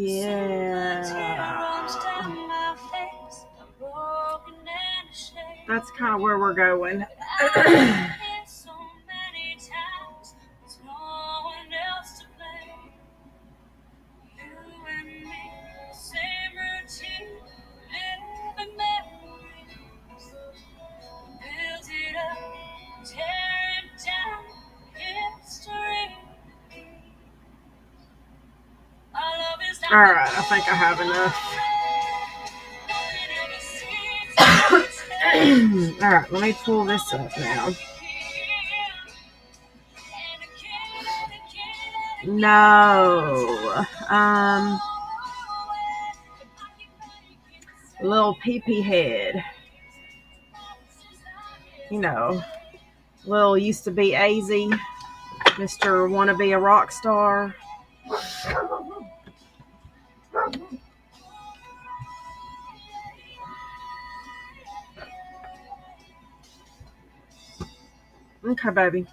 Yeah. That's kind of where we're going. All right, I think I have enough. All right, let me pull this up now. No. Little pee-pee head. You know, Lil used to be AZ. Mr. Wanna Be a Rock Star. Okay, baby.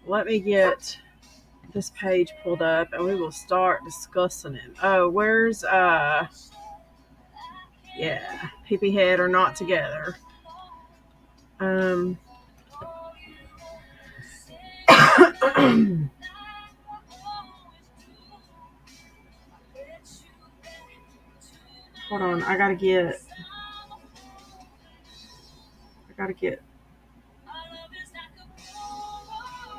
Let me get this page pulled up and we will start discussing it. Oh, where's yeah, pee-pee head are not together. Hold on, I gotta get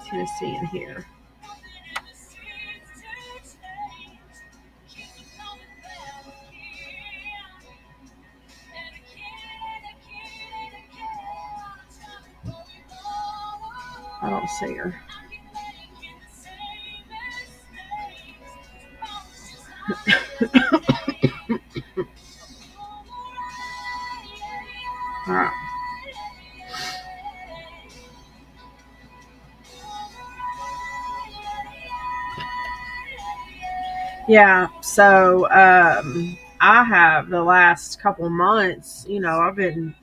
Tennessee in here. I don't see her. All right. Yeah, so I have the last couple months, I've been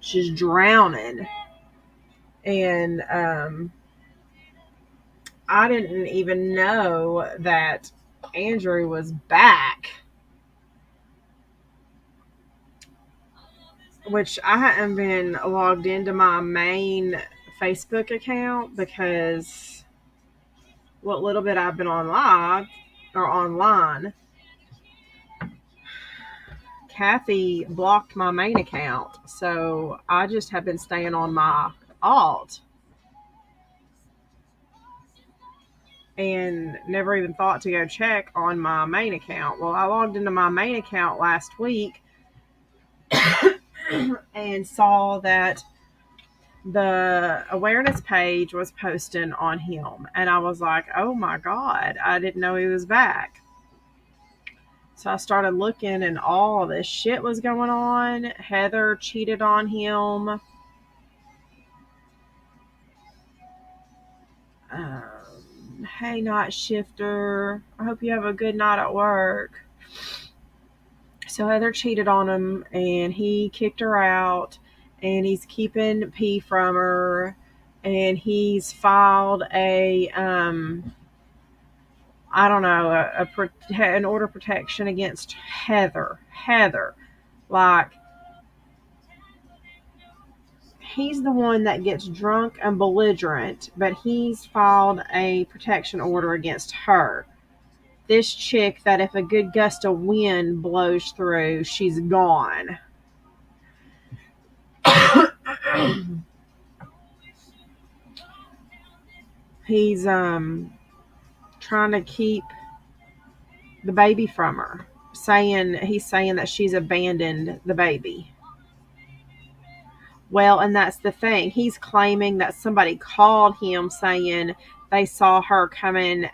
just drowning. And I didn't even know that Andrew was back. Which I hadn't been logged into my main Facebook account because what little bit I've been online, Kathy blocked my main account. So I just have been staying on my alt and never even thought to go check on my main account. Well, I logged into my main account last week and saw that the awareness page was posting on him. And I was like, oh my God, I didn't know he was back. So I started looking and all this shit was going on. Heather cheated on him. Hey, night shifter. I hope you have a good night at work. So Heather cheated on him and he kicked her out and he's keeping P from her and he's filed an order of protection against Heather. Like, he's the one that gets drunk and belligerent, but he's filed a protection order against her. This chick that if a good gust of wind blows through, she's gone. He's trying to keep the baby from her. He's saying that she's abandoned the baby. Well, and that's the thing. He's claiming that somebody called him saying they saw her going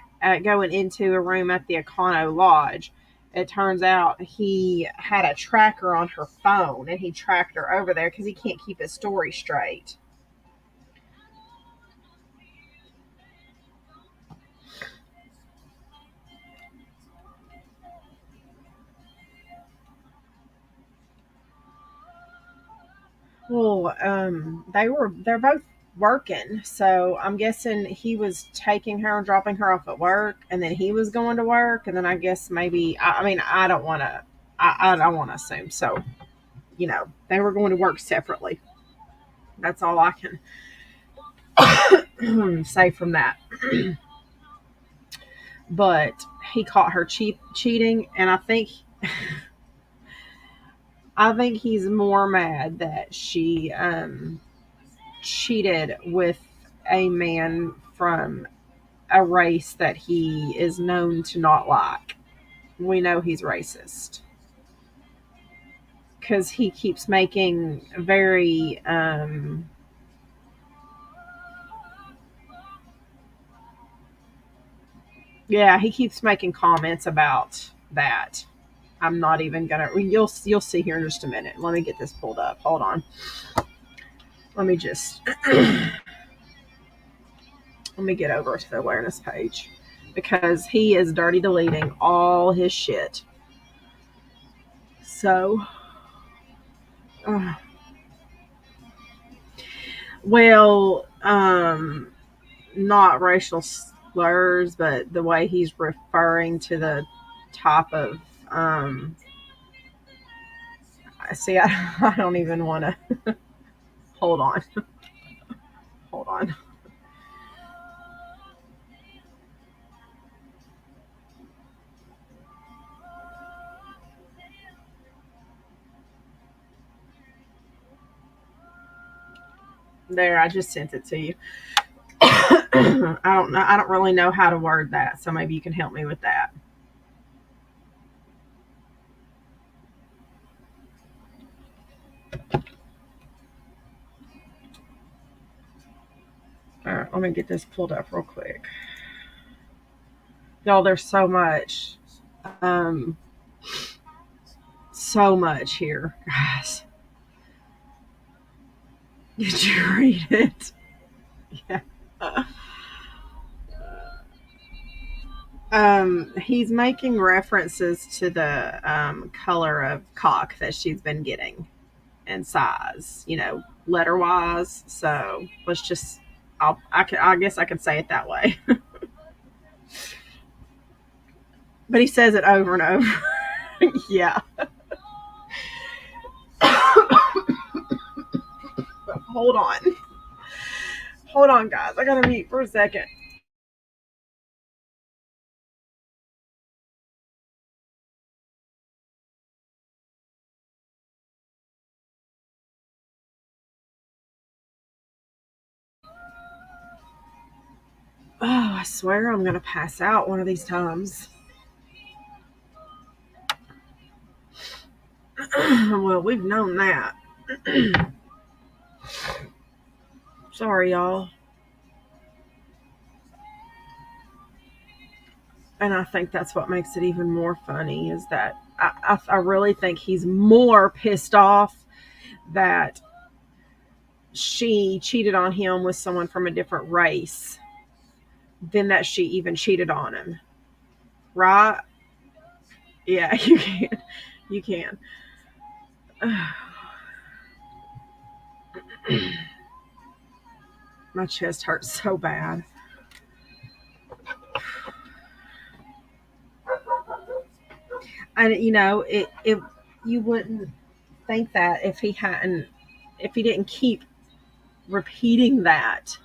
into a room at the Econo Lodge. It turns out he had a tracker on her phone and he tracked her over there because he can't keep his story straight. Well, they're both working. So I'm guessing he was taking her and dropping her off at work, and then he was going to work, and then I guess maybe I mean I don't want to I don't want to assume. So they were going to work separately. That's all I can say from that. But he caught her cheating, and I think he's more mad that she cheated with a man from a race that he is known to not like. We know he's racist because he keeps making very yeah, he keeps making comments about that. I'm not even gonna. You'll see here in just a minute. Let me get this pulled up. Hold on. Let me just let me get over to the awareness page because he is dirty deleting all his shit. So, uh, well, not racial slurs, but the way he's referring to the top of see, I don't even want to hold on. Hold on. There, I just sent it to you. I don't know. I don't really know how to word that, so maybe you can help me with that. All right, let me get this pulled up real quick. Y'all, there's um, so much here, guys. Did you read it? Yeah. He's making references to the color of cock that she's been getting and size, letter wise. So let's just, I guess I could say it that way. But he says it over and over. Yeah. Hold on. Hold on, guys. I gotta mute for a second. Oh, I swear I'm gonna pass out one of these times. Well, we've known that. Sorry, y'all. And I think that's what makes it even more funny is that I really think he's more pissed off that she cheated on him with someone from a different race than that she even cheated on him. Right? Yeah, you can. You can. My chest hurts so bad. And it you wouldn't think that if he didn't keep repeating that.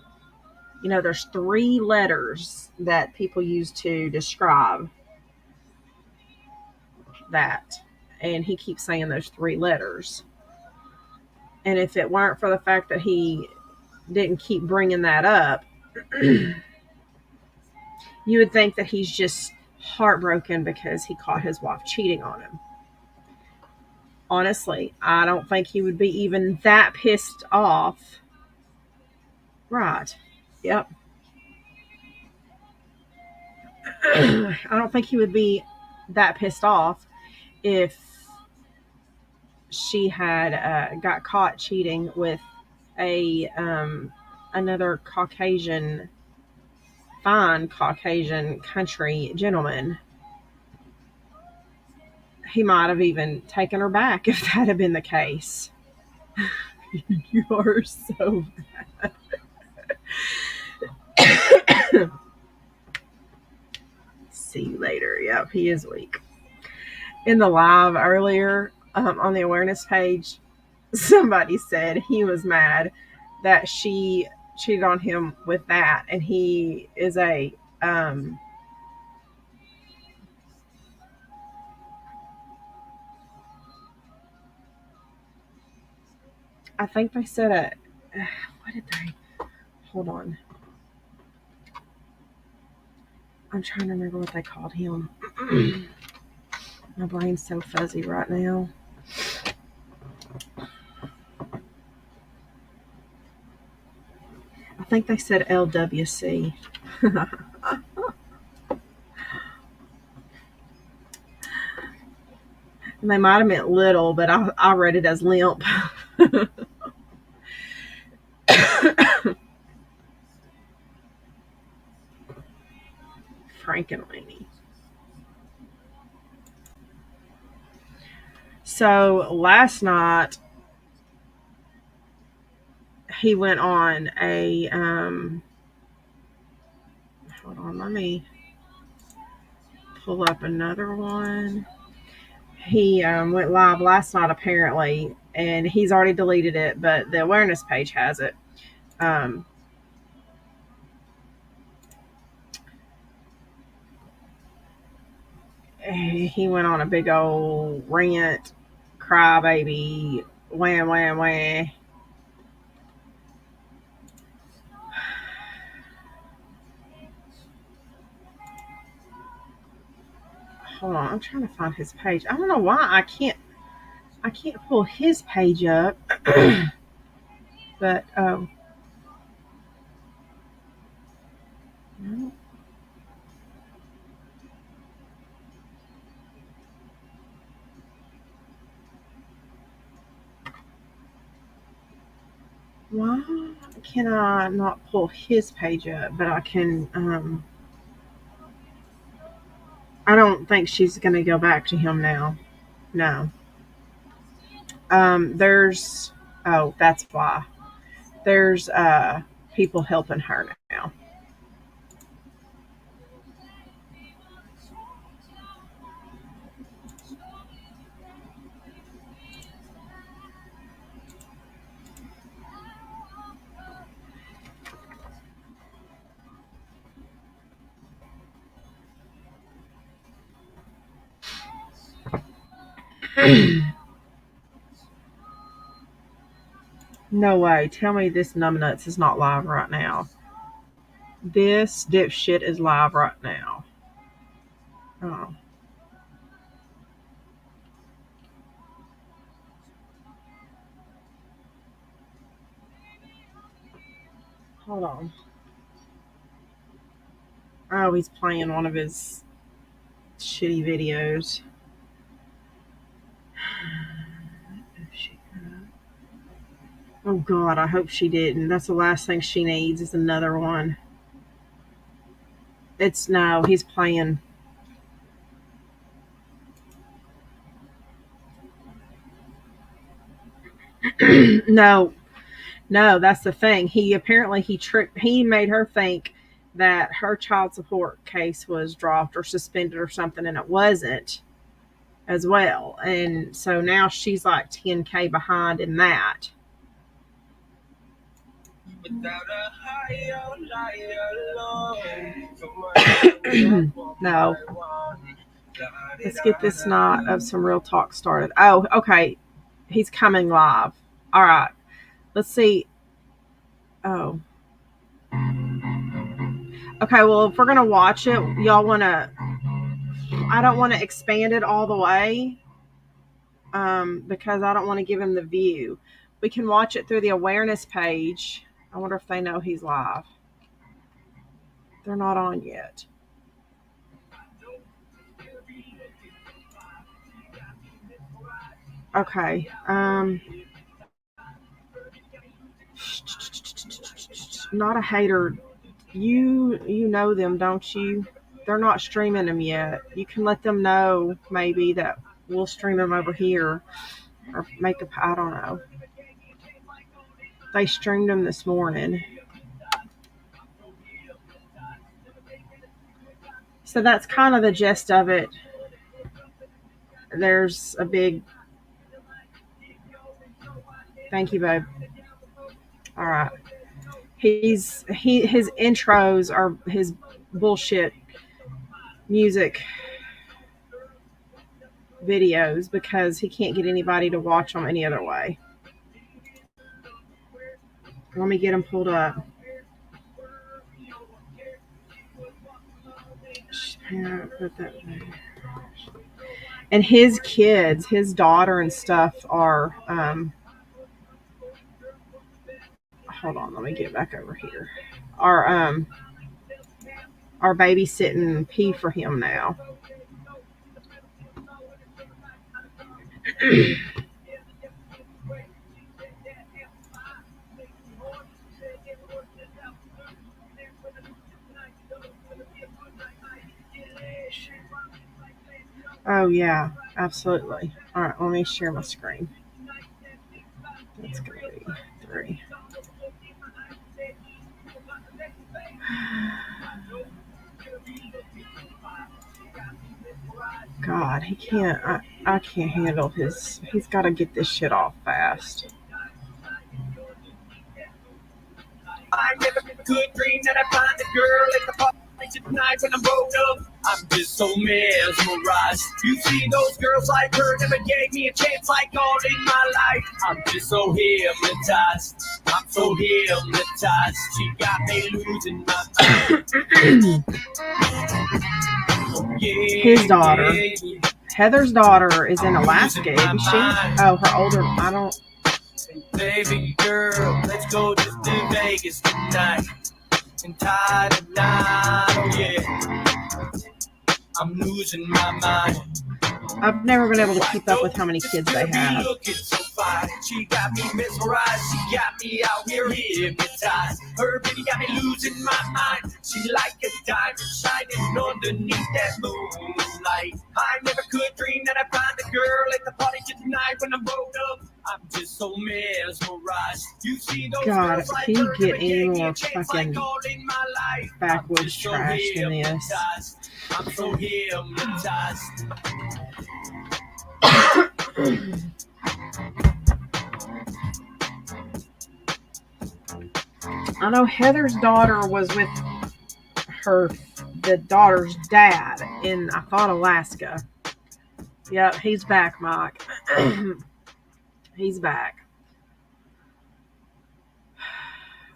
There's three letters that people use to describe that, and he keeps saying those three letters. And if it weren't for the fact that he didn't keep bringing that up, you would think that he's just heartbroken because he caught his wife cheating on him. Honestly, I don't think he would be even that pissed off. Right. Yep. I don't think he would be that pissed off if she had got caught cheating with a another fine Caucasian country gentleman. He might have even taken her back if that had been the case. You are so bad. See you later. Yep, he is weak. In the live earlier on the awareness page, somebody said he was mad that she cheated on him with that, and he is a I think they said a what did they hold on, I'm trying to remember what they called him. My brain's so fuzzy right now. I think they said LWC. And they might have meant little, but I read it as limp. Frankenweenie. So last night he went on a hold on, let me pull up another one. He went live last night apparently, and he's already deleted it, but the awareness page has it. Um, he went on a big old rant, crybaby, wham wham wham. Hold on, I'm trying to find his page. I don't know why I can't pull his page up. But no. Why can I not pull his page up? But I can. I don't think she's gonna go back to him now. No. There's. Oh, that's why. There's people helping her now. No way. Tell me this numbnuts is not live right now. This dipshit is live right now. Oh, hold on. Oh, he's playing one of his shitty videos. Oh God, I hope she didn't. That's the last thing she needs is another one. It's no, he's playing. No, no, that's the thing. He apparently he tricked. He made her think that her child support case was dropped or suspended or something, and it wasn't as well. And so now she's like 10K behind in that. No, let's get this knot of some real talk started. Oh, okay. He's coming live. All right. Let's see. Oh, okay. Well, if we're gonna watch it, y'all wanna. I don't want to expand it all the way, because I don't want to give him the view. We can watch it through the awareness page. I wonder if they know he's live. They're not on yet. Okay. Not a hater. You know them, don't you? They're not streaming them yet. You can let them know maybe that we'll stream them over here or make a. I don't know. They streamed them this morning. So that's kind of the gist of it. There's a big thank you, babe. All right. His intros are his bullshit music videos because he can't get anybody to watch them any other way. Let me get him pulled up. And his kids, his daughter and stuff are hold on, let me get back over here. Are babysitting P for him now. Oh yeah, absolutely. All right, let me share my screen. That's gonna be 3. God, he can't. I can't handle his. He's got to get this shit off fast. I never could dream that I find a girl at the party tonight when I'm woke up. I'm just so mesmerized. You see, those girls like her never gave me a chance like all in my life. I'm just so hypnotized. I'm so hypnotized. She got me losing my mind. His daughter, Heather's daughter, is in Alaska, isn't she? Oh, her older. I don't. Baby girl, let's go to Vegas tonight. And tie the knot, oh yeah. I'm losing my mind. I've never been able to keep up with how many kids they have. So she got me mesmerized. She got me out here hypnotized. Her baby got me losing my mind. She like a diamond shining underneath that moonlight. I never could dream that I'd find a girl at the party tonight when I'm woke up. I'm just so mesmerized. You see those God, if he get any more fucking backwoods trash than this. I'm so hypnotized. I know Heather's daughter was with the daughter's dad in, I thought, Alaska. Yep, he's back, Mike. He's back.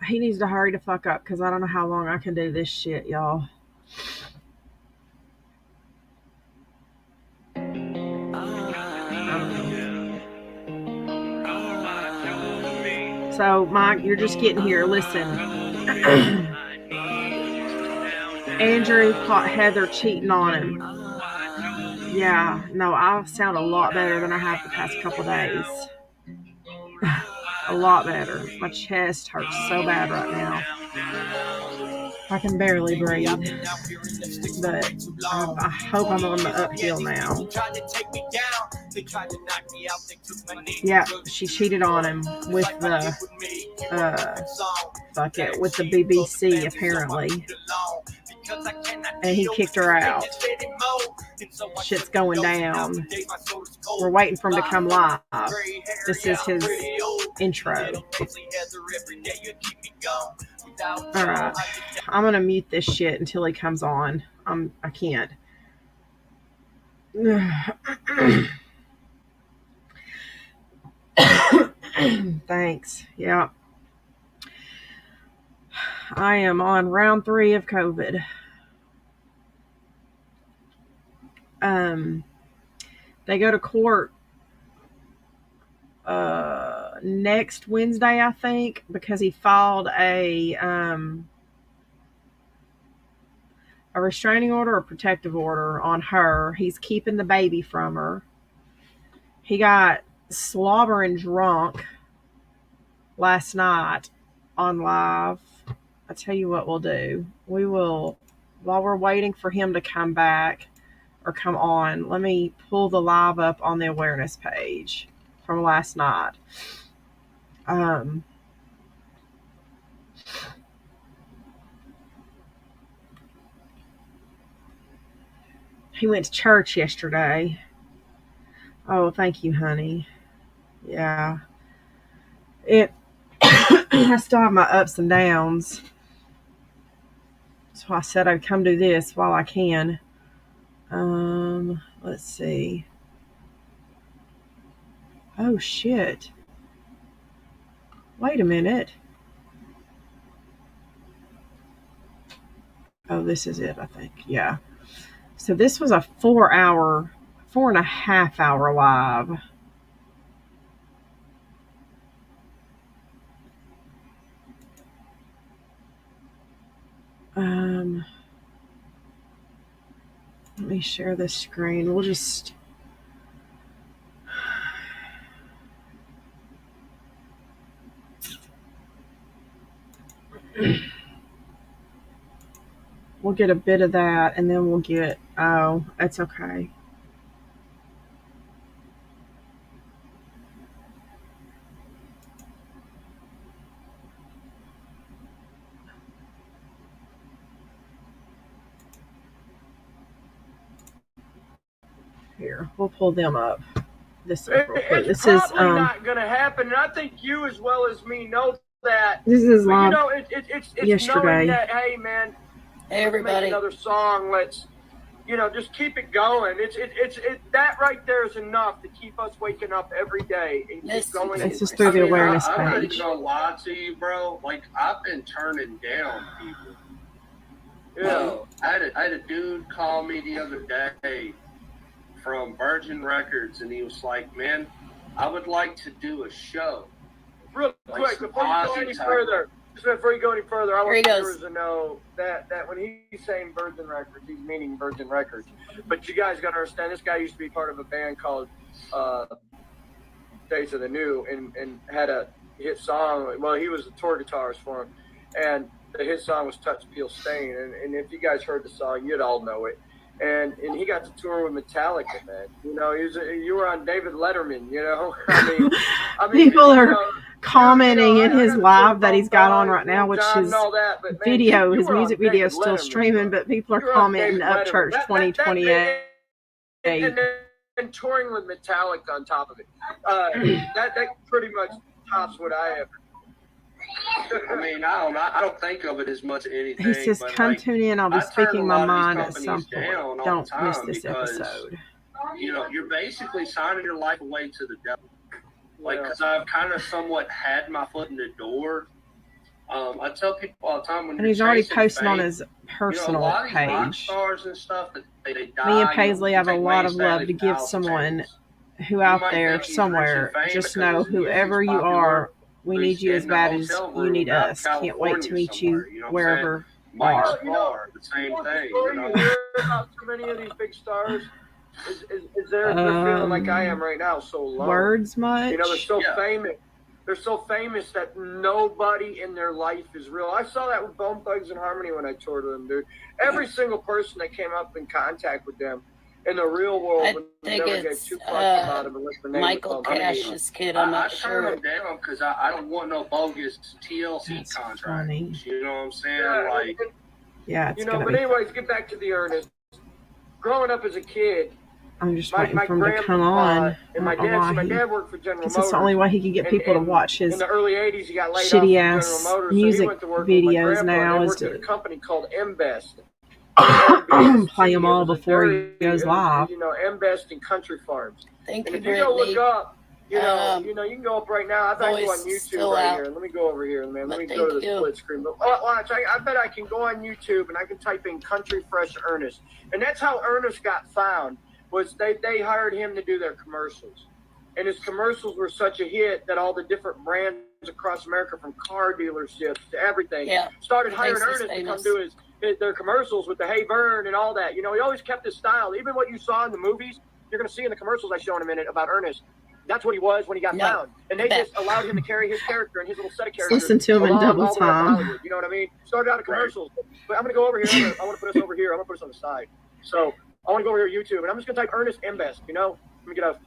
He needs to hurry the fuck up because I don't know how long I can do this shit, y'all. So, Mike, you're just getting here. Listen. Andrew caught Heather cheating on him. Yeah, no, I sound a lot better than I have the past couple days. A lot better. My chest hurts so bad right now. I can barely breathe. But I hope I'm on the uphill now. Yeah, she cheated on him with the with the BBC apparently. And he kicked her out. Shit's going down. We're waiting for him to come live. This is his intro. Alright. I'm gonna mute this shit until he comes on. I can't. Thanks. Yeah. I am on round 3 of COVID. They go to court next Wednesday, I think, because he filed a restraining order or protective order on her. He's keeping the baby from her. He got slobbering drunk last night on live. I tell you what we'll do. We will, while we're waiting for him to come back or come on, let me pull the live up on the awareness page from last night. he went to church yesterday. Oh, thank you, honey. Yeah. It I still have my ups and downs. So I said I'd come do this while I can. Let's see. Oh shit. Wait a minute. Oh, this is it, I think. Yeah. So this was a 4.5 hour live. Um, Let me share this screen. We'll just. We'll get a bit of that and then we'll get. Oh, that's okay. Here, we'll pull them up. This real quick. It's probably not going to happen, and I think you as well as me know that. This is live. You know, it's yesterday. Knowing that, hey man, hey everybody, make another song. Let's, just keep it going. It's that right there is enough to keep us waking up every day and keep going. It's just through the awareness page. I'm not even gonna lie to you, bro. Like I've been turning down people. Yeah. I had a dude call me the other day from Virgin Records, and he was like, "Man, I would like to do a show." Real quick, before you go any further, I want viewers to know that when he's saying Virgin Records, he's meaning Virgin Records. But you guys got to understand, this guy used to be part of a band called Days of the New, and had a hit song. Well, he was the tour guitarist for him, and his song was "Touch, Peel, Stain." And if you guys heard the song, you'd all know it. And he got to tour with Metallica, man. You were on David Letterman. I mean, people are commenting in his live that he's got on right now, which is video. His music video is still streaming, but people are commenting up Church 2028. And touring with Metallica on top of it. That pretty much tops what I ever. I mean, I don't think of it as much anything. He says, "Come tune in. I'll be speaking my mind at some point. Don't miss this episode." You're basically signing your life away to the devil. Like, because I've kind of somewhat had my foot in the door. I tell people all the time when and he's already posting on his personal page. Stars and stuff that they die, me and Paisley have a lot of love to give someone who out there somewhere. Just know, whoever you are, we need you as bad as you need us. Can't wait to meet you wherever you are. The same thing. About too many of these big stars. Is there feeling like I am right now, so low? Words much? They're so famous. They're so famous that nobody in their life is real. I saw that with Bone Thugs and Harmony when I toured with them, dude. Every single person that came up in contact with them in the real world, I think it's Michael Cash's kid. I'm not sure. I turn them down because I don't want no bogus TLC contracts. Funny. You know what I'm saying? It's but anyways, get back to the earnest. Growing up as a kid, I'm just waiting for him to come on. And my dad worked for General Motors. It's the only way he could get people to watch his in the early 80s, he got laid shitty off ass from General Motors, music so he went to work videos with my now. He Is worked at to a company called M-Best. play them all before he goes live. M-Best and Country Farms. Thank you, if you go look up, you can go up right now. I thought I can go on YouTube right here. Let me go over here, man. Let me go to the split screen. But watch, I bet I can go on YouTube and I can type in Country Fresh Ernest. And that's how Ernest got found, was they hired him to do their commercials. And his commercials were such a hit that all the different brands across America, from car dealerships to everything, started hiring Ernest to come do their commercials with the Hey Vern and all that. He always kept his style. Even what you saw in the movies, you're going to see in the commercials I show in a minute about Ernest. That's what he was when he got found. And they just allowed him to carry his character and his little set of characters. Listen to him in double time. You know what I mean? Started out of commercials. But I'm going to go over here. I want to put us over here. I'm going to put us on the side. So I want to go over here to YouTube, and I'm just going to type Ernest M-Best, Let me get a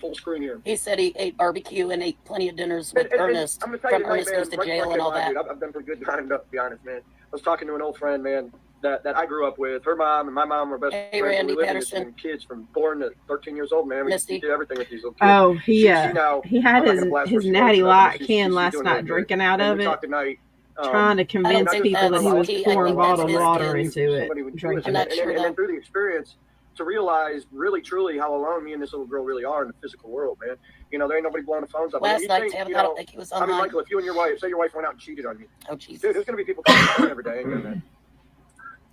full screen here. He said he ate barbecue and ate plenty of dinners with Ernest. I'm going to tell you, Ernest goes to jail and all that. I've done pretty good time, to be honest, man. I was talking to an old friend, man. that I grew up with. Her mom and my mom were best friends. Randy We lived Patterson. with kids from 4 to 13 years old, man. We did everything with these little kids. Oh, he had she his now, natty light can she's last night drinking out and of we it, talked tonight, trying to convince people that he was pouring bottled water into it, drinking it. And then through the experience, to realize really truly how alone me and this little girl really are in the physical world, man. You know, there ain't nobody blowing the phones up. Last night, Tim, I don't think he was online. I mean, Michael, if you and your wife, say your wife went out and cheated on you. Oh, Jesus. Dude, there's going to be people calling the phone every day. Ain't there,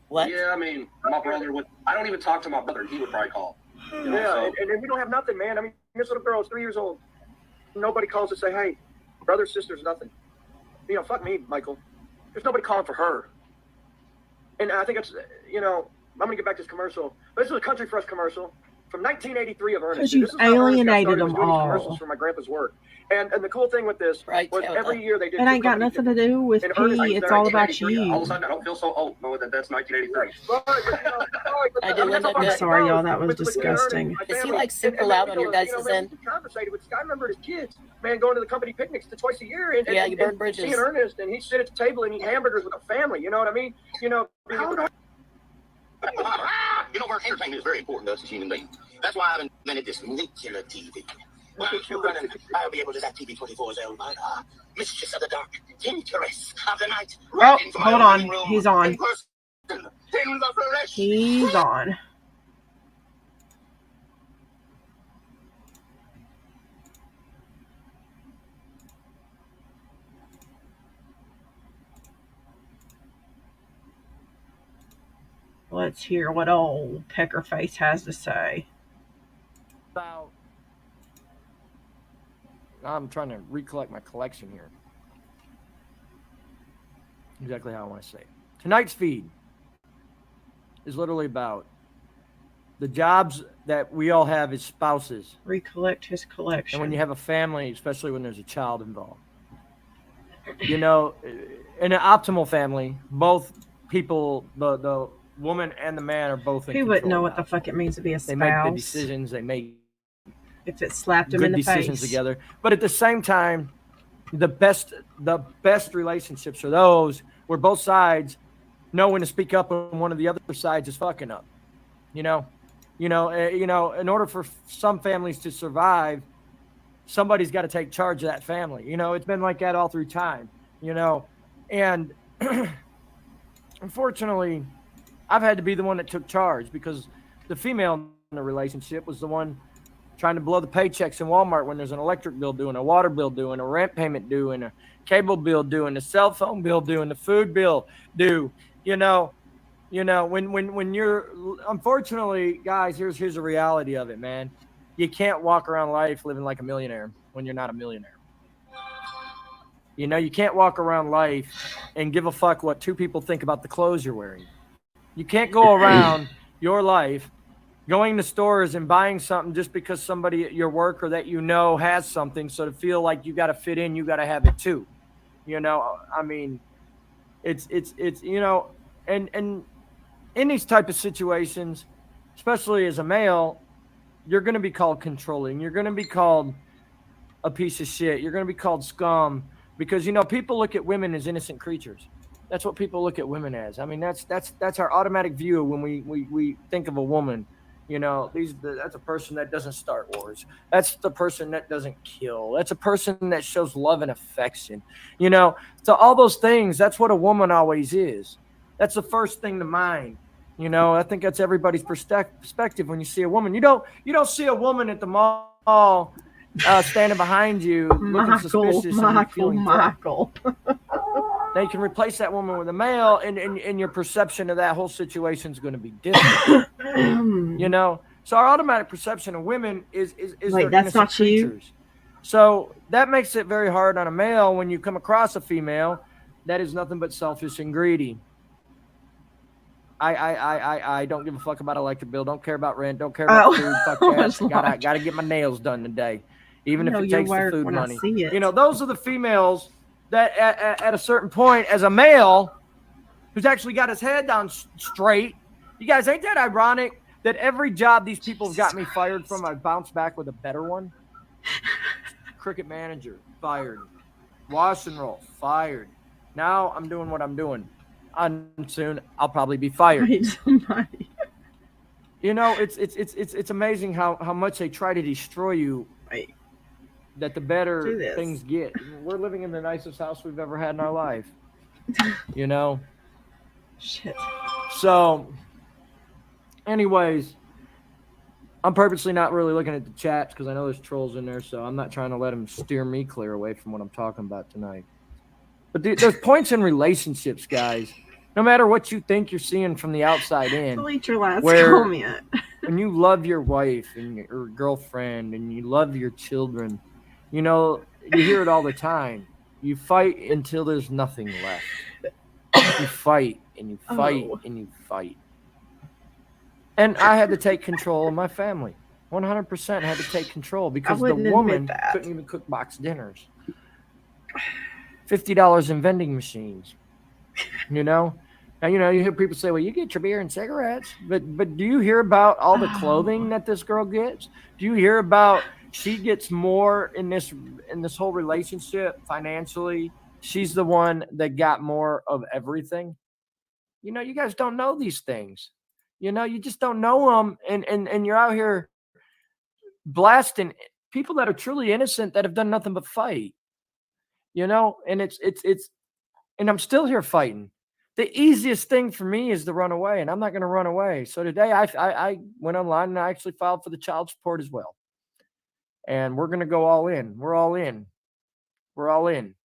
What? Yeah, I mean, my brother would. I don't even talk to my brother. He would probably call. You know, and we don't have nothing, man. I mean, this little girl is 3 years old. Nobody calls to say, hey, brother, sister's nothing. You know, fuck me, Michael. There's nobody calling for her. And I think it's, you know, I'm going to get back to this commercial. This is a Country Fresh commercial from 1983 of Ernest. Because you've alienated them all. Commercials for my grandpa's work. And the cool thing with this was every year they did. It ain't got nothing to do with me. It's all about you. All of a sudden, I don't feel so old. No, that's 1983. I'm sorry, y'all. That was disgusting. Is he like super loud on your guys' end? I remember his kids, man, going to the company picnics twice a year and you burn bridges. Seeing Ernest, and he'd sit at the table and eat hamburgers with a family. You know what I mean? You know. You know, our entertainment is very important to us as human beings. That's why I've invented this nuclear TV. Well, you run and I'll be able to that TV 24 hours by mistress of the dark, tinkeress of the night. Oh, hold on. He's on. He's on. Let's hear what old Peckerface has to say. I'm trying to recollect my collection here. Exactly how I want to say it. Tonight's feed is literally about the jobs that we all have as spouses. Recollect his collection. And when you have a family, especially when there's a child involved. You know, in an optimal family, both people, the woman and the man are both in He wouldn't know what the fuck it means to be a spouse. They make good decisions. They make if it slapped him in the face. Good decisions together. But at the same time, the best relationships are those where both sides know when to speak up and one of the other sides is fucking up. You know, in order for some families to survive, somebody's got to take charge of that family. You know, it's been like that all through time, you know, and unfortunately, I've had to be the one that took charge because the female in the relationship was the one trying to blow the paychecks in Walmart when there's an electric bill due and a water bill due and a rent payment due and a cable bill due and a cell phone bill due and the food bill due. You know, when you're, unfortunately, guys, here's the reality of it, man. You can't walk around life living like a millionaire when you're not a millionaire. You know, you can't walk around life and give a fuck what two people think about the clothes you're wearing. You can't go around your life going to stores and buying something just because somebody at your work or that you know has something. So to feel like you got to fit in, you got to have it too. You know, I mean, it's you know, and in these type of situations, especially as a male, you're going to be called controlling. You're going to be called a piece of shit. You're going to be called scum because, you know, people look at women as innocent creatures. That's what people look at women as. I mean, that's our automatic view when we think of a woman. You know, that's a person that doesn't start wars. That's the person that doesn't kill. That's a person that shows love and affection. You know, so all those things, that's what a woman always is. That's the first thing to mind. You know, I think that's everybody's perspective when you see a woman. You don't see a woman at the mall standing behind you looking suspicious. Michael. Now you can replace that woman with a male, and your perception of that whole situation is going to be different. You know, so our automatic perception of women is like that's not creatures. You. So that makes it very hard on a male when you come across a female that is nothing but selfish and greedy. I don't give a fuck about electric bill. Don't care about rent. Don't care about food. Fuck that. Gotta get my nails done today, even if it takes the food money. You know, those are the females that at a certain point, as a male who's actually got his head down straight, you guys, ain't that ironic that every job these people have got me fired from, I bounced back with a better one? Cricket manager, fired. Wash and roll, fired. Now I'm doing what I'm doing. soon I'll probably be fired. Find somebody. It's amazing how much they try to destroy you. Right. That the Do better this. things get. We're living in the nicest house we've ever had in our life. Shit. So, anyways, I'm purposely not really looking at the chats because I know there's trolls in there, so I'm not trying to let them steer me clear away from what I'm talking about tonight. But there's points in relationships, guys. No matter what you think you're seeing from the outside in, Delete your last comment. When you love your wife and your girlfriend and you love your children, you hear it all the time. You fight until there's nothing left. You fight and you fight and you fight. And I had to take control of my family. 100% had to take control because the woman couldn't even cook box dinners. $50 in vending machines. Now, you hear people say, well, you get your beer and cigarettes. But do you hear about all the clothing that this girl gets? Do you hear about she gets more in this whole relationship financially? She's the one that got more of everything. You guys don't know these things. You just don't know them. And you're out here blasting people that are truly innocent that have done nothing but fight. And it's and I'm still here fighting. The easiest thing for me is to run away, and I'm not going to run away. So today I went online and I actually filed for the child support as well. And we're going to go all in. We're all in. We're all in.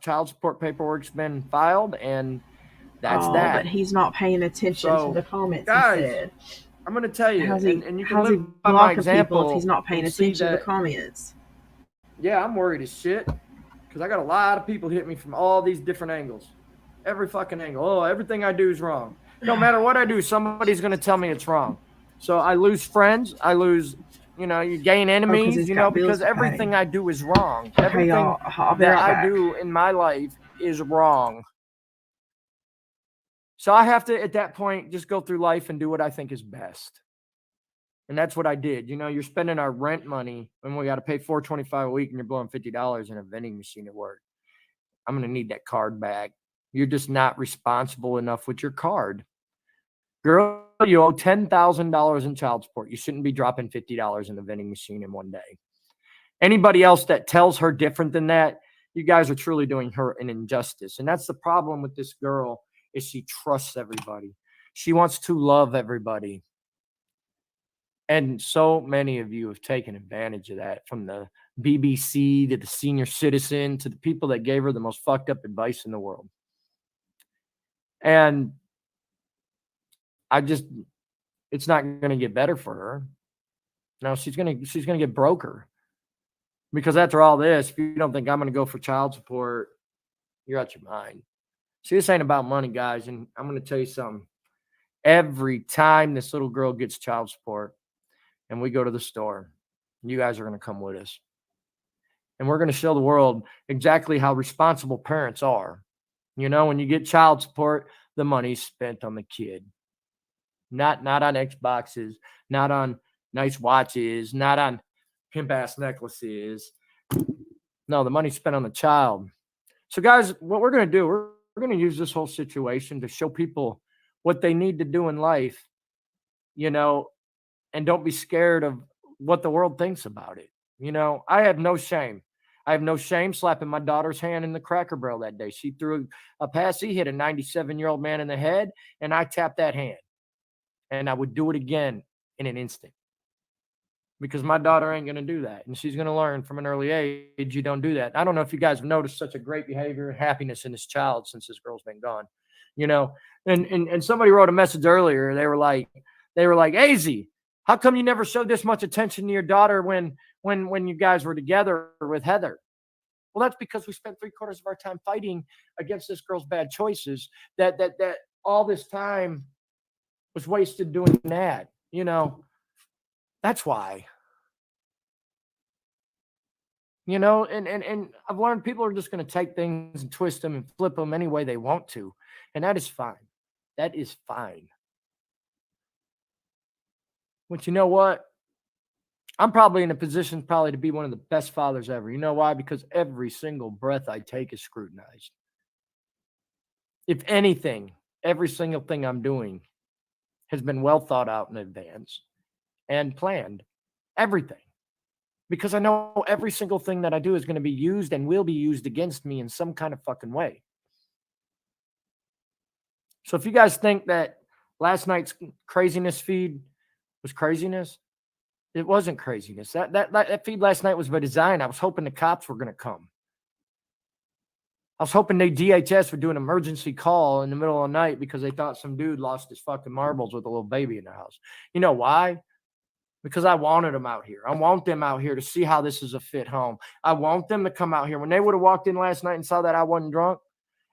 Child support paperwork's been filed, and that's that. But he's not paying attention to the comments. Guys, I'm going to tell you, and you can how's live he by my example if he's not paying attention to the comments? Yeah, I'm worried as shit because I got a lot of people hit me from all these different angles. Every fucking angle. Oh, everything I do is wrong. No matter what I do, somebody's going to tell me it's wrong. So I lose friends. I lose, you gain enemies, because everything I do is wrong. Everything that I do in my life is wrong. So I have to, at that point, just go through life and do what I think is best. And that's what I did. You're spending our rent money when we got to pay $4.25 a week and you're blowing $50 in a vending machine at work. I'm going to need that card back. You're just not responsible enough with your card. Girl, you owe $10,000 in child support. You shouldn't be dropping $50 in the vending machine in one day. Anybody else that tells her different than that, you guys are truly doing her an injustice. And that's the problem with this girl, is she trusts everybody. She wants to love everybody. And so many of you have taken advantage of that, from the BBC to the senior citizen to the people that gave her the most fucked up advice in the world. And it's not going to get better for her. No, she's going to get broker. Because after all this, if you don't think I'm going to go for child support, you're out your mind. See, this ain't about money, guys. And I'm going to tell you something. Every time this little girl gets child support and we go to the store, you guys are going to come with us. And we're going to show the world exactly how responsible parents are. When you get child support, the money's spent on the kid. Not on Xboxes, not on nice watches, not on pimp-ass necklaces. No, the money's spent on the child. So, guys, what we're going to do, we're going to use this whole situation to show people what they need to do in life, and don't be scared of what the world thinks about it. I have no shame. I have no shame slapping my daughter's hand in the Cracker Barrel that day. She threw a pass. He hit a 97-year-old man in the head, and I tapped that hand. And I would do it again in an instant. Because my daughter ain't going to do that. And she's going to learn from an early age, you don't do that. I don't know if you guys have noticed such a great behavior and happiness in this child since this girl's been gone. And somebody wrote a message earlier. They were like, AZ, how come you never showed this much attention to your daughter when you guys were together with Heather? Well, that's because we spent 3/4 of our time fighting against this girl's bad choices. That all this time was wasted doing that. That's why. And I've learned people are just going to take things and twist them and flip them any way they want to. And that is fine. That is fine. But you know what? I'm probably in a position to be one of the best fathers ever. You know why? Because every single breath I take is scrutinized. If anything, every single thing I'm doing has been well thought out in advance and planned. Everything. Because I know every single thing that I do is going to be used and will be used against me in some kind of fucking way. So if you guys think that last night's craziness feed was craziness, it wasn't craziness. That feed last night was by design. I was hoping the cops were going to come. I was hoping DHS would do an emergency call in the middle of the night because they thought some dude lost his fucking marbles with a little baby in the house. You know why? Because I wanted them out here. I want them out here to see how this is a fit home. I want them to come out here. When they would have walked in last night and saw that I wasn't drunk,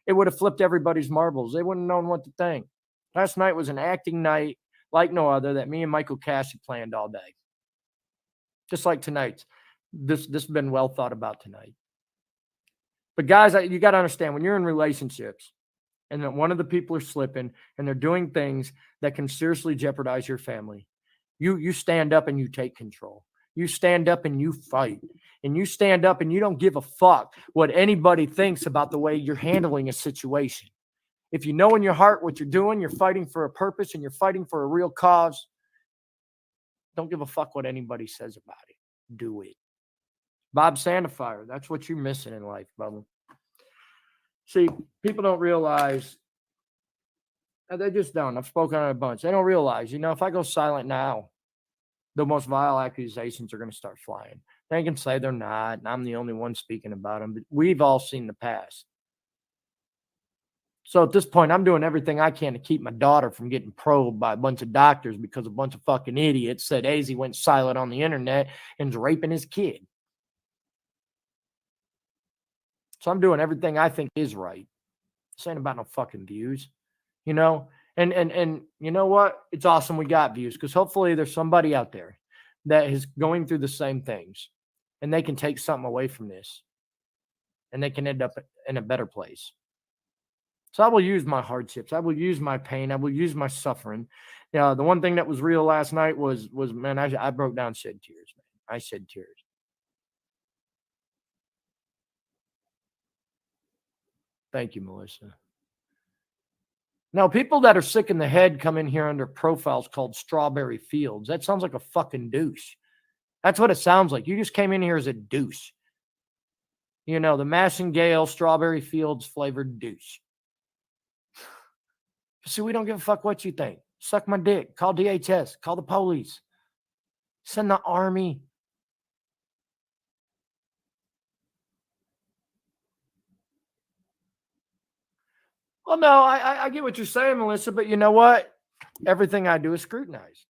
it would have flipped everybody's marbles. They wouldn't have known what to think. Last night was an acting night like no other that me and Michael Cash had planned all day. Just like tonight's. This has been well thought about tonight. But guys, you got to understand, when you're in relationships and that one of the people are slipping and they're doing things that can seriously jeopardize your family, you stand up and you take control. You stand up and you fight. And you stand up and you don't give a fuck what anybody thinks about the way you're handling a situation. If you know in your heart what you're doing, you're fighting for a purpose and you're fighting for a real cause, don't give a fuck what anybody says about it. Do it. Bob Sandifer, that's what you're missing in life, Bubba. See, people don't realize, they just don't. I've spoken on it a bunch. They don't realize, if I go silent now, the most vile accusations are going to start flying. They can say they're not, and I'm the only one speaking about them, but we've all seen the past. So at this point, I'm doing everything I can to keep my daughter from getting probed by a bunch of doctors because a bunch of fucking idiots said Azy went silent on the internet and is raping his kid. So I'm doing everything I think is right. This ain't about no fucking views, And you know what? It's awesome we got views because hopefully there's somebody out there that is going through the same things and they can take something away from this and they can end up in a better place. So I will use my hardships. I will use my pain. I will use my suffering. The one thing that was real last night was man, I broke down, shed tears, man. I shed tears. Thank you, Melissa. Now, people that are sick in the head come in here under profiles called Strawberry Fields. That sounds like a fucking douche. That's what it sounds like. You just came in here as a douche. The Mash and Gale Strawberry Fields flavored douche. See, we don't give a fuck what you think. Suck my dick. Call DHS. Call the police. Send the army. Well, no, I get what you're saying, Melissa, but you know what? Everything I do is scrutinized.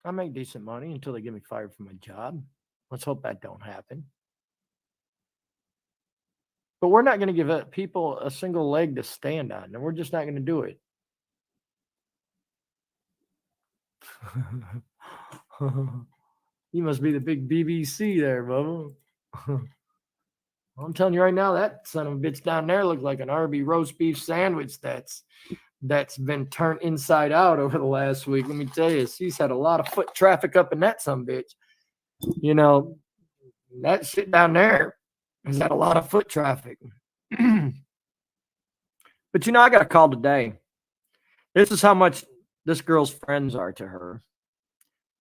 I make decent money until they get me fired from my job. Let's hope that don't happen. But we're not going to give people a single leg to stand on, and we're just not going to do it. You must be the big BBC there, Bubba. I'm telling you right now, that son of a bitch down there looked like an Arby roast beef sandwich that's been turned inside out over the last week. Let me tell you, she's had a lot of foot traffic up in that son of a bitch. That shit down there has had a lot of foot traffic. But I got a call today. This is how much this girl's friends are to her.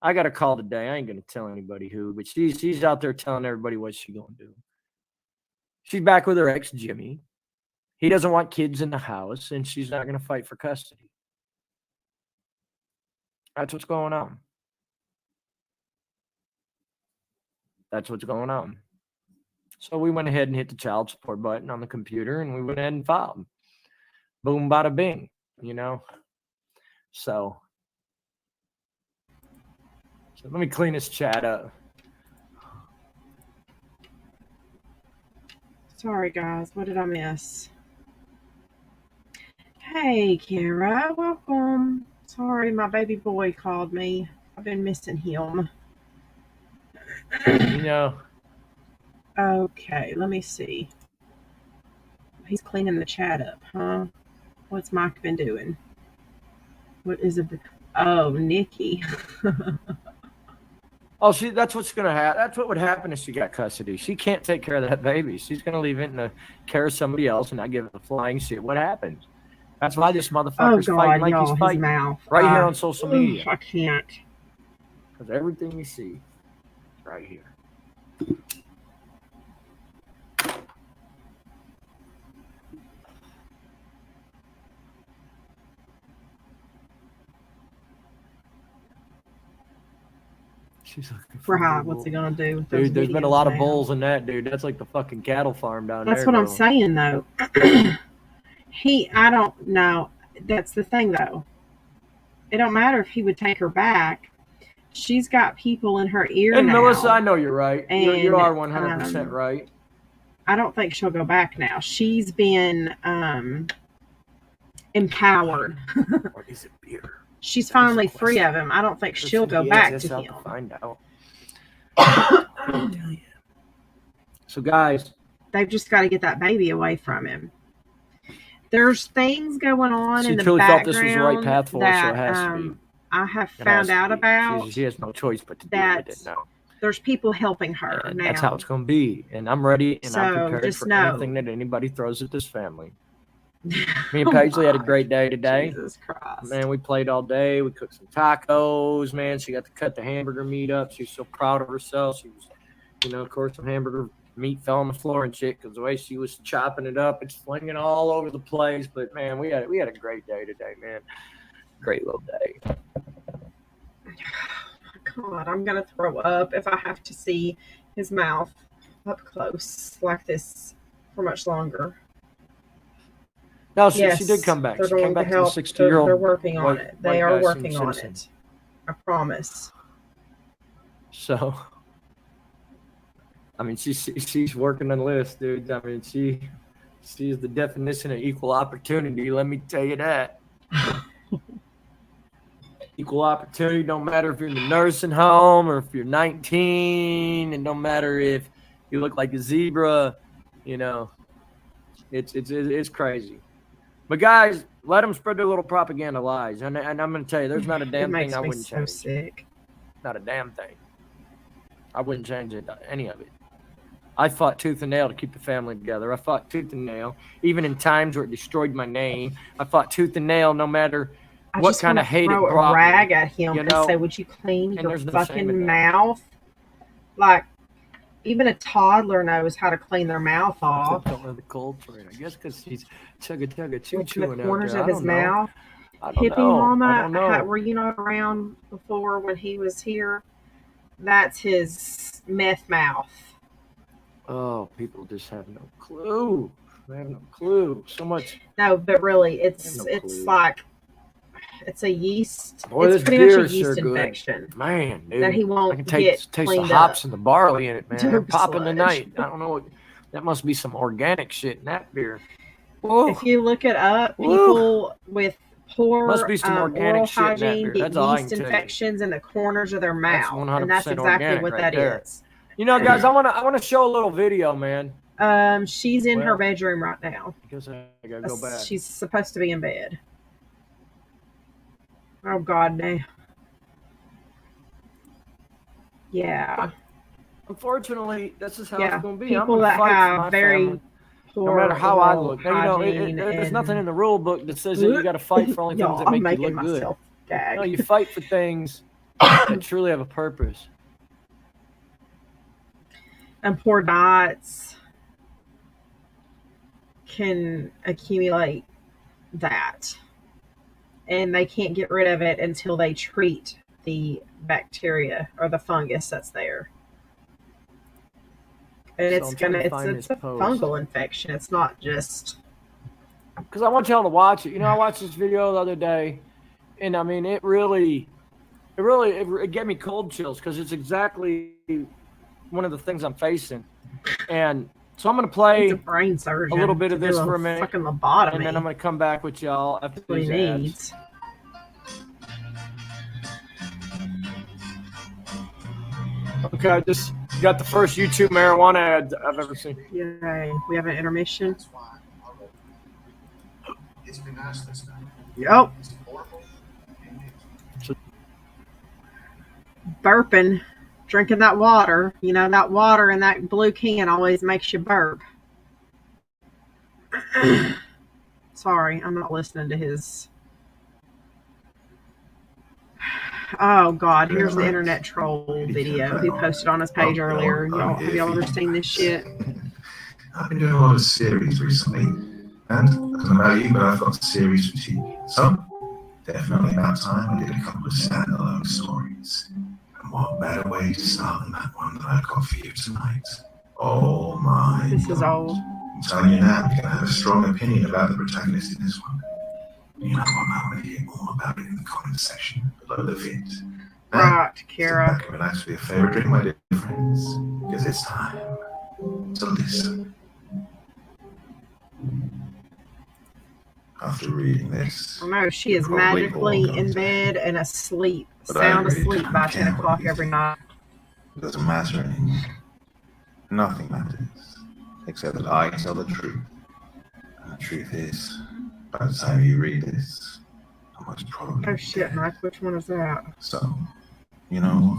I got a call today. I ain't going to tell anybody who, but she's out there telling everybody what she's going to do. She's back with her ex, Jimmy. He doesn't want kids in the house, and she's not going to fight for custody. That's what's going on. That's what's going on. So we went ahead and hit the child support button on the computer, and we went ahead and filed. Boom, bada bing, So let me clean this chat up. Sorry, guys. What did I miss? Hey, Kara. Welcome. Sorry, my baby boy called me. I've been missing him. Okay, let me see. He's cleaning the chat up, huh? What's Mike been doing? What is it? Oh, Nikki. Oh, that's what's going to happen. That's what would happen if she got custody. She can't take care of that baby. She's going to leave it in the care of somebody else and not give it a flying shit. What happens? That's why this motherfucker's fighting like he's fighting. Right here on social media. I can't. Because everything you see is right here. She's looking for how? What's he gonna do? Dude, there's been a lot of bulls in that, dude. That's like the fucking cattle farm down there. That's what I'm saying, though. I don't know. That's the thing, though. It don't matter if he would take her back. She's got people in her ear and now. Melissa, I know you're right. And, you are 100% right. I don't think she'll go back now. She's been empowered. Or is it beer? She's finally free of him. I don't think she'll go back to him. Find out. So, guys, they've just got to get that baby away from him. There's things going on in the truly background felt this was the right path for her, so it has to be. I have found out about. She has no choice but to do that. It now. There's people helping her now. That's how it's going to be, and I'm ready and I'm prepared for know. anything that anybody throws at this family. Me and Paisley had a great day today. Jesus Christ. Man, we played all day. We cooked some tacos, man. She got to cut the hamburger meat up. She was so proud of herself. She was, of course, some hamburger meat fell on the floor and shit because the way she was chopping it up, it's flinging all over the place. But, man, we had a great day today, man. Great little day. God, I'm going to throw up if I have to see his mouth up close like this for much longer. No, she did come back. She came back to the 60-year-old. They're working on it. They are working on it. I promise. So, I mean, she's working on the list, dude. I mean, she is the definition of equal opportunity. Let me tell you that. Equal opportunity. Don't matter if you're in the nursing home or if you're 19, and don't matter if you look like a zebra. It's crazy. But guys, let them spread their little propaganda lies, and I'm going to tell you, there's not a damn thing I wouldn't change. So sick. Not a damn thing. I wouldn't change any of it. I fought tooth and nail to keep the family together. I fought tooth and nail, even in times where it destroyed my name. I fought tooth and nail, no matter what kind of hate it brought. Throw a rag at him and say, "Would you clean your fucking mouth?" Like. Even a toddler knows how to clean their mouth off. Don't let the cold for it. I guess because he's chugga choo-chooing the corners out there. of his mouth. Hippie mama, were you not around before when he was here? That's his meth mouth. Oh, people just have no clue. They have no clue. So much. No, but really, it's like it's a yeast. Boy, it's pretty much a yeast infection. Good. Man, dude. That he won't I can taste the hops and the barley in it, man. They're popping tonight. I don't know what. That must be some organic shit in that beer. Whoa. If you look it up, people with poor must be some organic oral shit hygiene get yeast infections in the corners of their mouth, and that's exactly what that is. Guys, I want to show a little video, man. She's in her bedroom right now. I guess I gotta go back. She's supposed to be in bed. Oh God, no. Yeah. Unfortunately, this is how it's going to be. People that have very poor, no matter how I look. There's nothing in the rule book that says that you got to fight for only things that make you look good. No, you fight for things that truly have a purpose. And poor diets can accumulate that. And they can't get rid of it until they treat the bacteria or the fungus that's there. And it's a fungal infection. It's not just. Because I want y'all to watch it. I watched this video the other day, and I mean, it gave me cold chills because it's exactly one of the things I'm facing. And so I'm going to play a little bit of this for a minute, and then I'm going to come back with y'all after these ads. Okay, I just got the first YouTube marijuana ad I've ever seen. Yay. We have an intermission. Yep. Burping. Drinking that water. You know, that water in that blue can always makes you burp. Sorry, I'm not listening to his. Oh God, here's the internet troll video he posted on his page earlier. Have y'all ever seen this shit? I've been doing a lot of series recently, and I don't know about you, but I've got series fatigue. So, definitely about time I did a couple of standalone stories. And what better way to start than that one that I've got for you tonight? Oh my This God. is old. I'm telling you now, you're going to have a strong opinion about the protagonist in this one. You know what? I'm going to hear more about it in the comment section below the vid. Right, Sit Kara. back and relax for your favorite drink, my dear friends, because it's time to listen. After reading this, I know she is magically in bed and asleep, sound asleep by 10 o'clock every night. It doesn't matter anymore. Nothing matters, except that I tell the truth. And the truth is, by the time you read this, I must probably Oh be shit, dead. Mike, which one is that? So, you know,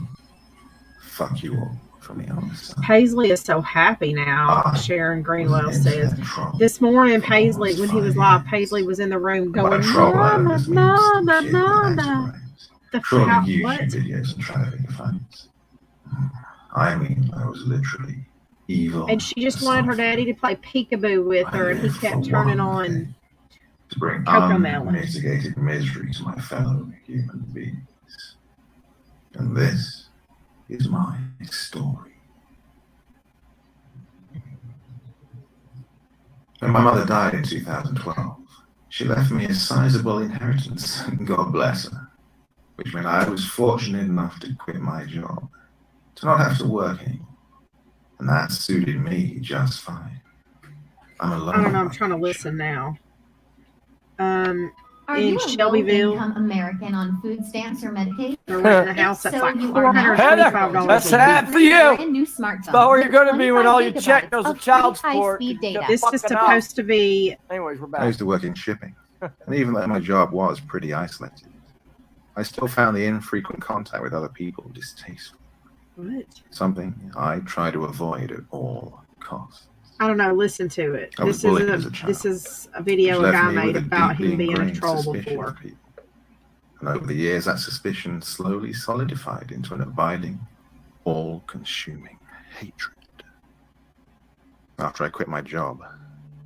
fuck you all from the other side. Paisley is so happy now, Sharon Greenwell says. This morning, Paisley, when he was live, Paisley was in the room going, Mama, Mama, Mama. Trolling YouTube videos and trying to make fights. I mean, I was literally evil. And she just wanted her daddy to play peekaboo with her, and he kept turning on to bring Cocomelon. Unmitigated misery to my fellow human beings. And this is my story. When my mother died in 2012, she left me a sizable inheritance, God bless her, which meant I was fortunate enough to quit my job, to not have to work anymore. And that suited me just fine. I'm alone. I don't know, I'm trying to listen now. Are in you a Shelbyville, low-income American on food stamps or Medicaid? they're renting a house that's So like you are now $425 That's a half week. for you. brand new smartphone. About where you're going to be when all your 25 check goes to gigabytes child of support. high-speed data. This is supposed to be. Anyways, we're I back. used to work in shipping, and even though my job was pretty isolated, I still found the infrequent contact with other people distasteful. What? Something I try to avoid at all costs. I don't know. Listen to it. I was bullied as a child, This is a video which a guy left me made with a about deeply him being a ingrained troll suspicion before. of people. And over the years, that suspicion slowly solidified into an abiding, all-consuming hatred. After I quit my job,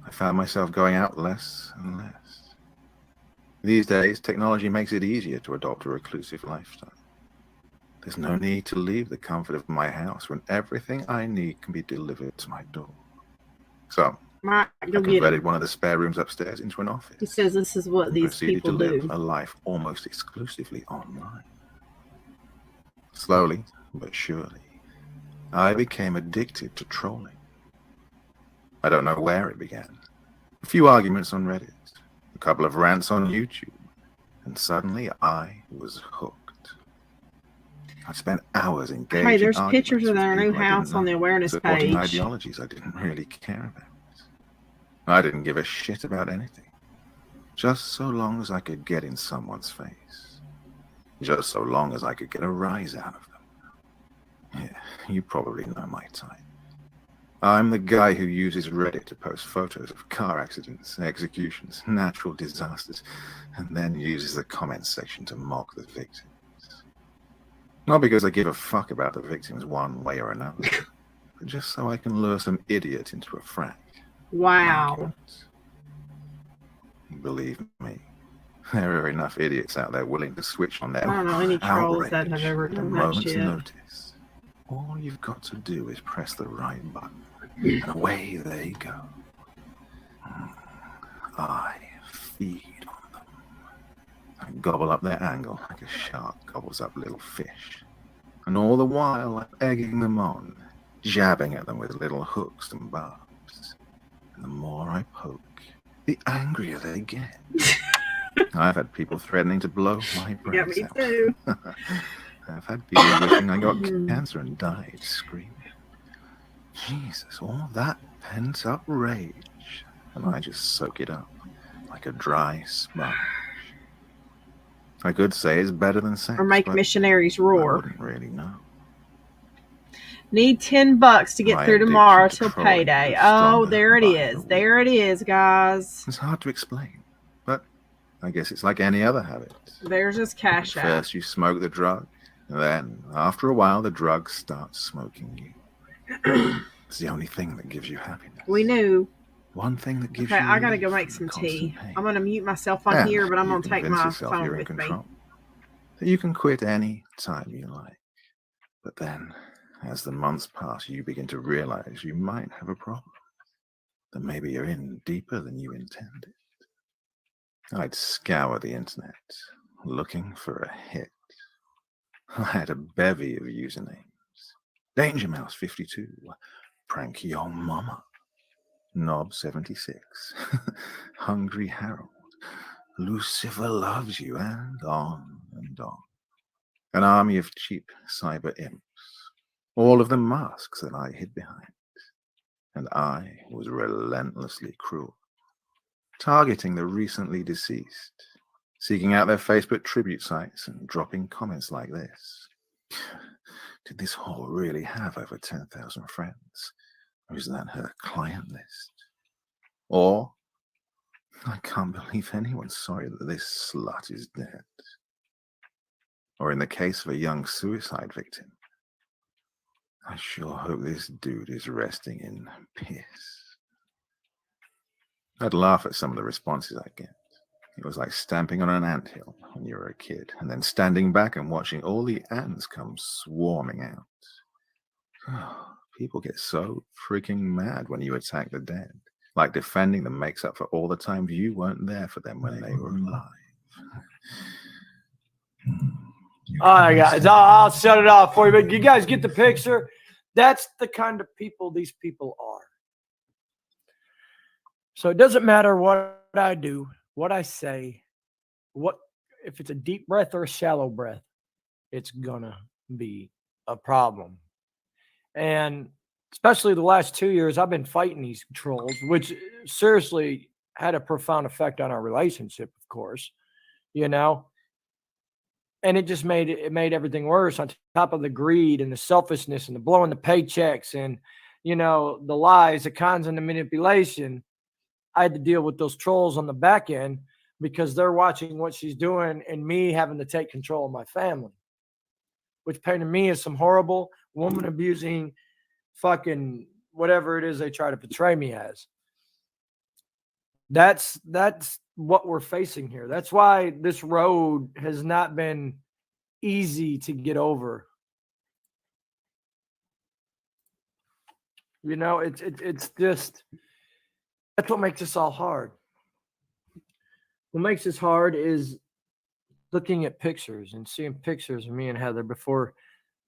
I found myself going out less and less. These days, technology makes it easier to adopt a reclusive lifestyle. There's no need to leave the comfort of my house when everything I need can be delivered to my door. So, Mike, I go get converted it. one of the spare rooms upstairs into an office. He says this is what and these proceeded people to live do. a life almost exclusively online. Slowly but surely, I became addicted to trolling. I don't know where it began. A few arguments on Reddit, a couple of rants on YouTube, and suddenly I was hooked. I spent hours engaging. Hey, there's pictures of their new house on the awareness supporting page. ideologies I didn't really care about. I didn't give a shit about anything, just so long as I could get in someone's face, just so long as I could get a rise out of them. Yeah, you probably know my type. I'm the guy who uses Reddit to post photos of car accidents, executions, natural disasters, and then uses the comments section to mock the victims. Not because I give a fuck about the victims one way or another, but just so I can lure some idiot into a frack. Wow. Believe me, there are enough idiots out there willing to switch on their I don't know any trolls outrage that have ever at a done that moment's shit. notice. All you've got to do is press the right button, and away they go. I feed on them. I gobble up their angle like a shark gobbles up little fish. And all the while I'm egging them on, jabbing at them with little hooks and barbs. And the more I poke, the angrier they get. I've had people threatening to blow my brains out. Yeah, me too. I've had people wishing I got cancer and died screaming. Jesus, all that pent-up rage. And I just soak it up like a dry sponge. I could say it's better than sex, Or make but missionaries I roar. wouldn't really know. Need $10 to get My through tomorrow addiction till to trolling payday. grew Oh, stronger there it by is. the There it is, guys. It's hard to explain, but I guess it's like any other habit. There's his cash At app. first you smoke the drug, and then after a while the drug starts smoking you. It's the only thing that gives you happiness. We knew. One thing that gives Okay, you I gotta go relief make from some the tea. constant pain. I'm gonna mute myself on And here, but I'm you gonna take convince my yourself phone you're in with me. control. That you can quit any time you like. But then, as the months pass, you begin to realize you might have a problem. That maybe you're in deeper than you intended. I'd scour the internet, looking for a hit. I had a bevy of usernames. Danger Mouse 52, Prank Your Mama, Knob 76, Hungry Harold, Lucifer Loves You, and on and on. An army of cheap cyber imps, all of them masks that I hid behind. And I was relentlessly cruel, targeting the recently deceased, seeking out their Facebook tribute sites and dropping comments like this. Did this whore really have over 10,000 friends? Or is that her client list? Or, I can't believe anyone's sorry that this slut is dead. Or in the case of a young suicide victim, I sure hope this dude is resting in peace. I'd laugh at some of the responses I get. It was like stamping on an anthill when you were a kid, and then standing back and watching all the ants come swarming out. Oh, people get so freaking mad when you attack the dead. Like defending them makes up for all the times you weren't there for them when they were alive. All right, guys, I'll shut it off for you, but you guys get the picture. That's the kind of people these people are. So it doesn't matter what I do, what I say, what if it's a deep breath or a shallow breath, it's gonna be a problem. And especially the last 2 years, I've been fighting these trolls, which seriously had a profound effect on our relationship, of course, you know. And it just made everything worse on top of the greed and the selfishness and the blowing the paychecks and, you know, the lies, the cons, and the manipulation. I had to deal with those trolls on the back end because they're watching what she's doing and me having to take control of my family, which painted me as some horrible woman abusing fucking whatever it is they try to portray me as. That's what we're facing here. That's why this road has not been easy to get over. You know, it's just, that's what makes this all hard. What makes this hard is looking at pictures and seeing pictures of me and Heather before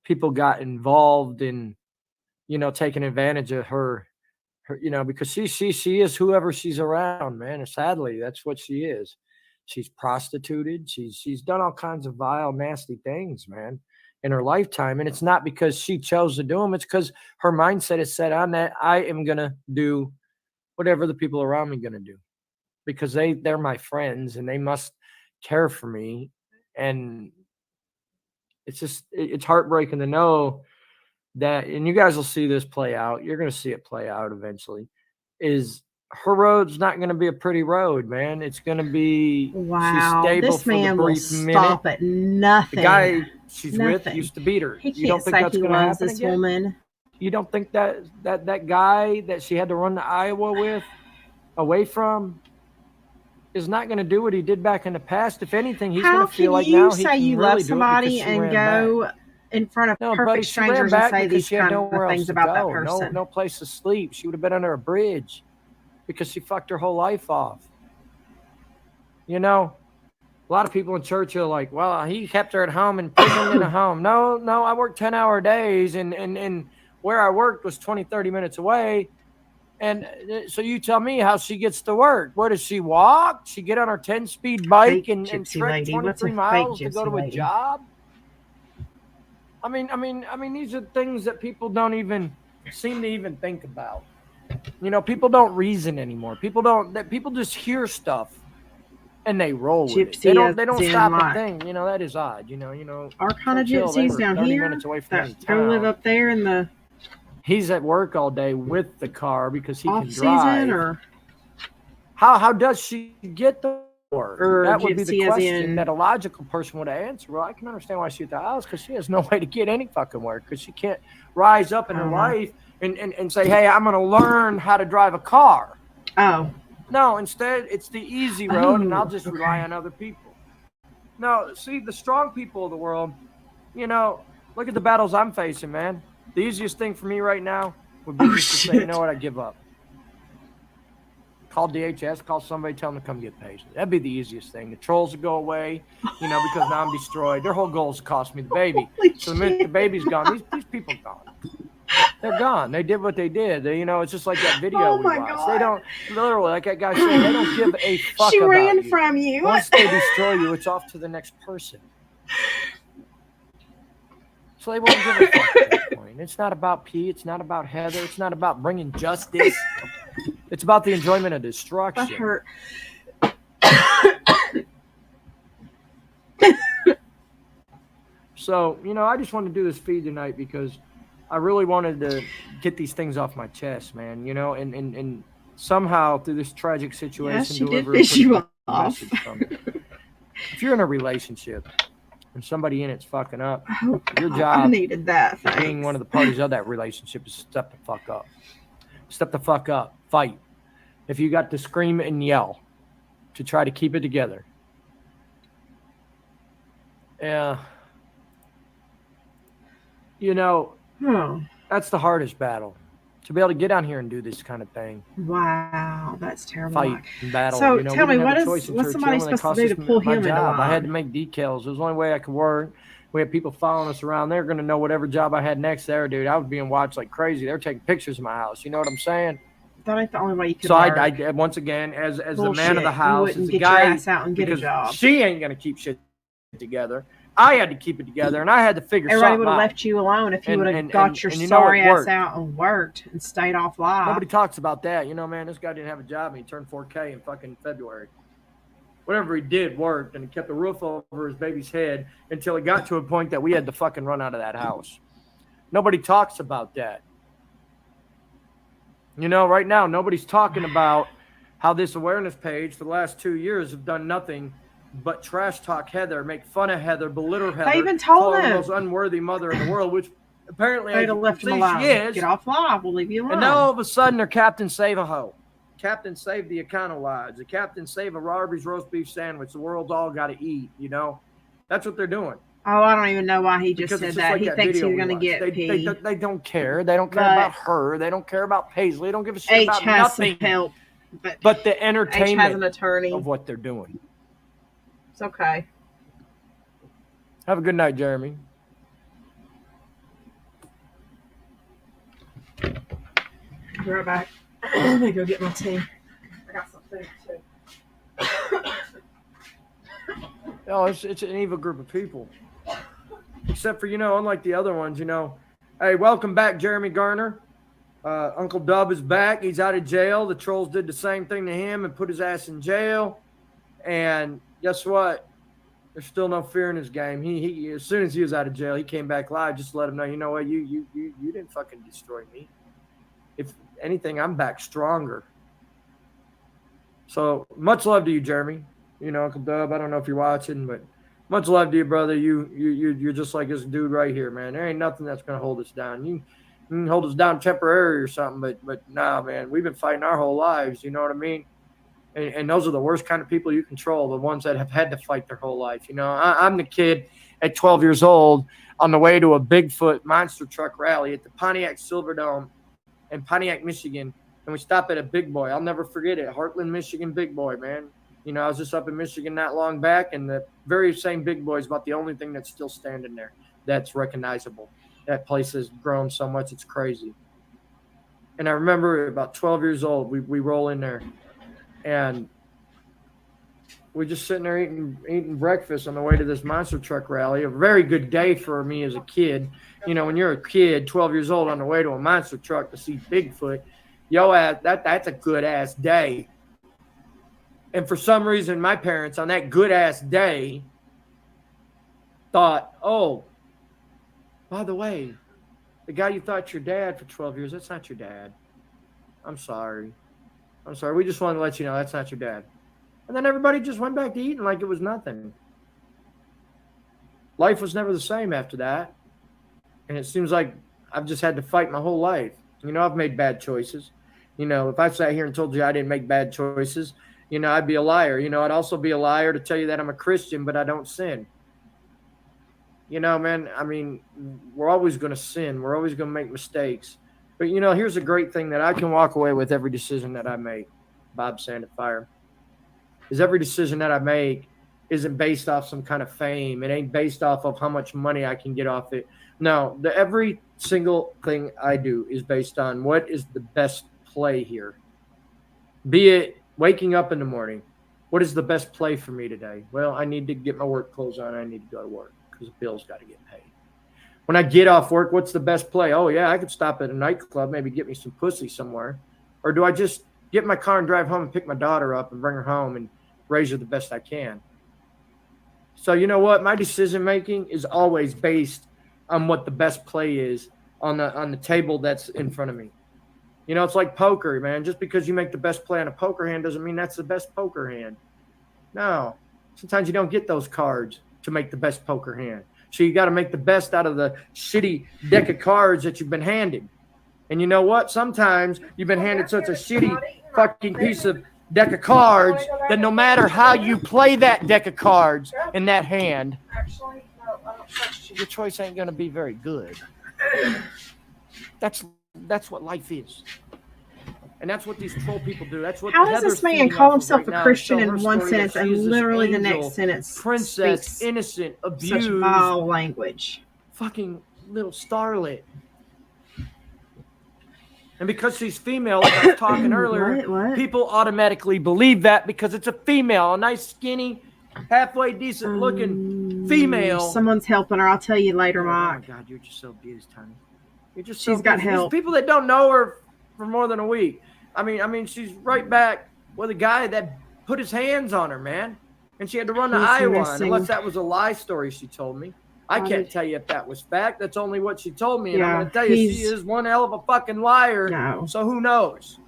people got involved in, you know, taking advantage of her, you know, because she is whoever she's around, man. And sadly, that's what she is. She's prostituted. She's done all kinds of vile, nasty things, man, in her lifetime. And it's not because she chose to do them. It's because her mindset is set on that I am going to do whatever the people around me are going to do because they're my friends and they must care for me. And it's just, it's heartbreaking to know that, and you guys will see this play out. You're going to see it play out eventually. Is her road's not going to be a pretty road, man. It's going to be, Wow, she's stable this for man the will brief stop minute. at nothing. The guy she's with Nothing. used to beat her. He You don't can't think say that's he going to loves happen this again? woman. You don't think that guy that she had to run to Iowa with, away from, is not going to do what he did back in the past? If anything, he's going to feel like now he can you really love do it somebody because she and ran go back. in front of No, perfect buddy, she ran strangers and back say because these she had kind of nowhere else things to about that go. person? No place to sleep. She would have been under a bridge because she fucked her whole life off. You know, a lot of people in church are like, well, he kept her at home and prisoned in a home. No, I worked 10-hour days and where I worked was 20, 30 minutes away. And so you tell me how she gets to work. What does she walk? She get on her 10-speed bike Fake and gypsy trek lady. What's 23 a miles fake to go gypsy to a lady? job? I mean, these are things that people don't even seem to even think about. You know, people don't reason anymore. People just hear stuff and they roll with it. They don't stop and think. You know, that is odd. You know. Our kind of Churchill, they gypsies were down 30 here minutes away from any that go live town. up there in the He's at work all day with the car because he Off can season drive. or How does she get the work? Or That would be the gypsy as question in- that a logical person would answer. Well, I can understand why she's at the house because she has no way to get any fucking work because she can't rise up in her life and say, hey, I'm going to learn how to drive a car. Oh. No, instead, it's the easy road, and I'll just rely on other people. No, see, the strong people of the world, look at the battles I'm facing, man. The easiest thing for me right now would be just to say, you know what, I give up. Call DHS, call somebody, tell them to come get patients. That'd be the easiest thing. The trolls would go away, because now I'm destroyed. Their whole goal is to cost me the baby. So the minute the baby's gone, these people are gone. They're gone. They did what they did. It's just like that video we watched. God. They don't, literally, like that guy said, they don't give a fuck She about ran you. from you. Once they destroy you, it's off to the next person. So they won't give a fuck at that point. It's not about P. It's not about Heather. It's not about bringing justice. It's about the enjoyment of destruction. That hurt. So, I just wanted to do this feed tonight because I really wanted to get these things off my chest, man, and somehow through this tragic situation, Yes, she did deliver a piss you pretty off. message from it. If you're in a relationship and somebody in it's fucking up, your I job needed that. being Thanks. one of the parties of that relationship is step the fuck up. Step the fuck up. Fight. If you got to scream and yell to try to keep it together. Yeah. That's the hardest battle. To be able to get down here and do this kind of thing. Wow, that's terrible. Fight and battle. So we tell me, didn't have a what's choice in somebody Churchill, and it supposed to cost do to us pull my him into job. I had to line? make decals. It was the only way I could work. We had people following us around. They're going to know whatever job I had next there, dude. I was being watched like crazy. They're taking pictures of my house. You know what I'm saying? That ain't the only way you could So work. I once again, as the Bullshit. man of the You house, wouldn't as the get guy, your ass out and get a because job. she ain't going to keep shit together. I had to keep it together, and I had to figure Everybody something would have out. left you alone if you And- would have and- got and- your and it sorry ass worked. out and worked and stayed off live. Nobody talks about that. Man, this guy didn't have a job, and he turned 4K in fucking February. Whatever he did worked, and he kept a roof over his baby's head until it got to a point that we had to fucking run out of that house. Nobody talks about that. Right now, nobody's talking about how this awareness page for the last 2 years have done nothing but trash talk Heather, make fun of Heather, belittle Heather, even told call her the him. most unworthy mother in the world, which apparently They'd have left him alone. she is. Get off live. We'll leave you alone. And now all of a sudden, they're Captain Save a Hoe. Captain Save the Econo Lives. The Captain Save a Arby's roast beef sandwich. The world's all got to eat, That's what they're doing. Oh, I don't even know why he just Because said it's that. like He thinks he's video we going to watched. get P. They don't care. They don't care But about her. They don't care about Paisley. They don't give a shit H about has nothing some help. But but the H has an entertainment attorney. of what they're doing. It's okay. Have a good night, Jeremy. Be right back. Let me go get my tea. I got some food too. It's an evil group of people. Except for, unlike the other ones, Hey, welcome back, Jeremy Garner. Uncle Dub is back. He's out of jail. The trolls did the same thing to him and put his ass in jail. And guess what? There's still no fear in his game. He as soon as he was out of jail, he came back live just to let him know, you know what, you didn't fucking destroy me. If anything, I'm back stronger. So much love to you, Jeremy. Uncle Dub. I don't know if you're watching, but much love to you, brother. You're just like this dude right here, man. There ain't nothing that's gonna hold us down. You can hold us down temporarily or something, but nah, man. We've been fighting our whole lives. You know what I mean? And those are the worst kind of people you control, the ones that have had to fight their whole life. I'm the kid at 12 years old on the way to a Bigfoot monster truck rally at the Pontiac Silverdome in Pontiac, Michigan. And we stopped at a big boy. I'll never forget it. Heartland, Michigan, big boy, man. I was just up in Michigan not long back, and the very same big boy is about the only thing that's still standing there that's recognizable. That place has grown so much, it's crazy. And I remember about 12 years old, we roll in there. And we're just sitting there eating breakfast on the way to this monster truck rally. A very good day for me as a kid. When you're a kid, 12 years old, on the way to a monster truck to see Bigfoot, that's a good-ass day. And for some reason, my parents on that good-ass day thought, oh, by the way, The guy you thought your dad for 12 years, that's not your dad. I'm sorry. We just wanted to let you know that's not your dad. And then everybody just went back to eating like it was nothing. Life was never the same after that. And it seems like I've just had to fight my whole life. I've made bad choices. If I sat here and told you I didn't make bad choices, I'd be a liar. I'd also be a liar to tell you that I'm a Christian, but I don't sin. Man, I mean, we're always going to sin. We're always going to make mistakes. But, here's a great thing that I can walk away with every decision that I make, Bob Sandfire, is every decision that I make isn't based off some kind of fame. It ain't based off of how much money I can get off it. No, every single thing I do is based on what is the best play here. Be it waking up in the morning. What is the best play for me today? Well, I need to get my work clothes on. I need to go to work because the bills got to get paid. When I get off work, what's the best play? Oh, yeah, I could stop at a nightclub, maybe get me some pussy somewhere. Or do I just get in my car and drive home and pick my daughter up and bring her home and raise her the best I can? So you know what? My decision-making is always based on what the best play is on the table that's in front of me. It's like poker, man. Just because you make the best play on a poker hand doesn't mean that's the best poker hand. No. Sometimes you don't get those cards to make the best poker hand. So you got to make the best out of the shitty deck of cards that you've been handed. And you know what? Sometimes you've been handed such a shitty fucking piece of deck of cards that no matter how you play that deck of cards in that hand, your choice ain't going to be very good. That's what life is. And that's what these troll people do. That's what How does this man call himself a Christian in one sentence and literally the next sentence princess, innocent, abused, such vile language? Fucking little starlet. And because she's female, like I was talking earlier, What? people automatically believe that because it's a female, a nice, skinny, halfway decent looking female. Someone's helping her. I'll tell you later, Oh Mike. my God, you're just so abused, honey. You're just She's got help. There's people that don't know her for more than a week. I mean, she's right back with a guy that put his hands on her, man. And she had to run to Iowa, unless that was a lie story she told me. I can't tell you if that was fact. That's only what she told me. And I'm going to tell you, she is one hell of a fucking liar. No. So who knows?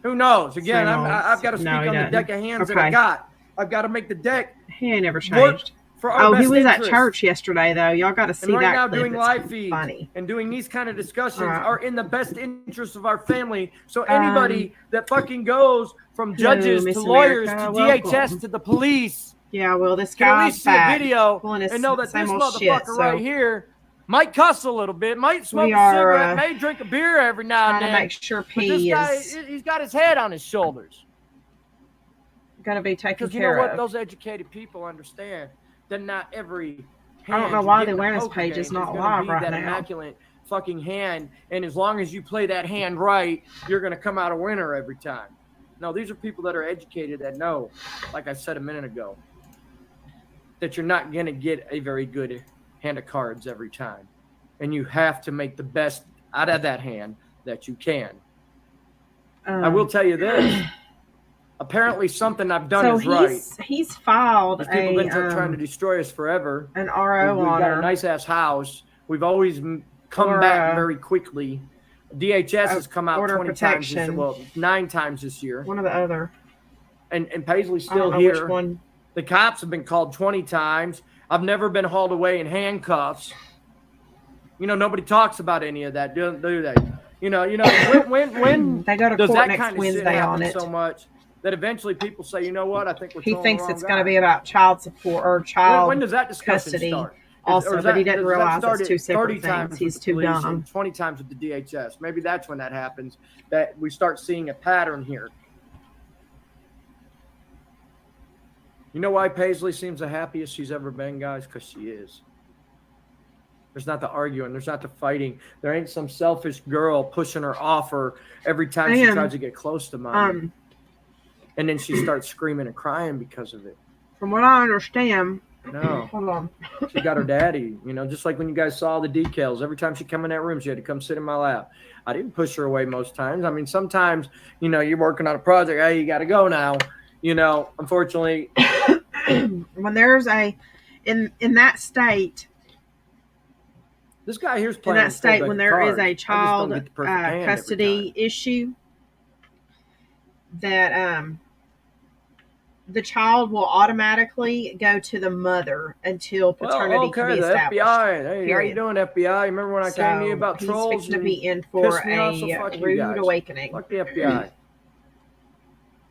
Who knows? Again, I've got to speak on the deck of hands that I got. I've got to make the deck. He ain't never changed. For our he was interest. at church yesterday, though. Y'all got to see and right that now clip. doing It's live feeds funny. and doing these kind of discussions are in the best interest of our family. So anybody that fucking goes from judges to lawyers to DHS to the police, well, this can at guy's least see a back. video Pulling his and know that same this old motherfucker shit, right here might cuss a little bit, might smoke We a are, cigarette, may drink a beer every now and trying then. to make sure but this guy, he's got his head on his shoulders. going to be taken Because you care know what? of. Those educated people understand that not every I don't know why the awareness page is not live right that now. Immaculate fucking hand, and as long as you play that hand right, you're going to come out a winner every time. No, these are people that are educated that know, like I said a minute ago, that you're not going to get a very good hand of cards every time, and you have to make the best out of that hand that you can. I will tell you this. Apparently something I've done is right. He's filed These people have been trying to destroy us forever. an RO We've on got her. a nice ass house. We've always come back very quickly. DHS has come out order 20 protection. times this, well, 9 times this year. One or the other. And Paisley's I don't still know here. which one. The cops have been called 20 times. I've never been hauled away in handcuffs. Nobody talks about any of that, do they? When They go to does court that next kind of Wednesday shit on happen it. so much that eventually people say, you know what, I think we're He throwing thinks the wrong it's guy. going to be about child support or child When does that discussion custody. start? Also, but he didn't does that realize start it's two at 30 separate times things. with He's the too police dumb. and 20 times with the DHS. Maybe that's when that happens, that we start seeing a pattern here. You know why Paisley seems the happiest she's ever been, guys? Because she is. There's not the arguing. There's not the fighting. There ain't some selfish girl pushing her off her every time she tries to get close to mom. And then she starts screaming and crying because of it. From what I understand, No. hold on. She got her daddy, just like when you guys saw the decals. Every time she come in that room, she had to come sit in my lap. I didn't push her away most times. I mean, sometimes, you're working on a project. Hey, you got to go now. Unfortunately. When there's in that state, This guy here's in playing that state when there is a cards. I just don't child get the perfect hand every custody time. issue, that the child will automatically go to the mother until paternity can be the established. FBI. Hey, period. how you doing, FBI? Remember when I came to you about he's trolls? fixing to be in and for pissed me off, so a fuck you rude guys. awakening. Fuck the FBI.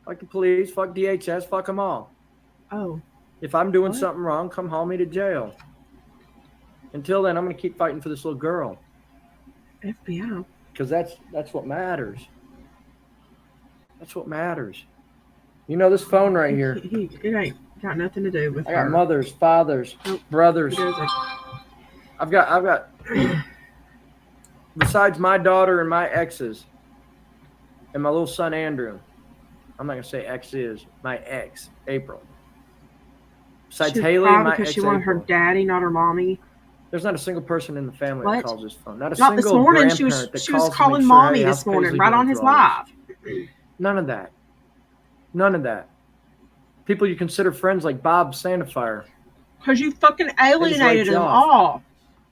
Fuck the police. Fuck DHS. Fuck them all. Oh, If I'm doing something wrong, come haul me to jail. Until then, I'm going to keep fighting for this little girl. FBI. Because that's what matters. That's what matters. You know, this phone right here. It ain't got nothing to do with I got her. mothers, fathers, brothers. I've got besides my daughter and my exes and my little son Andrew. I'm not gonna say exes. My ex April. Besides Haley and my because ex she wanted her April. daddy, not her mommy. There's not a single person in the family that calls this phone. Not this single morning. grandparent She was calling to mommy hey, this how's morning, Paisley right doing on his through all this? live. None of that. None of that. People you consider friends like Bob Sandifire. Because you fucking alienated them all.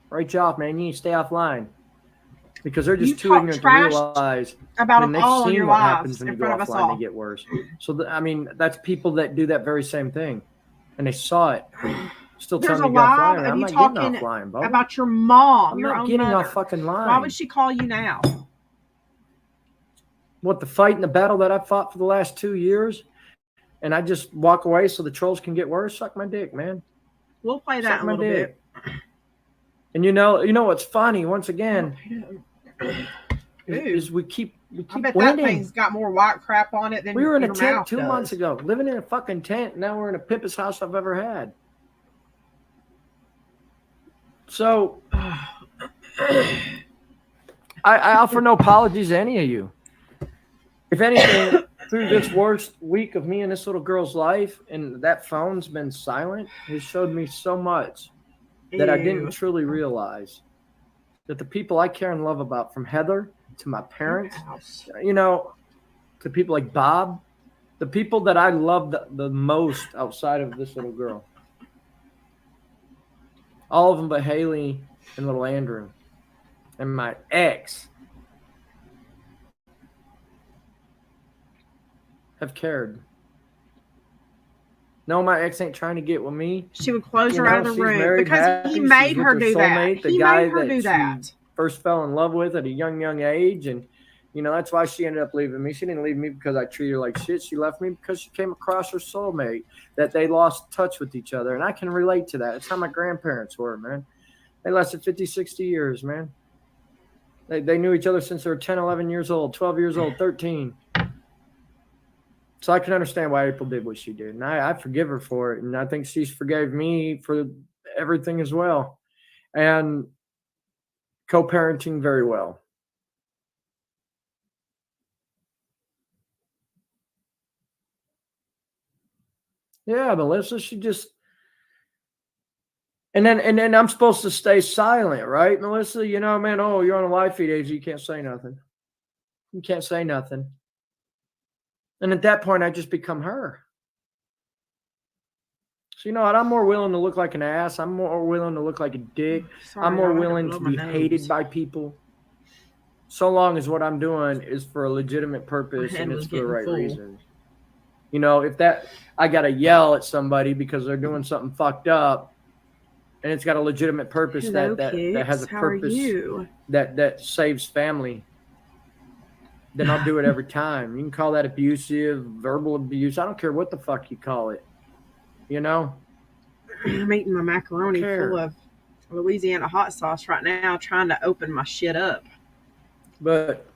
Write you off, man. You need to stay offline. Because they're just You too talk ignorant to trash realize about when them they've all on seen your what lives happens when in you go front of us offline, all. they get worse. So, I mean, that's people that do that very same thing. And they saw it. Still There's telling a me to get live offline. of I'm you not talking getting offline, Bob. about your mom, I'm your not own getting mother. off fucking line. Why would she call you now? What, the fight and the battle that I fought for the last 2 years? And I just walk away so the trolls can get worse? Suck my dick, man. We'll play that in a little bit. And you know what's funny? Once again, is we keep I bet winning. that thing's got more white crap on it than We were in a your tent mouth 2 months ago, living in a fucking tent. Now we're in the pimpest house I've ever had. So I offer no apologies to any of you. If anything, through this worst week of me and this little girl's life, and that phone's been silent, has showed me so much that I didn't truly realize. That the people I care and love about, from Heather to my parents, to people like Bob, the people that I love the most outside of this little girl. All of them but Haley and little Andrew. And my ex have cared. No, my ex ain't trying to get with me. She would close her out of the room married, because happy. he made her do that. The guy that she first fell in love with at a young age. And, that's why she ended up leaving me. She didn't leave me because I treated her like shit. She left me because she came across her soulmate, that they lost touch with each other. And I can relate to that. It's how my grandparents were, man. They lasted 50, 60 years, man. They knew each other since they were 10, 11 years old, 12 years old, 13. So I can understand why April did what she did. And I forgive her for it. And I think she's forgave me for everything as well. And co-parenting very well. Yeah, Melissa, she just... And then I'm supposed to stay silent, right, Melissa? Man, you're on a live feed, AZ, you can't say nothing. You can't say nothing. And at that point, I just become her. So you know what? I'm more willing to look like an ass. I'm more willing to look like a dick. I'm more willing to be hated by people. So long as what I'm doing is for a legitimate purpose and it's for the right reasons. If I got to yell at somebody because they're doing something fucked up and it's got a legitimate purpose that has a purpose that saves family, then I'll do it every time. You can call that abusive, verbal abuse. I don't care what the fuck you call it. I'm eating my macaroni full of Louisiana hot sauce right now, trying to open my shit up. But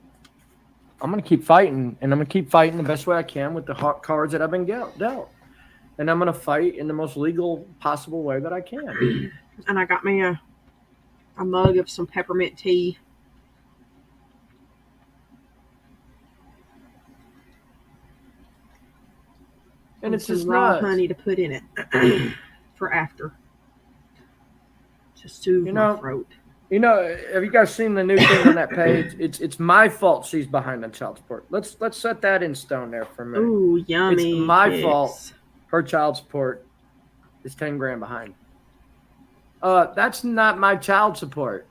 I'm going to keep fighting, and I'm going to keep fighting the best way I can with the hot cards that I've been dealt. And I'm going to fight in the most legal possible way that I can. And I got me a mug of some peppermint tea. And it's just raw nuts. Honey to put in it for after. To soothe my throat. Have you guys seen the new thing on that page? It's my fault she's behind on child support. Let's set that in stone there for a minute. Ooh, yummy. It's my fault. Her child support is $10,000 behind. That's not my child support.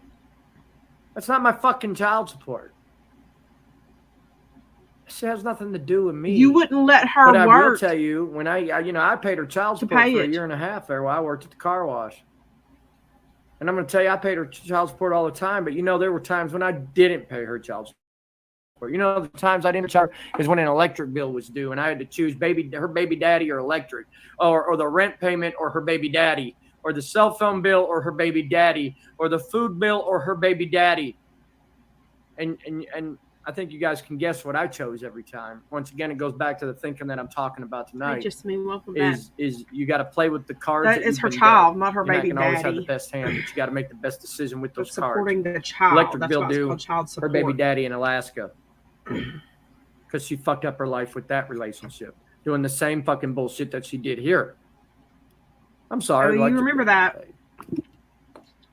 That's not my fucking child support. This has nothing to do with me. You wouldn't let her but work. I will tell you, when I paid her child support for a year and a half there while I worked at the car wash. And I'm going to tell you, I paid her child support all the time. But, there were times when I didn't pay her child support. The times I didn't charge is when an electric bill was due, and I had to choose her baby daddy or electric, or the rent payment or her baby daddy, or the cell phone bill or her baby daddy, or the food bill or her baby daddy. And I think you guys can guess what I chose every time. Once again, it goes back to the thinking that I'm talking about tonight. Welcome back. Is you got to play with the cards. That is her child, not her baby daddy. You can always have the best hand, but you got to make the best decision with those cards. Supporting the child. Electric bill due. Her baby daddy in Alaska. Because she fucked up her life with that relationship, doing the same fucking bullshit that she did here. I'm sorry. Oh, you remember that?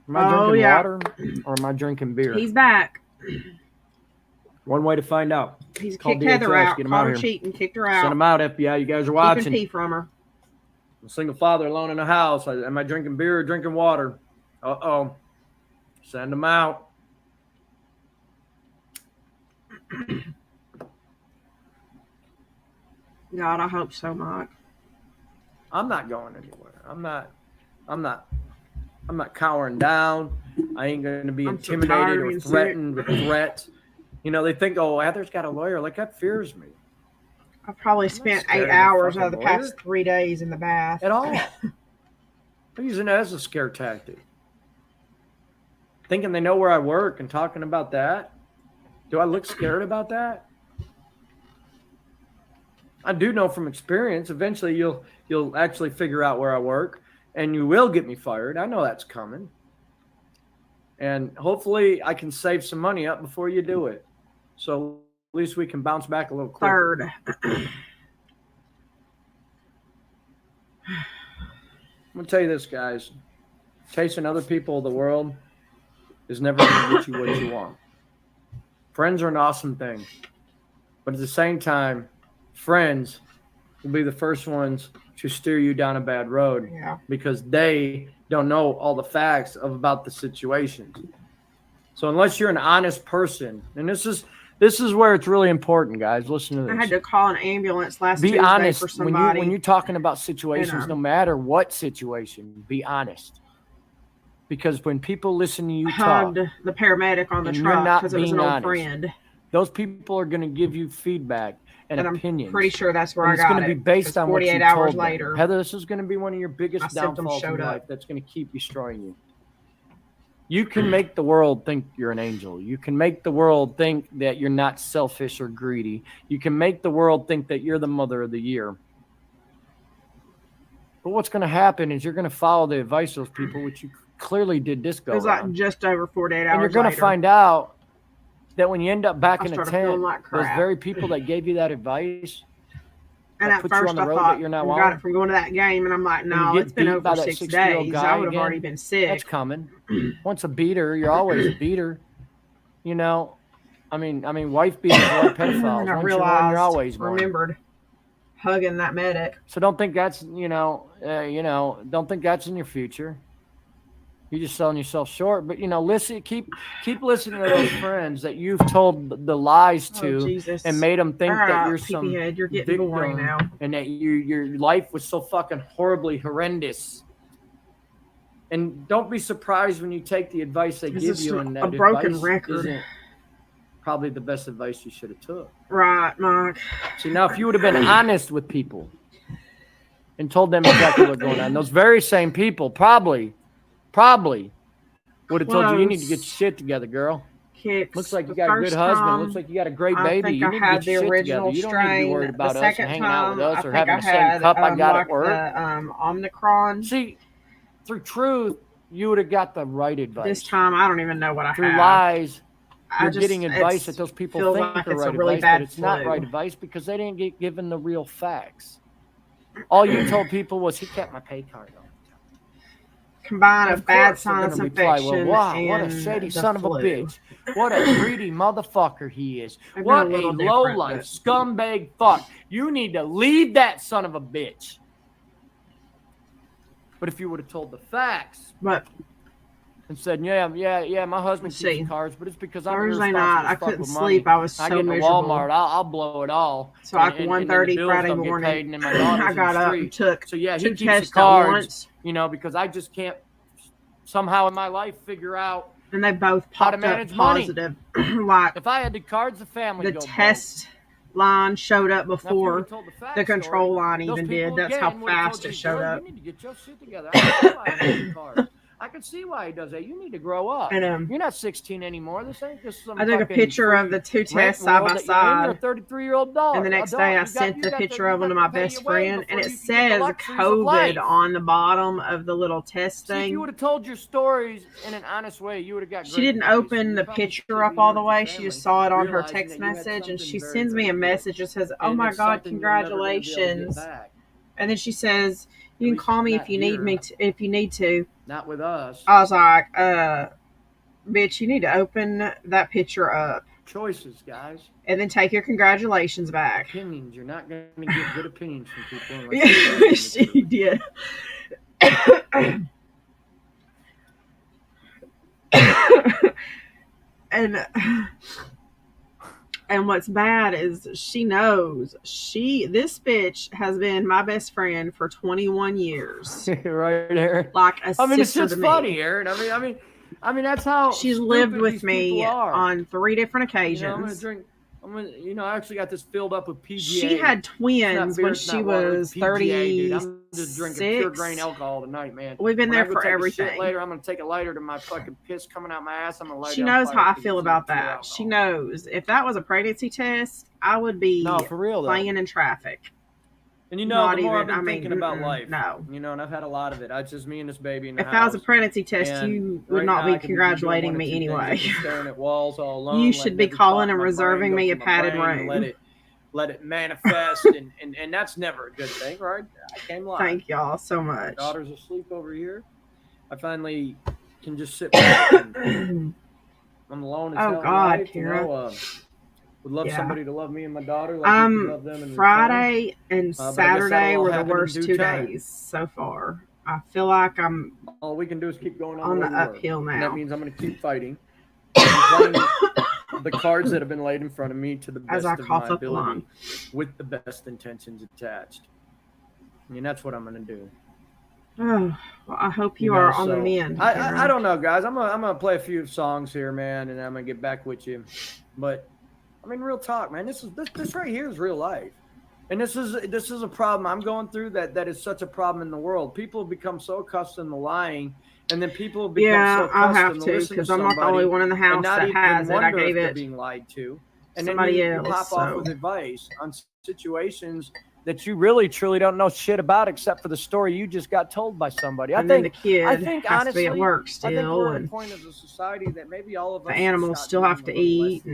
Am I drinking water or am I drinking beer? He's back. One way to find out. He's kicked Heather out. Caught her cheating, kicked her out. Send him out, FBI. You guys are watching. Keeping pee from her. I'm a single father alone in a house. Am I drinking beer or drinking water? Uh-oh. Send him out. God, I hope so, Mike. I'm not going anywhere. I'm not cowering down. I ain't going to be intimidated or threatened with threats. They think, oh, Heather's got a lawyer. Like, that fears me. I probably spent 8 hours out of the past 3 days in the bath. At all. I'm using it as a scare tactic. Thinking they know where I work and talking about that. Do I look scared about that? I do know from experience, eventually you'll actually figure out where I work and you will get me fired. I know that's coming. And hopefully I can save some money up before you do it. So at least we can bounce back a little quicker. Third. I'm going to tell you this, guys. Chasing other people of the world is never going to get you what you want. Friends are an awesome thing. But at the same time, friends will be the first ones to steer you down a bad road because they don't know all the facts about the situations. So unless you're an honest person, and this is where it's really important, guys. Listen to this. I had to call an ambulance last Tuesday honest for somebody. when you're talking about situations, no matter what situation, be honest. Because when people listen to you talk, the paramedic on the truck because it was an old friend. Those people are going to give you feedback and opinions. I'm pretty sure that's where I got it. It's going to be based on what you 48 hours told later. them. Heather, this is going to be one of your biggest downfalls in life that's going to keep destroying you. You can make the world think you're an angel. You can make the world think that you're not selfish or greedy. You can make the world think that you're the mother of the year. But what's going to happen is you're going to follow the advice of those people, which you clearly did this go. It was like just over 48 hours. And you're going to find out that when you end up back in a tent, like those very people that gave you that advice, and at first I thought you got it from going to that game, and I'm like, no, it's been over 6 days. I would have already been sick. That's coming. Once a beater, you're always a beater. I mean, wife beaters are pedophiles. And I Once realized, you're always remembered hugging that medic. So don't think that's don't think that's in your future. You're just selling yourself short. But listen, keep listening to those friends that you've told the lies to and made them think that you're some you're getting boring now, and that your life was so fucking horribly horrendous. And don't be surprised when you take the advice they give you, and that a broken advice record. Isn't probably the best advice you should have took. Right, Mike. See, now if you would have been honest with people and told them exactly what's going on, those very same people probably would have told you need to get your shit together, girl. Looks like you got a good husband. Looks like you got a great baby. You need to get your shit together. You don't need to be worried about us hanging out with us or having the same cup I got at work. Omicron. See, through truth, you would have got the right advice. This time, I don't even know what I through have. Through lies, you're getting advice that those people think like are right really advice, but it's not right advice because they didn't get given the real facts. All you told people was he kept my pay card on. Combine a bad sinus infection wow, and what a shady son flu. of a bitch. What a greedy motherfucker he is. What a low-life scumbag fuck. You need to leave that son of a bitch. But if you would have told the facts, but and said, yeah, my husband Let's keeps see. cards, but it's because I'm Thursday irresponsible night, as I fuck couldn't with sleep. money. I was I so get to miserable. Walmart, I'll blow it all. So like and 1:30 then the bills Friday don't get morning, paid, and then my daughter's I got in the up street. and took So yeah, he 2 keeps the tests at cards, once. because I just can't somehow in my life figure out And they both how to popped up manage money. positive. Like If I had the cards, the family the go test line showed up broke. Now, if you before would've told the fact the control story, line those even people did. That's how again would've told fast you, it showed "Joy, up. you need to get your shit together. I can see why he has the cards. I can see why he does that. You need to grow up. And You're not 16 anymore. This ain't just some I took a fucking picture of free the 2 rent tests side world by that you're in. You're a side. 33-year-old dog. And the next adult. day, I You sent got the to- picture you of them got to my pay your best way friend, and before it you can get the says luxuries of COVID life. on the bottom of the little test See, if you thing. would have told your stories in an honest way, you would have got She great didn't advice. open You the probably picture should up be all here the with your way. She family, just saw it on her realizing text that you had message, and something she very, sends me very a good. message that says, "Oh And my it's God, something you're never gonna be able to get congratulations!" back. And then she says, "You At can least call me not if you need here. me. If you need to." Not with us. I was like, "Bitch, you need to open that picture up Choices, guys. and then take your congratulations back." Opinions. You're not going to get good opinions from people unless you Yeah, she did. and what's bad is she knows this bitch has been my best friend for 21 years. Right, Aaron. Like a sister it's just to funny, me. Aaron. I mean, that's how She's lived stupid with these me people are. on 3 different I'm gonna occasions. drink. I actually got this filled up with PGA. She had twins beer, when she was PGA, 36. dude. I'm just drinking pure grain alcohol tonight, man. We've been When there I go for take a everything. shit later, I'm gonna take a lighter to my fucking piss coming out my ass. I'm gonna light it She on knows fire how I 'cause feel it's about pure that. alcohol. She knows. If that was a pregnancy test, I would be No, for real, though. playing in traffic. And the more even, I've been thinking about life, no. and I've had a lot of it. It's just me and this baby in the If house. that was a pregnancy test, And you would right not now, be congratulating me anyway. Staring at walls all alone. You should be every calling thought and in my reserving brain me go a through my padded brain and room. let it manifest, and that's never a good thing, right? I came live. Thank y'all so My much. daughter's asleep over here. I finally can just sit back. And I'm alone as hell. Oh God, life, Kira. Would love Yeah. somebody to love me and my daughter. Like we love them in return. Friday and But I guess Saturday that'll all were the happen in worst due 2 time. days so far. I feel like I'm All we can do is keep going on the way we were. uphill And now. that means I'm going to keep fighting. I'm playing the cards that have been laid in front of me to the As best I of cough my up ability, lung. with the best intentions attached. I mean, that's what I'm going to do. Oh, well, I hope you are on the mend. I don't know, guys. I'm gonna play a few songs here, man, and I'm gonna get back with you. But I mean, real talk, man. This right here is real life, and this is a problem I'm going through. That is such a problem in the world. People have become so accustomed to lying, and then people have become so accustomed I'll have to to listen to because I'm not the somebody only one in the and house not that even has it. I wonder if gave they're it being lied to, and somebody then you else. pop off So. with advice on situations that you really truly don't know shit about except for the story you just got told by somebody. And then the kid I think has honestly, to be at work I think still, we're at a and point as a society that maybe all of us the should animals stop still being have a to little less eat.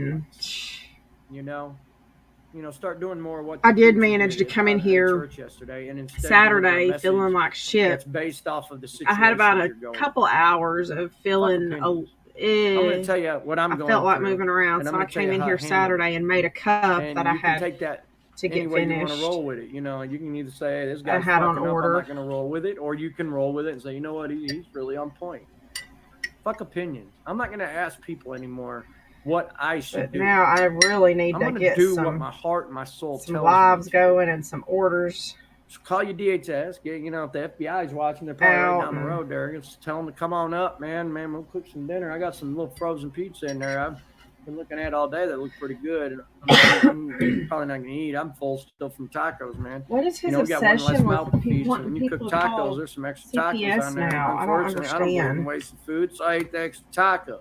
And start doing more of what I the did preacher manage to did come in at here church yesterday, and instead Saturday deliver a feeling message like shit. that's based off of the I situation had about a you're going couple through. hours of feeling I'm going to tell you what I'm I going felt like through, moving around, and so I'm I gonna tell came you in how I here handled it. Saturday and made a cup And that I you can had take that to any get way you finished. want to roll with it. You can either say, hey, this I guy's had on fucking up, order. I'm not going to roll with it, or you can roll with it and say, you know what, he's really on point. Fuck opinions. I'm not going to ask people anymore what I should But do. now I really need I'm to going to get do what some my heart and my soul tells lives me. going and some orders. So call your DHS. If the FBI is watching, they're probably right down the Out. road there. Just tell them to come on up, man. We'll cook some dinner. I got some little frozen pizza in there. I've been looking at all day that look pretty good. I'm probably not going to eat. I'm full still from tacos, man. What is his We got one less obsession mouth with to feast. people And when you cook to call tacos, there's some extra tacos CPS on there. now? I don't Unfortunately, I don't believe in understand. wasting food, so I ate the extra tacos.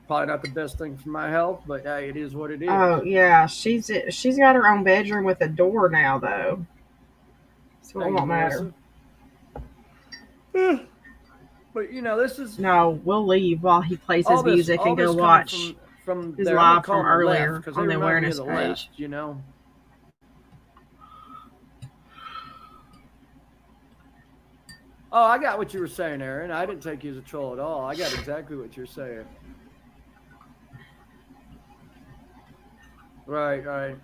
Probably not the best thing for my health, but hey, it is what it is. Oh yeah, she's got her own bedroom with a door now though, so it won't matter. But this is No, we'll leave while he plays his music and go watch from his there. live from earlier on the the awareness left, page. Oh, I got what you were saying, Aaron. I didn't take you as a troll at all. I got exactly what you're saying. Right.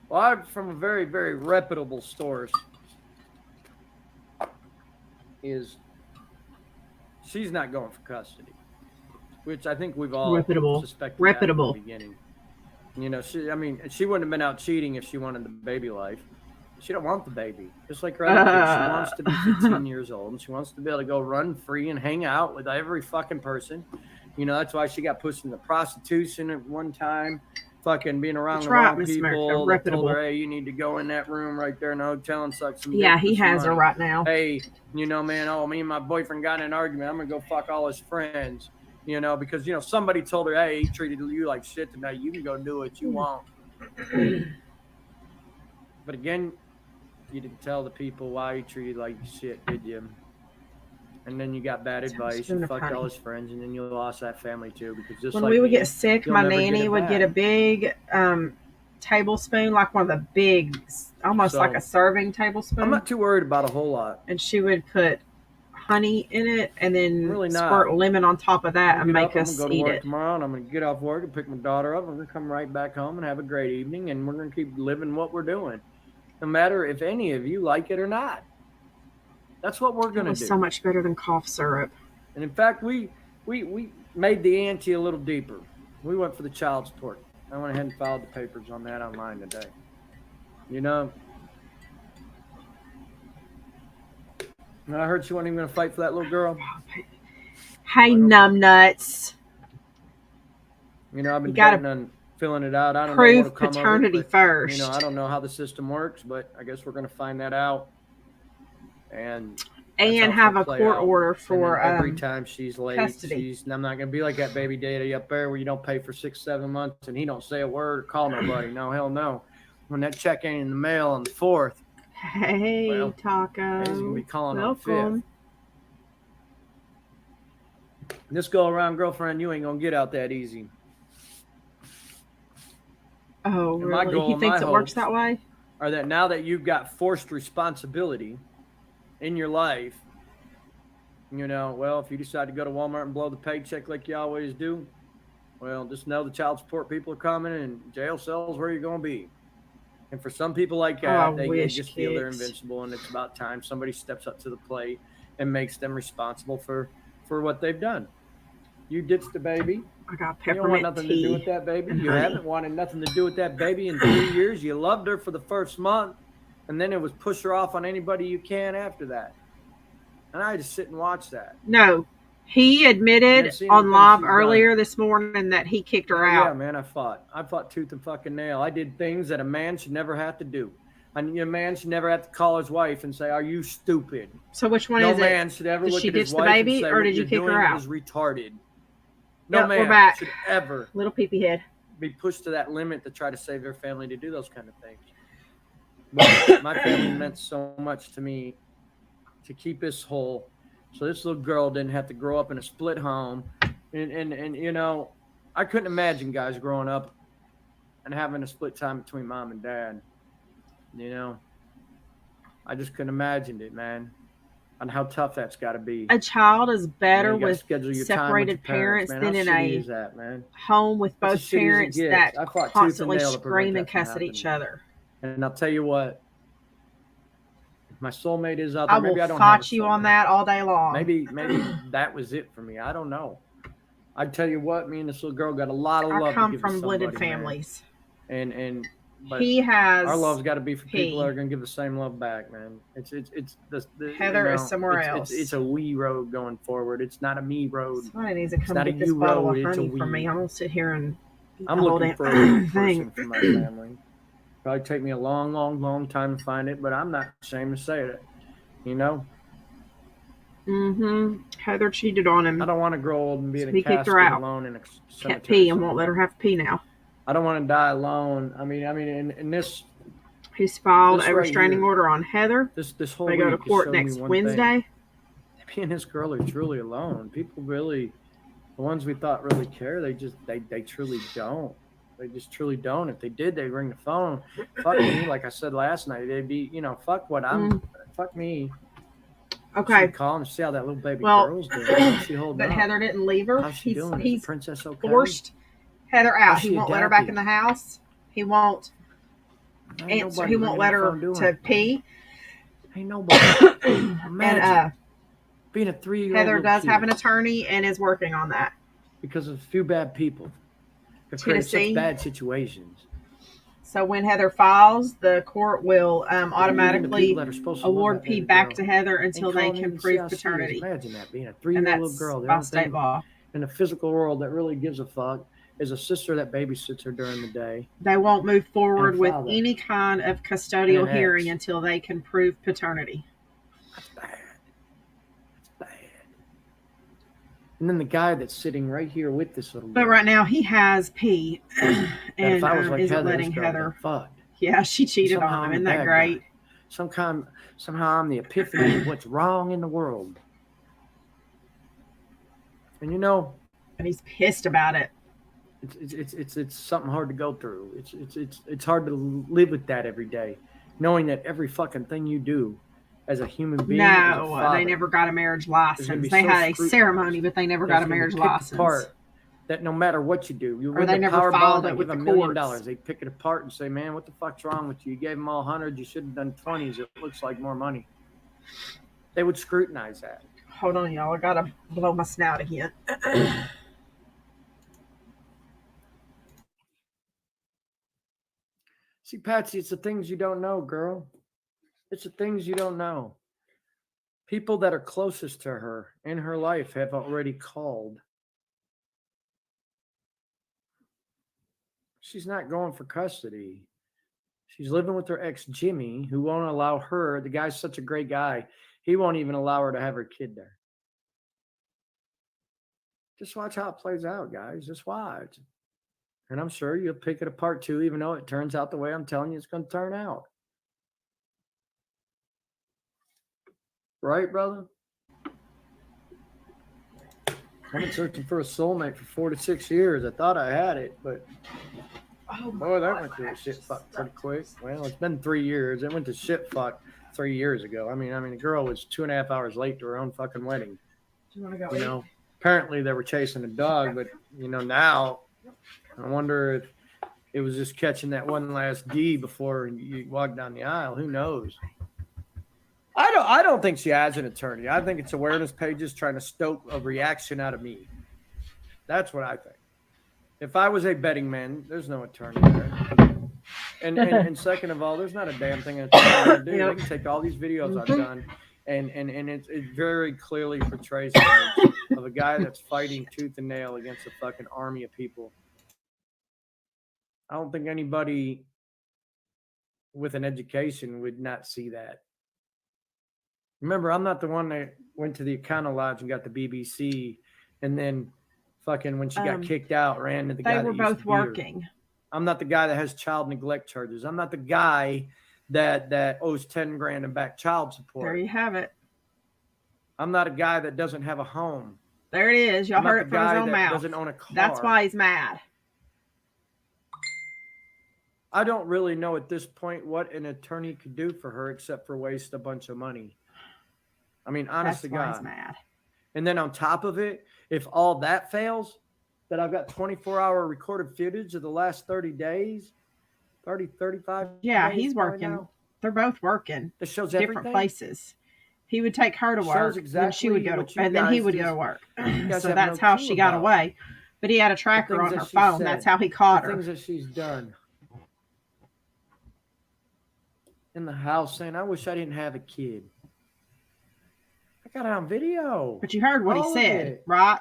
Well, I'm from a very, very reputable source. is she's not going for custody, which I think we've all suspected that from the beginning. You know, she wouldn't have been out cheating if she wanted the baby life. She don't want the baby. Just like her other kids, she wants to be 15 years old, and she wants to be able to go run free and hang out with every fucking person. You know, that's why she got pushed into prostitution at one time, fucking being around the wrong people. They told her, hey, you need to go in that room right there in the hotel and suck some dick. Yeah, he has her right now. Hey, you know, man, me and my boyfriend got in an argument. I'm going to go fuck all his friends, you know, because, you know, somebody told her, hey, he treated you like shit tonight. You can go do what you want. But again, you didn't tell the people why he treated like shit, did you? And then you got bad advice. You fucked all his friends, and then you lost that family too. Because just when like we would get sick, my nanny would get a big tablespoon, like one of the big, almost like a serving tablespoon. I'm not too worried about a whole lot. And she would put honey in it, and then squirt lemon on top of that and make us eat it. I'm going to go to work tomorrow, and I'm going to get off work and pick my daughter up. We're going to come right back home and have a great evening, and we're going to keep living what we're doing, no matter if any of you like it or not. That's what we're going to do. So much better than cough syrup. And in fact, we made the ante a little deeper. We went for the child support. I went ahead and filed the papers on that online today. You know, I heard she wasn't even going to fight for that little girl. Hey, numbnuts. You know, I've been betting on filling it out. I don't know what'll come paternity of it, but, first. You know, I don't know how the system works, but I guess we're going to find that out. And have a court order for every time she's late, custody. I'm not going to be like that baby daddy up there where you don't pay for 6-7 months and he don't say a word or call nobody. No, hell no. When that check ain't in the mail on the 4th. Hey, Taco. He's going to be calling on the 5th. This go-around, girlfriend, you ain't going to get out that easy. Oh, really? He thinks it works that way? Are that now that you've got forced responsibility in your life, you know, well, if you decide to go to Walmart and blow the paycheck like you always do, well, just know the child support people are coming and jail cells where you're going to be. And for some people like that, they just feel they're invincible, and it's about time somebody steps up to the plate and makes them responsible for what they've done. You ditched the baby. I got peppermint tea. You don't want nothing to do with that baby. You haven't wanted nothing to do with that baby in 3 years. You loved her for the first month, and then it was push her off on anybody you can after that. And I just sit and watch that. No. He admitted on live earlier this morning that he kicked her out. Yeah, man, I fought tooth and fucking nail. I did things that a man should never have to do. A man should never have to call his wife and say, "Are you stupid?" So which one is it? No man should ever look at his wife and say, or did you kick her out? Is retarded. No man should ever little peepee head be pushed to that limit to try to save their family to do those kind of things. But my family meant so much to me to keep us whole, so this little girl didn't have to grow up in a split home. And you know, I couldn't imagine guys growing up and having a split time between mom and dad. You know, I just couldn't imagine it, man. And how tough that's got to be. A child is better with separated parents than in a home with both parents that constantly scream and cuss at each other. And I'll tell you what, my soulmate is out there. Maybe I will fight you on that all day long. Maybe that was it for me. I don't know. I tell you what, me and this little girl got a lot of love. I come from blended families, but he has. Our love's got to be for people that are going to give the same love back, man. It's the Heather is somewhere else. It's a we road going forward. It's not a me road. Somebody needs to come get this bottle of honey from me. I'm gonna sit here and eat the whole damn thing. For my family. Probably take me a long, long, long time to find it, but I'm not ashamed to say it. You know. Heather cheated on him. I don't want to grow old and be in a casket alone in a cemetery. Can't pee and won't let her have to pee now. I don't want to die alone. I mean, in this. He's filed a restraining order on Heather. This whole they go to court next Wednesday. Me and this girl are truly alone. People really, the ones we thought really care, they truly don't. They just truly don't. If they did, they'd ring the phone. Fuck me, like I said last night. They'd be, fuck what I'm. Fuck me. Okay. Call and see how that little baby girl's doing. How's she holding but up? Heather didn't leave her. How's she doing? Is the princess okay? Forced Heather out. He won't let her back in the house. He won't answer. He won't let her to pee. Ain't nobody. And being a 3-year-old. Heather does have an attorney and is working on that. Because of a few bad people. They've created such bad situations. So when Heather files, the court will automatically award P back to Heather until they can prove paternity. Imagine that, being a 3-year-old little girl. By state law. In the physical world that really gives a fuck is a sister that babysits her during the day. They won't move forward with any kind of custodial hearing until they can prove paternity. That's bad. And then the guy that's sitting right here with this little girl. But right now he has P and if I was like isn't Heather, letting Heather. Fucked. Yeah, she cheated on him. Isn't that great? Somehow I'm the epiphany of what's wrong in the world. And and he's pissed about it. It's something hard to go through. It's hard to live with that every day, knowing that every fucking thing you do as a human being. No, they never got a marriage license. They had a ceremony, but they never got a marriage license. That no matter what you do, you or they never filed it with the $1 million. They pick it apart and say, "Man, what the fuck's wrong with you? You gave them all 100. You should have done 20s. It looks like more money." They would scrutinize that. Hold on, y'all. I gotta blow my snout again. See, Patsy, it's the things you don't know, girl. It's the things you don't know. People that are closest to her in her life have already called. She's not going for custody. She's living with her ex, Jimmy, who won't allow her. The guy's such a great guy. He won't even allow her to have her kid there. Just watch how it plays out, guys. Just watch. And I'm sure you'll pick it apart too, even though it turns out the way I'm telling you it's going to turn out. Right, brother? I've been searching for a soulmate for 4 to 6 years. I thought I had it, but boy, that went to a shit fuck pretty quick. Well, it's been 3 years. It went to shit fuck 3 years ago. I mean, the girl was 2.5 hours late to her own fucking wedding. Do you want to go? Apparently they were chasing a dog, but now I wonder if it was just catching that one last D before you walk down the aisle. Who knows? I don't think she has an attorney. I think it's awareness pages trying to stoke a reaction out of me. That's what I think. If I was a betting man, there's no attorney there. And second of all, there's not a damn thing an attorney can do. They can take all these videos I've done, and it very clearly portrays the image of a guy that's fighting tooth and nail against a fucking army of people. I don't think anybody with an education would not see that. Remember, I'm not the one that went to the Econo Lodge and got the BBC, and then fucking when she got kicked out, ran to the guy. They were both working. I'm not the guy that has child neglect charges. I'm not the guy that owes $10,000 in back child support. There you have it. I'm not a guy that doesn't have a home. There it is. Y'all heard it from his own mouth. Doesn't own a car. That's why he's mad. I don't really know at this point what an attorney could do for her except for waste a bunch of money. I mean, honest to God. That's why he's mad. And then on top of it, if all that fails, that I've got 24-hour recorded footage of the last 30 days, 35 Yeah, days he's working. now. They're both working. That shows different everything. Places. He would take her to work, then she would go to, and then he would go to work. So that's how she got away. But he had a tracker on her phone. That's how he caught her. Things that she's done in the house, saying, "I wish I didn't have a kid." I got it on video. But you heard what he said, right?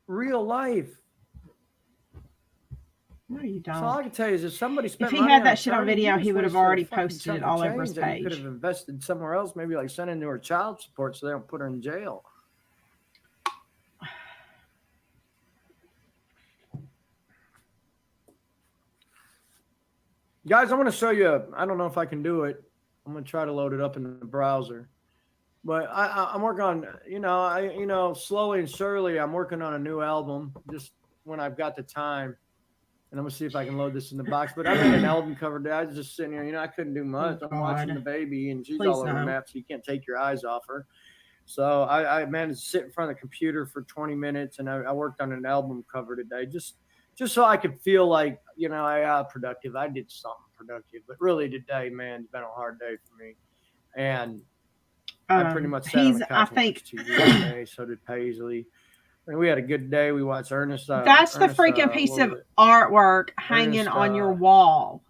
Real life. No, you don't. So all I can tell you is if somebody spent if he had that shit on video, he would have already posted it all over his page. He could have invested somewhere else, maybe like sending to her child support so they don't put her in jail. Guys, I want to show you. I don't know if I can do it. I'm going to try to load it up in the browser. But I'm working on, slowly and surely, I'm working on a new album just when I've got the time. And I'm going to see if I can load this in the box. But I made an album cover today. I was just sitting here. I couldn't do much. I'm watching the baby, and she's all over the map, so you can't take your eyes off her. So I managed to sit in front of the computer for 20 minutes, and I worked on an album cover today just so I could feel like, productive. I did something productive. But really today, man, it's been a hard day for me. And I pretty much sat on the couch and watched TV all day. So did Paisley. I mean, we had a good day. We watched Ernest. That's the freaking piece of artwork hanging on your wall.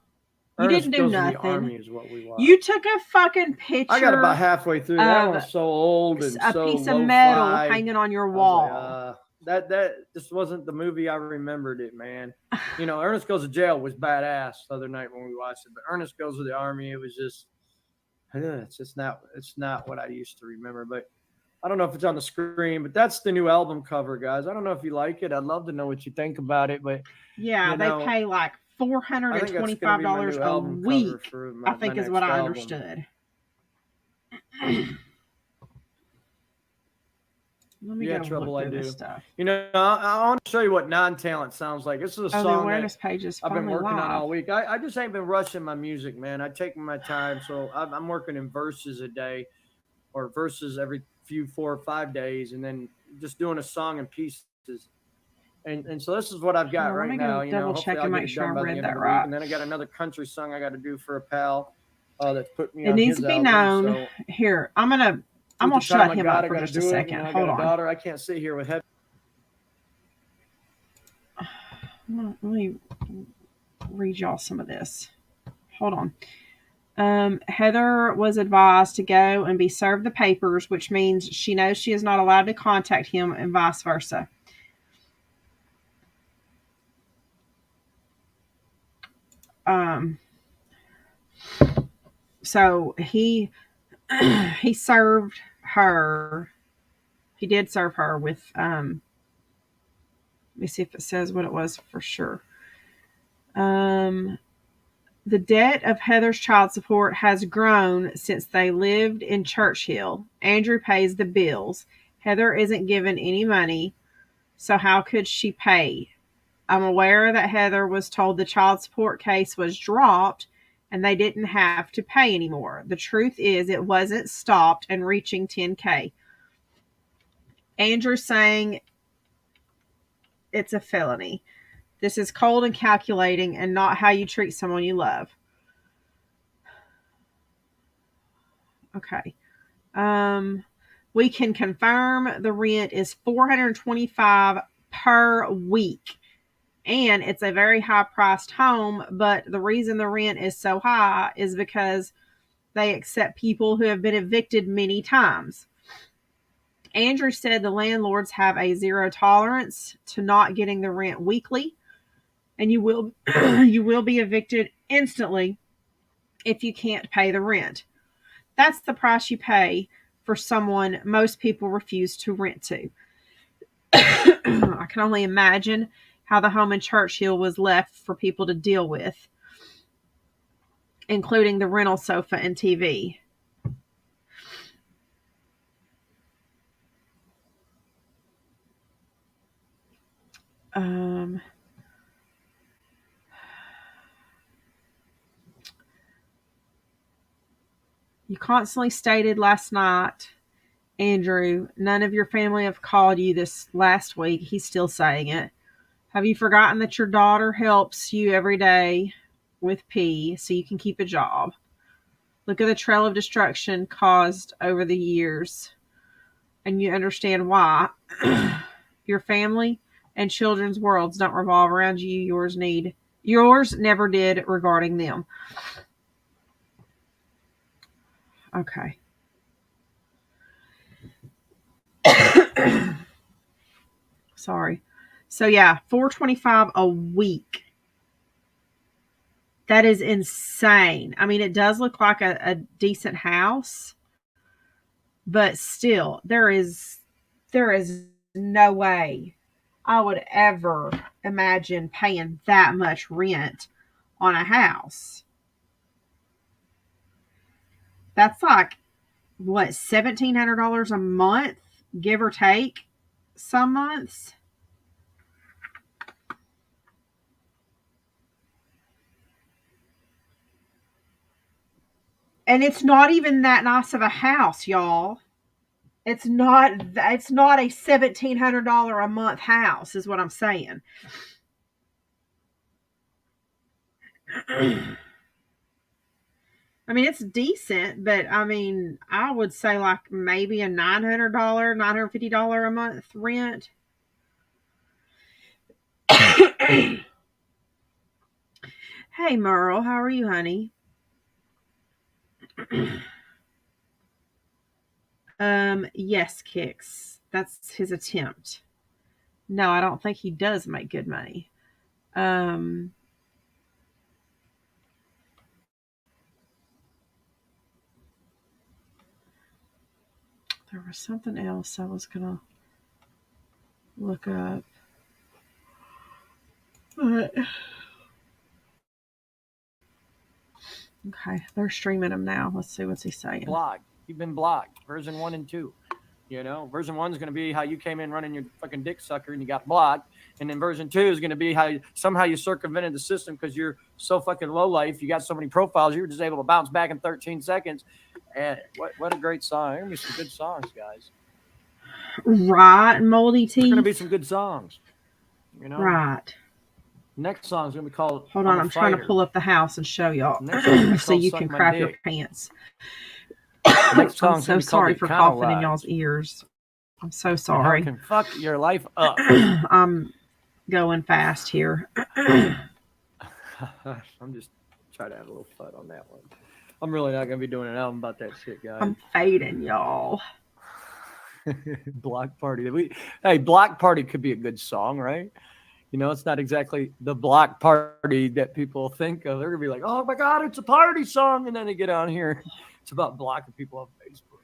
You didn't do nothing. The Army is what we watched. You took a fucking picture. I got about halfway through. That one was so old and a so piece of metal hanging on your wall. That just wasn't the movie I remembered it, man. You know, Ernest Goes to Jail was badass the other night when we watched it, but Ernest Goes to the Army, it was just it's not what I used to remember. But I don't know if it's on the screen, but that's the new album cover, guys. I don't know if you like it. I'd love to know what you think about it, but yeah, they pay like $425 a week. I think is what I understood. Let me get trouble. I do. Stuff. You know, I want to show you what non-talent sounds like. This is a song the awareness page is I've been working live. on all week. I just ain't been rushing my music, man. I take my time, so I'm working in verses a day, or verses every 4 or 5 days, and then just doing a song in pieces. And so this is what I've got right now. You know, hopefully I'll get it done by the end of the week. And then I got another country song I got to do for a pal that's put me on his album. It needs to be known. So, here, I'm gonna shut him up for just a second. Hold on. Daughter, I can't sit here with head. Let me read y'all some of this. Hold on. Heather was advised to go and be served the papers, which means she knows she is not allowed to contact him and vice versa. So he served her. He did serve her with let me see if it says what it was for sure. The debt of Heather's child support has grown since they lived in Churchill. Andrew pays the bills. Heather isn't given any money, so how could she pay? I'm aware that Heather was told the child support case was dropped and they didn't have to pay anymore. The truth is it wasn't stopped and reaching $10,000. Andrew saying it's a felony. This is cold and calculating and not how you treat someone you love. Okay. We can confirm the rent is $425 per week. And it's a very high-priced home, but the reason the rent is so high is because they accept people who have been evicted many times. Andrew said the landlords have a zero tolerance to not getting the rent weekly, and you will be evicted instantly if you can't pay the rent. That's the price you pay for someone most people refuse to rent to. I can only imagine how the home in Churchill was left for people to deal with, including the rental sofa and TV. You constantly stated last night, Andrew, none of your family have called you this last week. He's still saying it. Have you forgotten that your daughter helps you every day with P so you can keep a job? Look at the trail of destruction caused over the years, and you understand why. Your family and children's worlds don't revolve around you. Yours never did regarding them. Okay. Sorry. So yeah, $425 a week. That is insane. I mean, it does look like a decent house, but still, there is no way I would ever imagine paying that much rent on a house. That's like, what, $1,700 a month, give or take, some months? And it's not even that nice of a house, y'all. It's not a $1,700 a month house, is what I'm saying. I mean, it's decent, but I mean, I would say like maybe a $900, $950 a month rent. Hey, Merle, how are you, honey? Yes, Kix. That's his attempt. No, I don't think he does make good money. Um, there was something else I was gonna look up. But okay, they're streaming him now. Let's see what's he saying. Blocked. You've been blocked. Version 1 and 2. Version 1 is going to be how you came in running your fucking dick sucker and you got blocked. And then version 2 is going to be how somehow you circumvented the system because you're so fucking low life. You got so many profiles. You were just able to bounce back in 13 seconds. And what a great song. There's going to be some good songs, guys. Right, Moldy Teeth. There's going to be some good songs. Right. Next song is going to be called Hold on, I'm trying to pull up the house and show y'all so you can crap your pants. Next I'm so sorry for coughing in y'all's ears. I'm so sorry. Can fuck your life up. I'm going fast here. I'm just trying to have a little fun on that one. I'm really not going to be doing an album about that shit, guys. I'm fading, y'all. Block Party. Hey, Block Party could be a good song, right? It's not exactly the block party that people think of. They're going to be like, oh my God, it's a party song. And then they get on here. It's about blocking people on Facebook.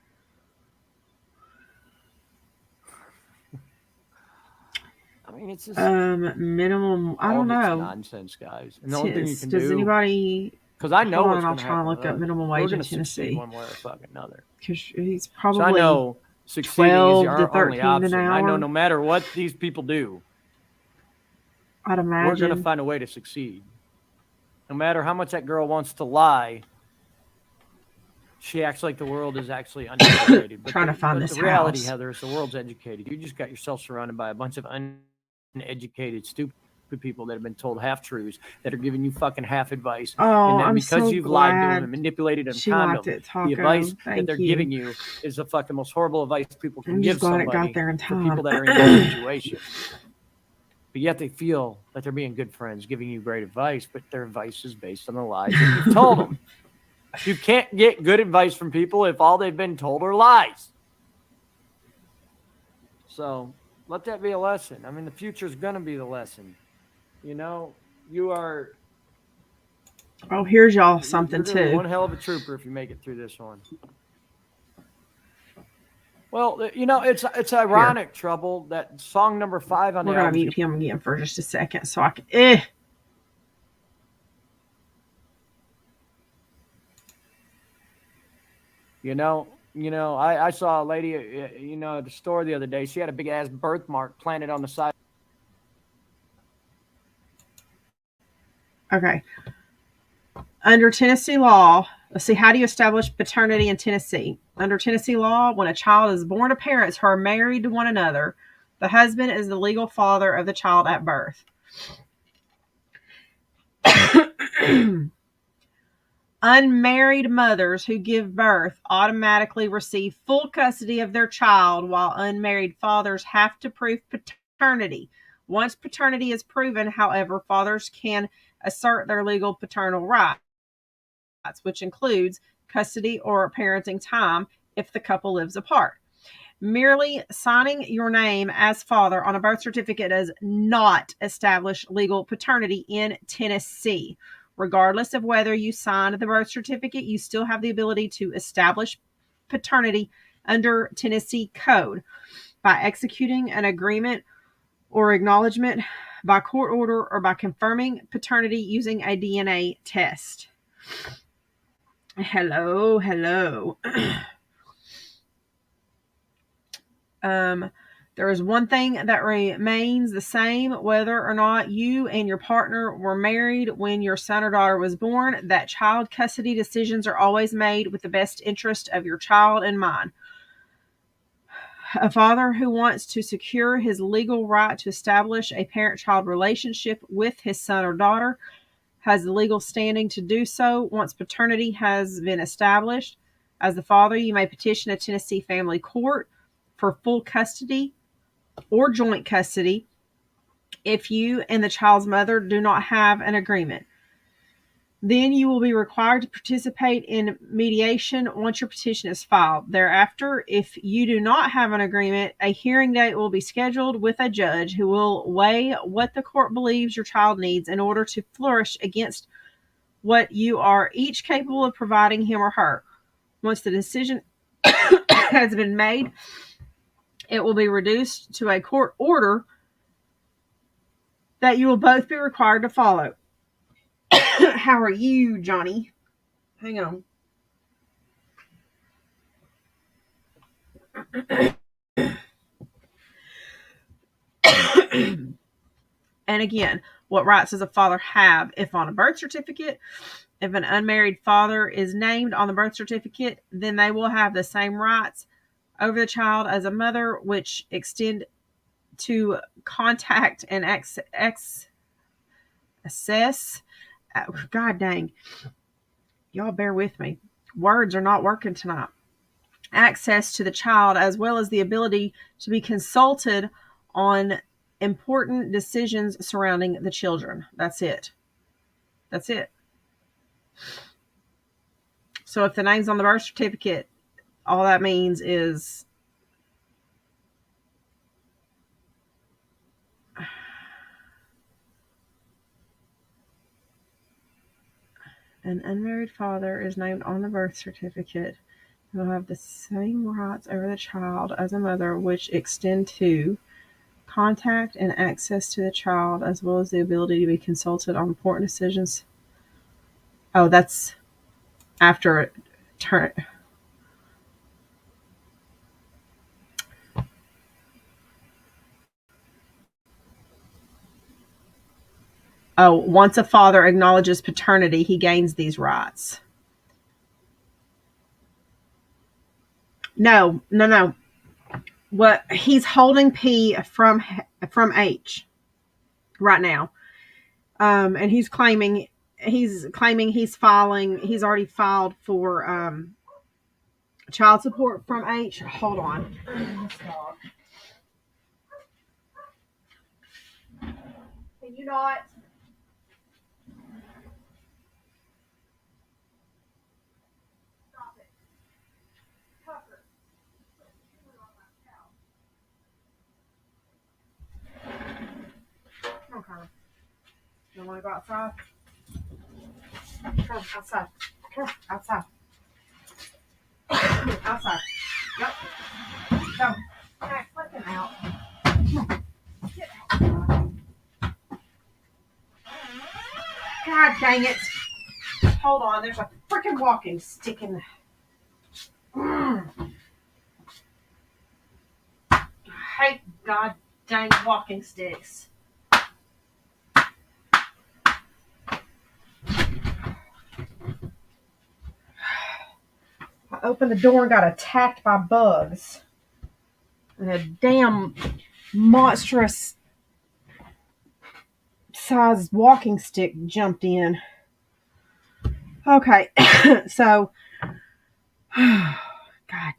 I mean, it's just minimum. I don't know. Nonsense, guys. And the only thing you can does do. anybody? Because I know what's going to happen. I'll try and look up minimum wage in Tennessee. One way or fucking another. Because he's probably. So I know 12 to 13 an hour. I know no matter what these people do, I'd imagine we're going to find a way to succeed. No matter how much that girl wants to lie, she acts like the world is actually uneducated. Trying to find this the reality, house. Heather, is the world's educated. You just got yourself surrounded by a bunch of uneducated, stupid people that have been told half-truths, that are giving you fucking half advice. Oh, and then I'm because so you've glad lied to them and manipulated them, the advice that they're giving you is the fucking most horrible advice people can give somebody it got there in time. for people that are in that situation. But yet they feel that they're being good friends, giving you great advice, but their advice is based on the lies that you've told them. You can't get good advice from people if all they've been told are lies. So let that be a lesson. I mean, the future is going to be the lesson. You are. Oh, here's y'all something you're too. One hell of a trooper if you make it through this one. Well, it's ironic, Trouble, that song number 5 on the album. We're going to mute him again for just a second so I can. I saw a lady, at the store the other day. She had a big ass birthmark planted on the side. Okay. Under Tennessee law, let's see, how do you establish paternity in Tennessee? Under Tennessee law, when a child is born to parents who are married to one another, the husband is the legal father of the child at birth. Unmarried mothers who give birth automatically receive full custody of their child, while unmarried fathers have to prove paternity. Once paternity is proven, however, fathers can assert their legal paternal rights, which includes custody or parenting time if the couple lives apart. Merely signing your name as father on a birth certificate does not establish legal paternity in Tennessee. Regardless of whether you signed the birth certificate, you still have the ability to establish paternity under Tennessee code by executing an agreement or acknowledgement by court order or by confirming paternity using a DNA test. Hello. There is one thing that remains the same, whether or not you and your partner were married when your son or daughter was born, that child custody decisions are always made with the best interest of your child in mind. A father who wants to secure his legal right to establish a parent-child relationship with his son or daughter has the legal standing to do so once paternity has been established. As the father, you may petition a Tennessee family court for full custody or joint custody if you and the child's mother do not have an agreement. Then you will be required to participate in mediation once your petition is filed. Thereafter, if you do not have an agreement, a hearing date will be scheduled with a judge who will weigh what the court believes your child needs in order to flourish against what you are each capable of providing him or her. Once the decision has been made, it will be reduced to a court order that you will both be required to follow. How are you, Johnny? Hang on. And again, what rights does a father have if on a birth certificate? If an unmarried father is named on the birth certificate, then they will have the same rights over the child as a mother, which extend to contact and assess. God dang. Y'all bear with me. Words are not working tonight. Access to the child, as well as the ability to be consulted on important decisions surrounding the children. That's it. That's it. So if the name's on the birth certificate, all that means is an unmarried father is named on the birth certificate will have the same rights over the child as a mother, which extend to contact and access to the child, as well as the ability to be consulted on important decisions. Oh, that's after a turn. Oh, once a father acknowledges paternity, he gains these rights. No. What he's holding P from H right now, and he's claiming he's already filed for child support from H. Hold on. Can you not? Stop it. Tucker. Come on, Carla. You want to go outside? Come on, outside. Come on, outside. Outside. Yep. Go. Okay, let them out. Come on. Get outside. God dang it. Hold on, there's a freaking walking stick in the... I hate god dang walking sticks. I opened the door and got attacked by bugs. And a damn monstrous sized walking stick jumped in. Okay, so, god damn,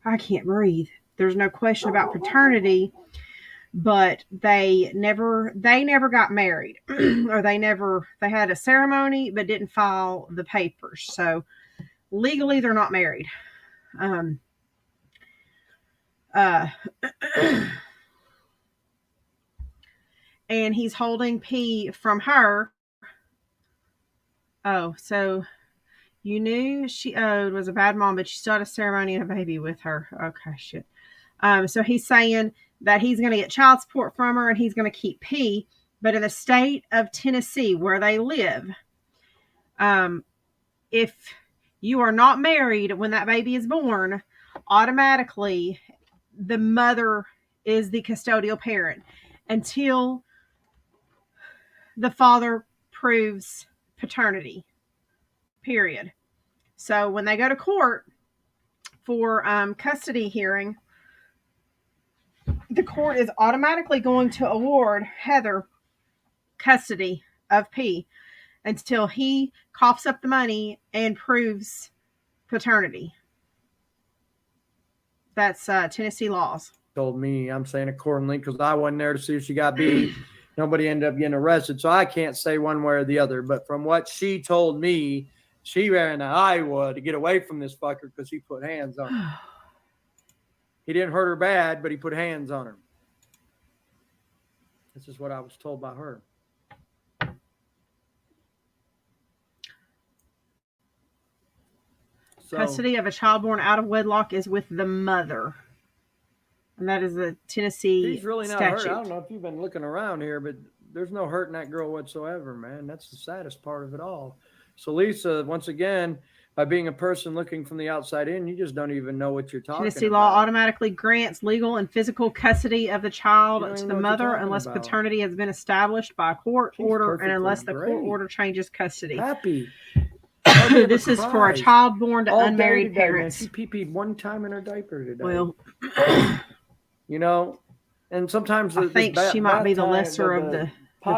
I can't breathe. There's no question about paternity, but they never got married, or they had a ceremony but didn't file the papers. So legally, they're not married. And he's holding P from her. Oh, so you knew she owed was a bad mom, but she still had a ceremony and a baby with her. Okay, shit. So he's saying that he's going to get child support from her and he's going to keep P. But in the state of Tennessee, where they live, if you are not married when that baby is born, automatically the mother is the custodial parent until the father proves paternity, period. So when they go to court for custody hearing, the court is automatically going to award Heather custody of P until he coughs up the money and proves paternity. That's Tennessee laws. Told me, I'm saying accordingly, because I wasn't there to see if she got beat. Nobody ended up getting arrested, so I can't say one way or the other. But from what she told me, she ran to Iowa to get away from this fucker because he put hands on her. He didn't hurt her bad, but he put hands on her. This is what I was told by her. So, custody of a child born out of wedlock is with the mother. And that is the Tennessee he's really not statute. hurt. I don't know if you've been looking around here, but there's no hurting that girl whatsoever, man. That's the saddest part of it all. So, Lisa, once again, by being a person looking from the outside in, you just don't even know what you're talking Tennessee about. law automatically grants legal and physical custody of the child to the mother unless paternity has been established by a court order and unless the court order changes custody. Happy. This is for a child born to unmarried parents. Man. She pee-peed one time in her diaper today. Well, you know, and sometimes I think she might be the lesser of the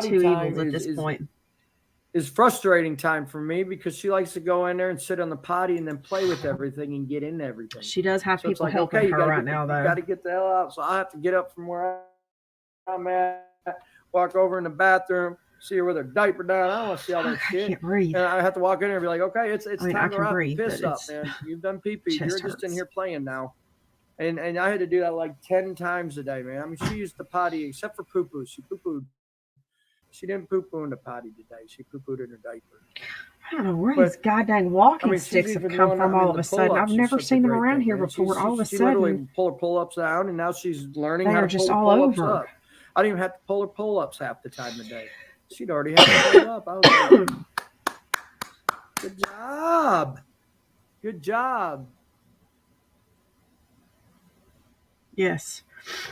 two evils at this point. Is frustrating time for me because she likes to go in there and sit on the potty and then play with everything and get into everything. She does have people helping her right now, though. You got to get the hell out. So I have to get up from where I'm at, walk over in the bathroom, see her with her diaper down. I don't want to see all that shit. I can't breathe. And I have to walk in there and be like, okay, it's time to wrap the piss up, man. You've done pee-pee. You're just in here playing now. And I had to do that like 10 times a day, man. I mean, she used the potty except for poo-poo. She poo-pooed. She didn't poo-poo in the potty today. She poo-pooed in her diaper. I don't know where these goddamn walking sticks have come from all of a sudden. I've never seen them around here before. All of a sudden. She literally pull her pull-ups down, and now she's learning how to just pull her all pull-ups over. up. I didn't even have to pull her pull-ups half the time of the day. She'd already had to pull up. I was like, good job. Good job. Yes.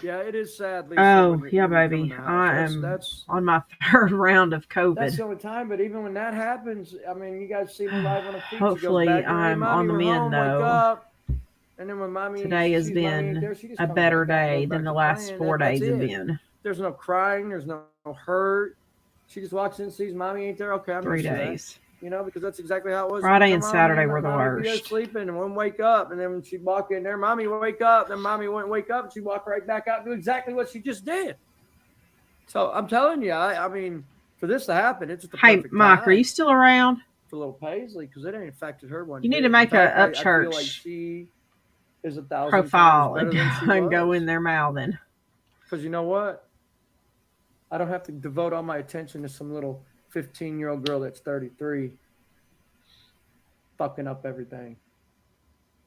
Yeah, it is sad. Lisa, oh, yeah, baby. I am on my third round of COVID. That's the only time, but even when that happens, I mean, you guys see me live on a feed. Hopefully, I'm on the mend, though. And then when mommy, today has been a better day than the last 4 days have been. There's no crying. There's no hurt. She just walks in and sees mommy ain't there. Okay, I'm 3 days. You know, because that's exactly how it was. Friday and Saturday were the worst. Be there sleeping and wouldn't wake up, and then when she'd walk in there, mommy would wake up, then mommy wouldn't wake up, and she'd walk right back out and do exactly what she just did. So I'm telling you, I mean, for this to happen, it's the perfect time. Mike, are you still around? For little Paisley, because it ain't affected her one. You need to make a up church. I feel like she is 1,000 profile and go in there mouthing. Because you know what? I don't have to devote all my attention to some little 15-year-old girl that's 33 fucking up everything.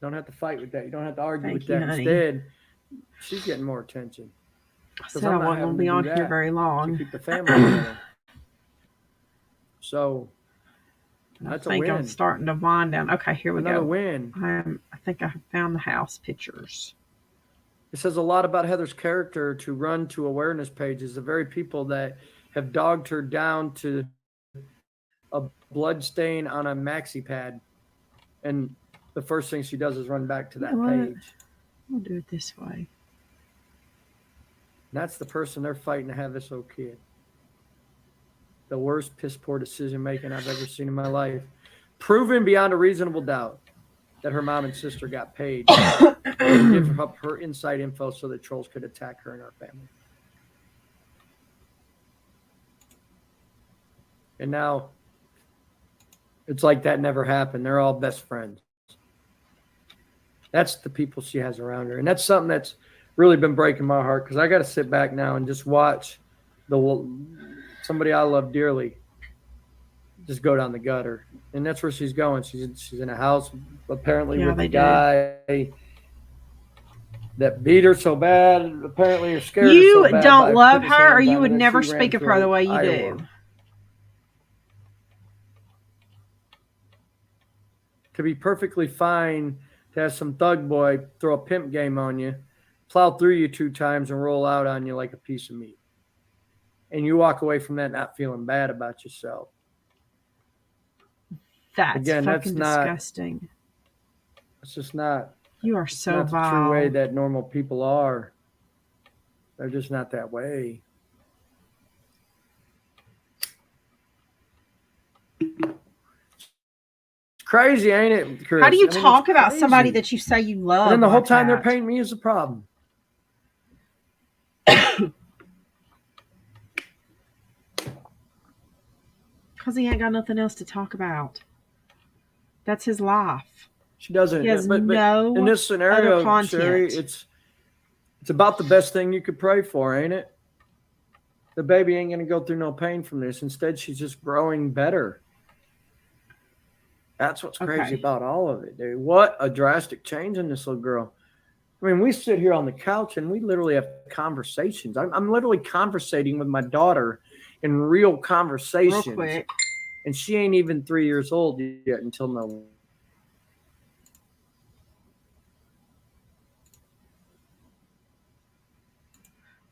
Don't have to fight with that. You don't have to argue with that. Honey. Instead, she's getting more attention. I said I wasn't going to be on here very long. To keep the family together. So, that's a win. I'm starting to wind down. Okay, here we go. Another win. I think I found the house pictures. It says a lot about Heather's character to run to awareness pages. The very people that have dogged her down to a blood stain on a maxi pad. And the first thing she does is run back to that page. We'll do it this way. And that's the person they're fighting to have this old kid. The worst piss poor decision making I've ever seen in my life. Proven beyond a reasonable doubt that her mom and sister got paid to give up her inside info so that trolls could attack her and our family. And now it's like that never happened. They're all best friends. That's the people she has around her. And that's something that's really been breaking my heart because I got to sit back now and just watch somebody I love dearly just go down the gutter. And that's where she's going. She's in a house apparently with a guy that beat her so bad. Apparently you're scared you her so bad. You don't love her or you would never speak of her the way you do. To be perfectly fine to have some thug boy throw a pimp game on you, plow through you 2 times and roll out on you like a piece of meat. And you walk away from that not feeling bad about yourself. That's fucking disgusting. It's just not. You are so vile. The true way that normal people are. They're just not that way. crazy, ain't it, Chris? How do you talk about somebody that you say you love? And then the whole time they're painting me as a problem. Because he ain't got nothing else to talk about. That's his life. She doesn't. He has but no in this scenario, other content. Sherry, it's about the best thing you could pray for, ain't it? The baby ain't going to go through no pain from this. Instead, she's just growing better. That's what's crazy about all of it, dude. What a drastic change in this little girl. I mean, we sit here on the couch and we literally have conversations. I'm literally conversating with my daughter in real conversations. Real quick. And she ain't even 3 years old yet until now.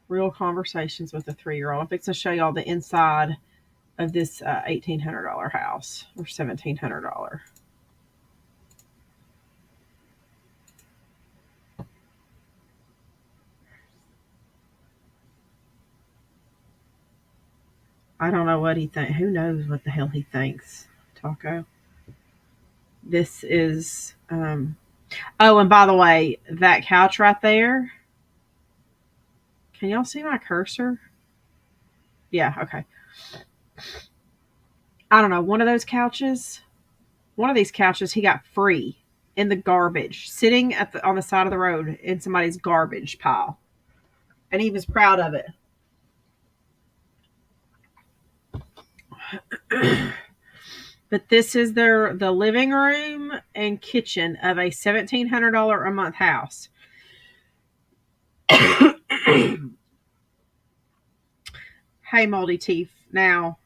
Real conversations with a 3-year-old. I'm fixing to show y'all the inside of this $1,800 house or $1,700. I don't know what he thinks. Who knows what the hell he thinks, Taco? This is, oh, and by the way, that couch right there, can y'all see my cursor? Yeah, okay. I don't know, one of these couches he got free in the garbage, sitting on the side of the road in somebody's garbage pile. And he was proud of it. But this is the living room and kitchen of a $1,700 a month house. Hey, Moldy Teeth. Now,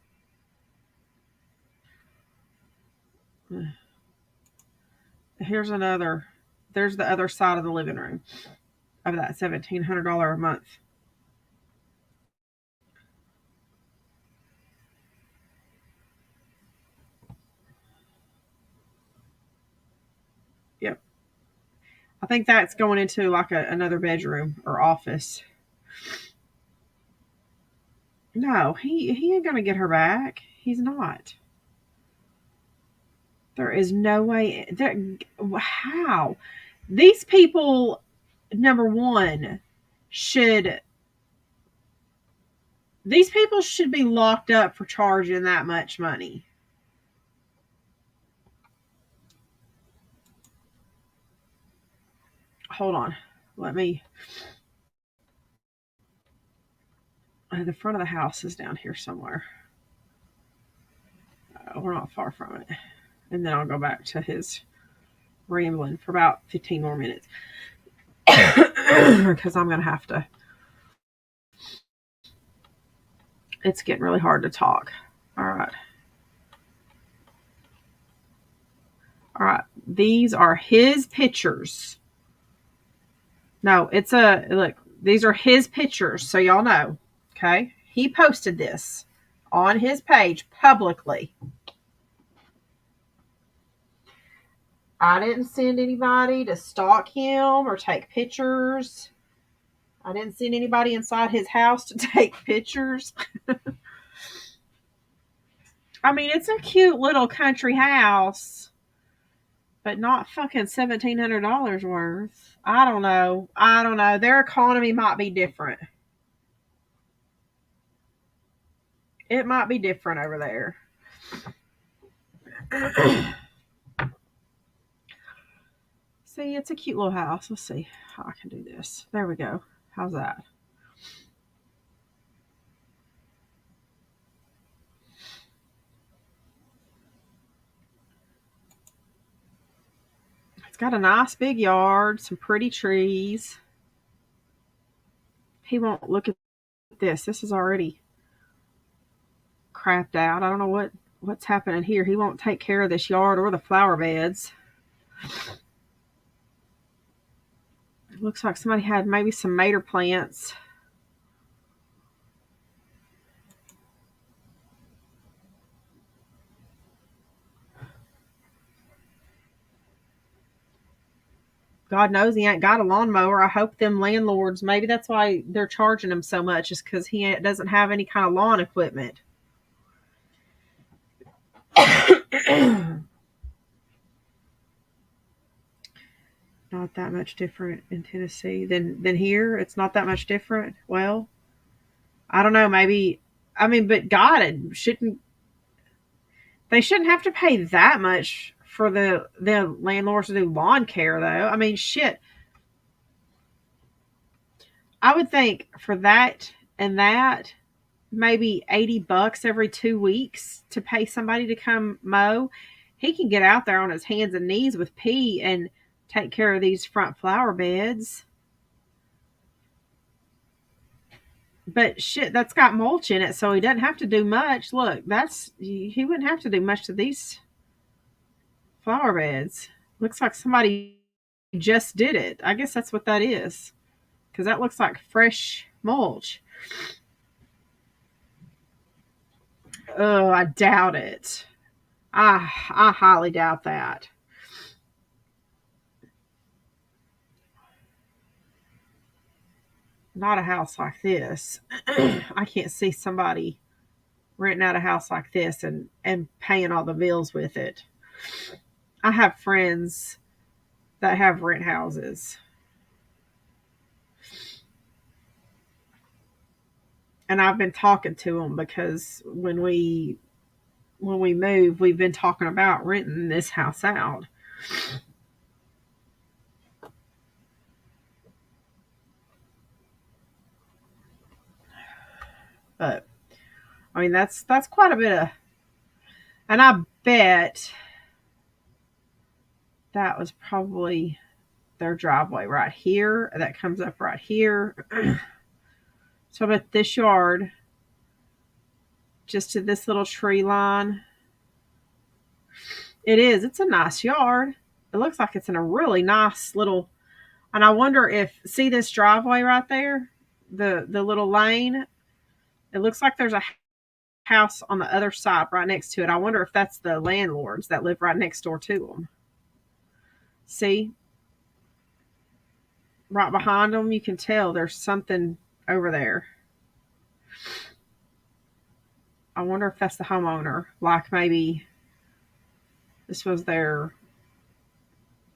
there's the other side of the living room of that $1,700 a month. Yep. I think that's going into like another bedroom or office. No, he ain't gonna get her back. He's not. There is no way. How? These people, number one, these people should be locked up for charging that much money. Hold on. Let me. The front of the house is down here somewhere. We're not far from it. And then I'll go back to his rambling for about 15 more minutes. Because I'm going to have to. It's getting really hard to talk. All right. All right. These are his pictures. No, look, these are his pictures. So y'all know. Okay. He posted this on his page publicly. I didn't send anybody to stalk him or take pictures. I didn't send anybody inside his house to take pictures. I mean, it's a cute little country house, but not fucking $1,700 worth. I don't know. Their economy might be different. It might be different over there. See, it's a cute little house. Let's see how I can do this. There we go. How's that? It's got a nice big yard, some pretty trees. He won't look at this. This is already crapped out. I don't know what's happening here. He won't take care of this yard or the flower beds. It looks like somebody had maybe some mater plants. God knows he ain't got a lawnmower. I hope them landlords, maybe that's why they're charging him so much, is because he doesn't have any kind of lawn equipment. not that much different in Tennessee than here. It's not that much different. Well, I don't know. Maybe I mean, but God, it shouldn't they shouldn't have to pay that much for the landlords to do lawn care though. I mean, shit. I would think for that and that maybe $80 every 2 weeks to pay somebody to come mow. He can get out there on his hands and knees with pee and take care of these front flower beds. But shit, that's got mulch in it, so he doesn't have to do much. Look, he wouldn't have to do much to these flower beds. Looks like somebody just did it. I guess that's what that is, because that looks like fresh mulch. Oh, I doubt it. I highly doubt that. Not a house like this. I can't see somebody renting out a house like this and paying all the bills with it. I have friends that have rent houses. And I've been talking to them because when we move, we've been talking about renting this house out. But I mean that's quite a bit of, and I bet that was probably their driveway right here that comes up right here. So I bet this yard just to this little tree line. It's a nice yard. It looks like it's in a really nice little, and I wonder if, see this driveway right there, the little lane, it looks like there's a house on the other side right next to it. I wonder if that's the landlords that live right next door to them. See? Right behind them, you can tell there's something over there. I wonder if that's the homeowner. Like maybe this was their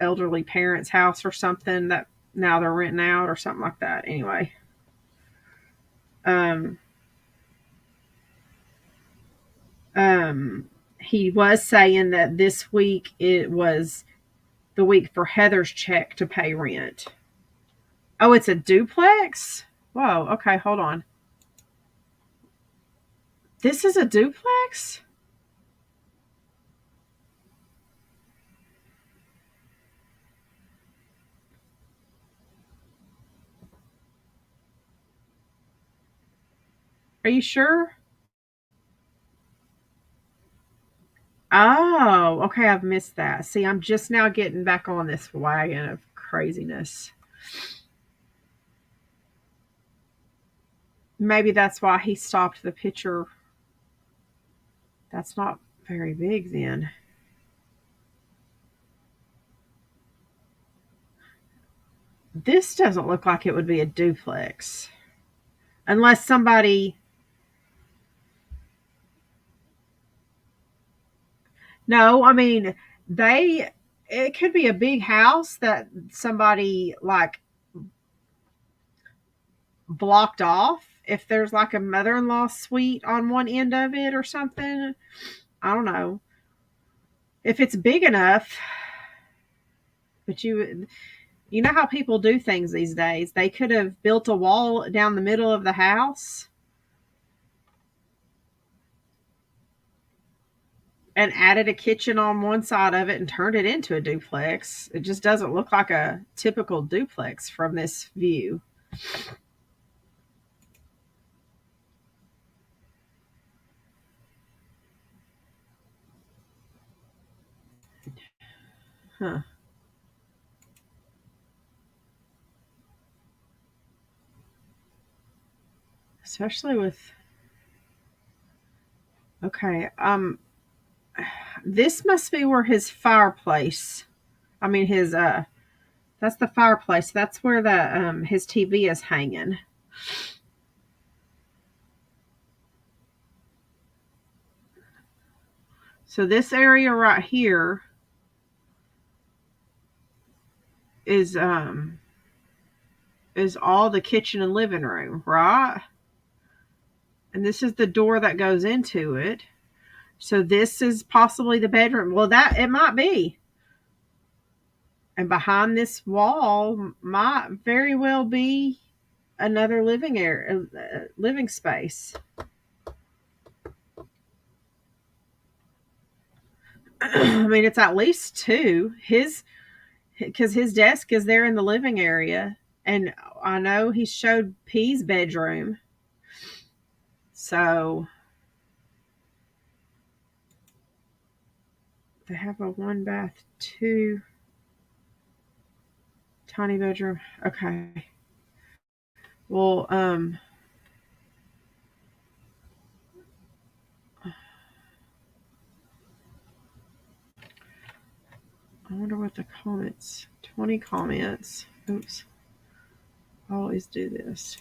elderly parents' house or something that now they're renting out or something like that. Anyway. He was saying that this week it was the week for Heather's check to pay rent. Oh, it's a duplex? Whoa, okay, hold on. This is a duplex? Are you sure? Oh, okay, I've missed that. See, I'm just now getting back on this wagon of craziness. Maybe that's why he stopped the picture. That's not very big then. This doesn't look like it would be a duplex. Unless somebody. No, I mean, it could be a big house that somebody like blocked off. If there's like a mother-in-law suite on one end of it or something, I don't know. If it's big enough, but you know how people do things these days. They could have built a wall down the middle of the house and added a kitchen on one side of it and turned it into a duplex. It just doesn't look like a typical duplex from this view. Huh. Especially with, okay, this must be where his fireplace, I mean his that's the fireplace. That's where the his TV is hanging. So this area right here is all the kitchen and living room, right? And this is the door that goes into it. So this is possibly the bedroom. Well, that it might be. And behind this wall might very well be another living area, living space. I mean, it's at least two. Because his desk is there in the living area, and I know he showed P's bedroom. So they have a 1 bath, 2 tiny bedroom. Okay. Well, I wonder what the comments. 20 comments. Oops. I always do this.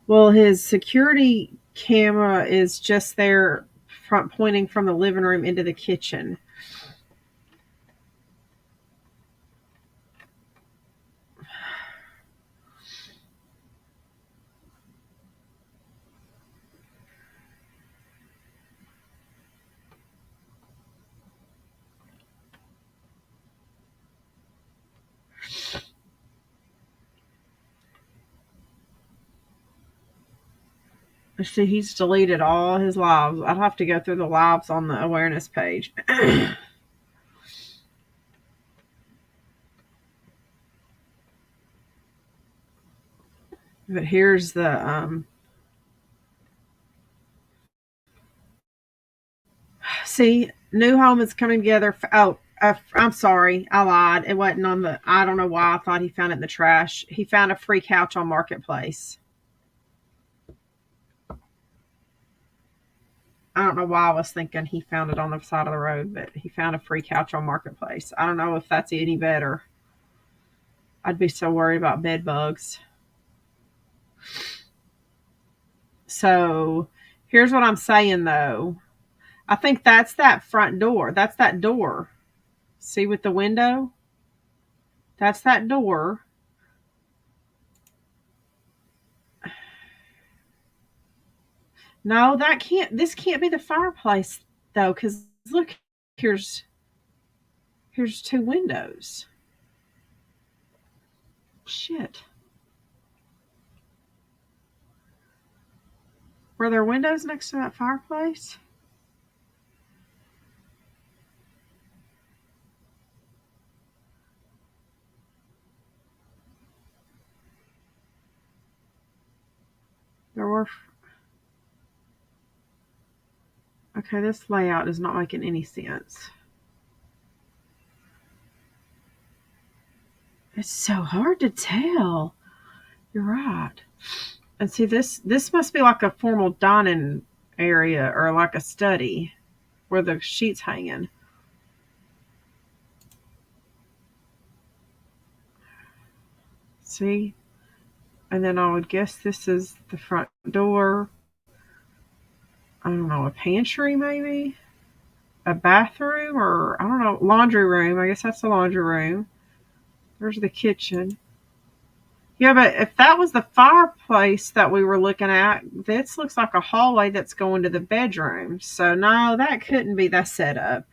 Well, his security camera is just there front pointing from the living room into the kitchen. See, he's deleted all his lives. I'd have to go through the lives on the awareness page. But here's the see, new home is coming together. I'm sorry, I lied. It wasn't on the. I don't know why I thought he found it in the trash. He found a free couch on Marketplace. I don't know why I was thinking he found it on the side of the road, but he found a free couch on Marketplace. I don't know if that's any better. I'd be so worried about bed bugs. So here's what I'm saying though. I think that's that front door. That's that door. See with the window? That's that door. No, this can't be the fireplace though, because look, here's two windows. Shit. Were there windows next to that fireplace? There were. Okay, this layout is not making any sense. It's so hard to tell. You're right. And see, this must be like a formal dining area or like a study where the sheet's hanging. See? And then I would guess this is the front door. I don't know, a pantry maybe? A bathroom or, I don't know, laundry room. I guess that's the laundry room. There's the kitchen. Yeah, but if that was the fireplace that we were looking at, this looks like a hallway that's going to the bedroom. So, no, that couldn't be the setup.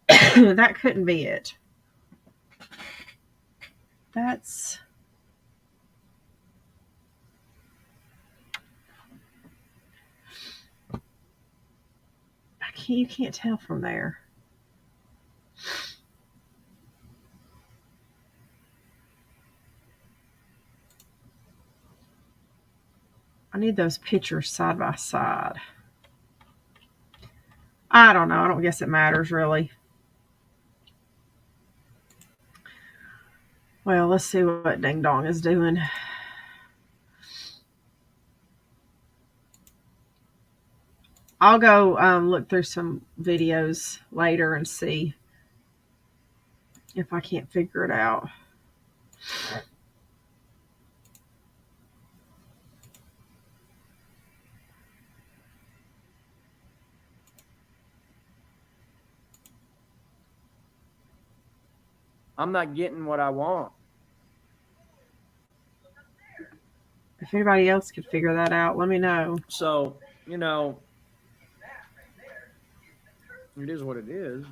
That couldn't be it. That's. You can't tell from there. I need those pictures side by side. I don't know. I don't guess it matters really. Well, let's see what Ding Dong is doing. I'll go look through some videos later and see if I can't figure it out. I'm not getting what I want. If anybody else could figure that out, let me know. So, you know, it is what it is.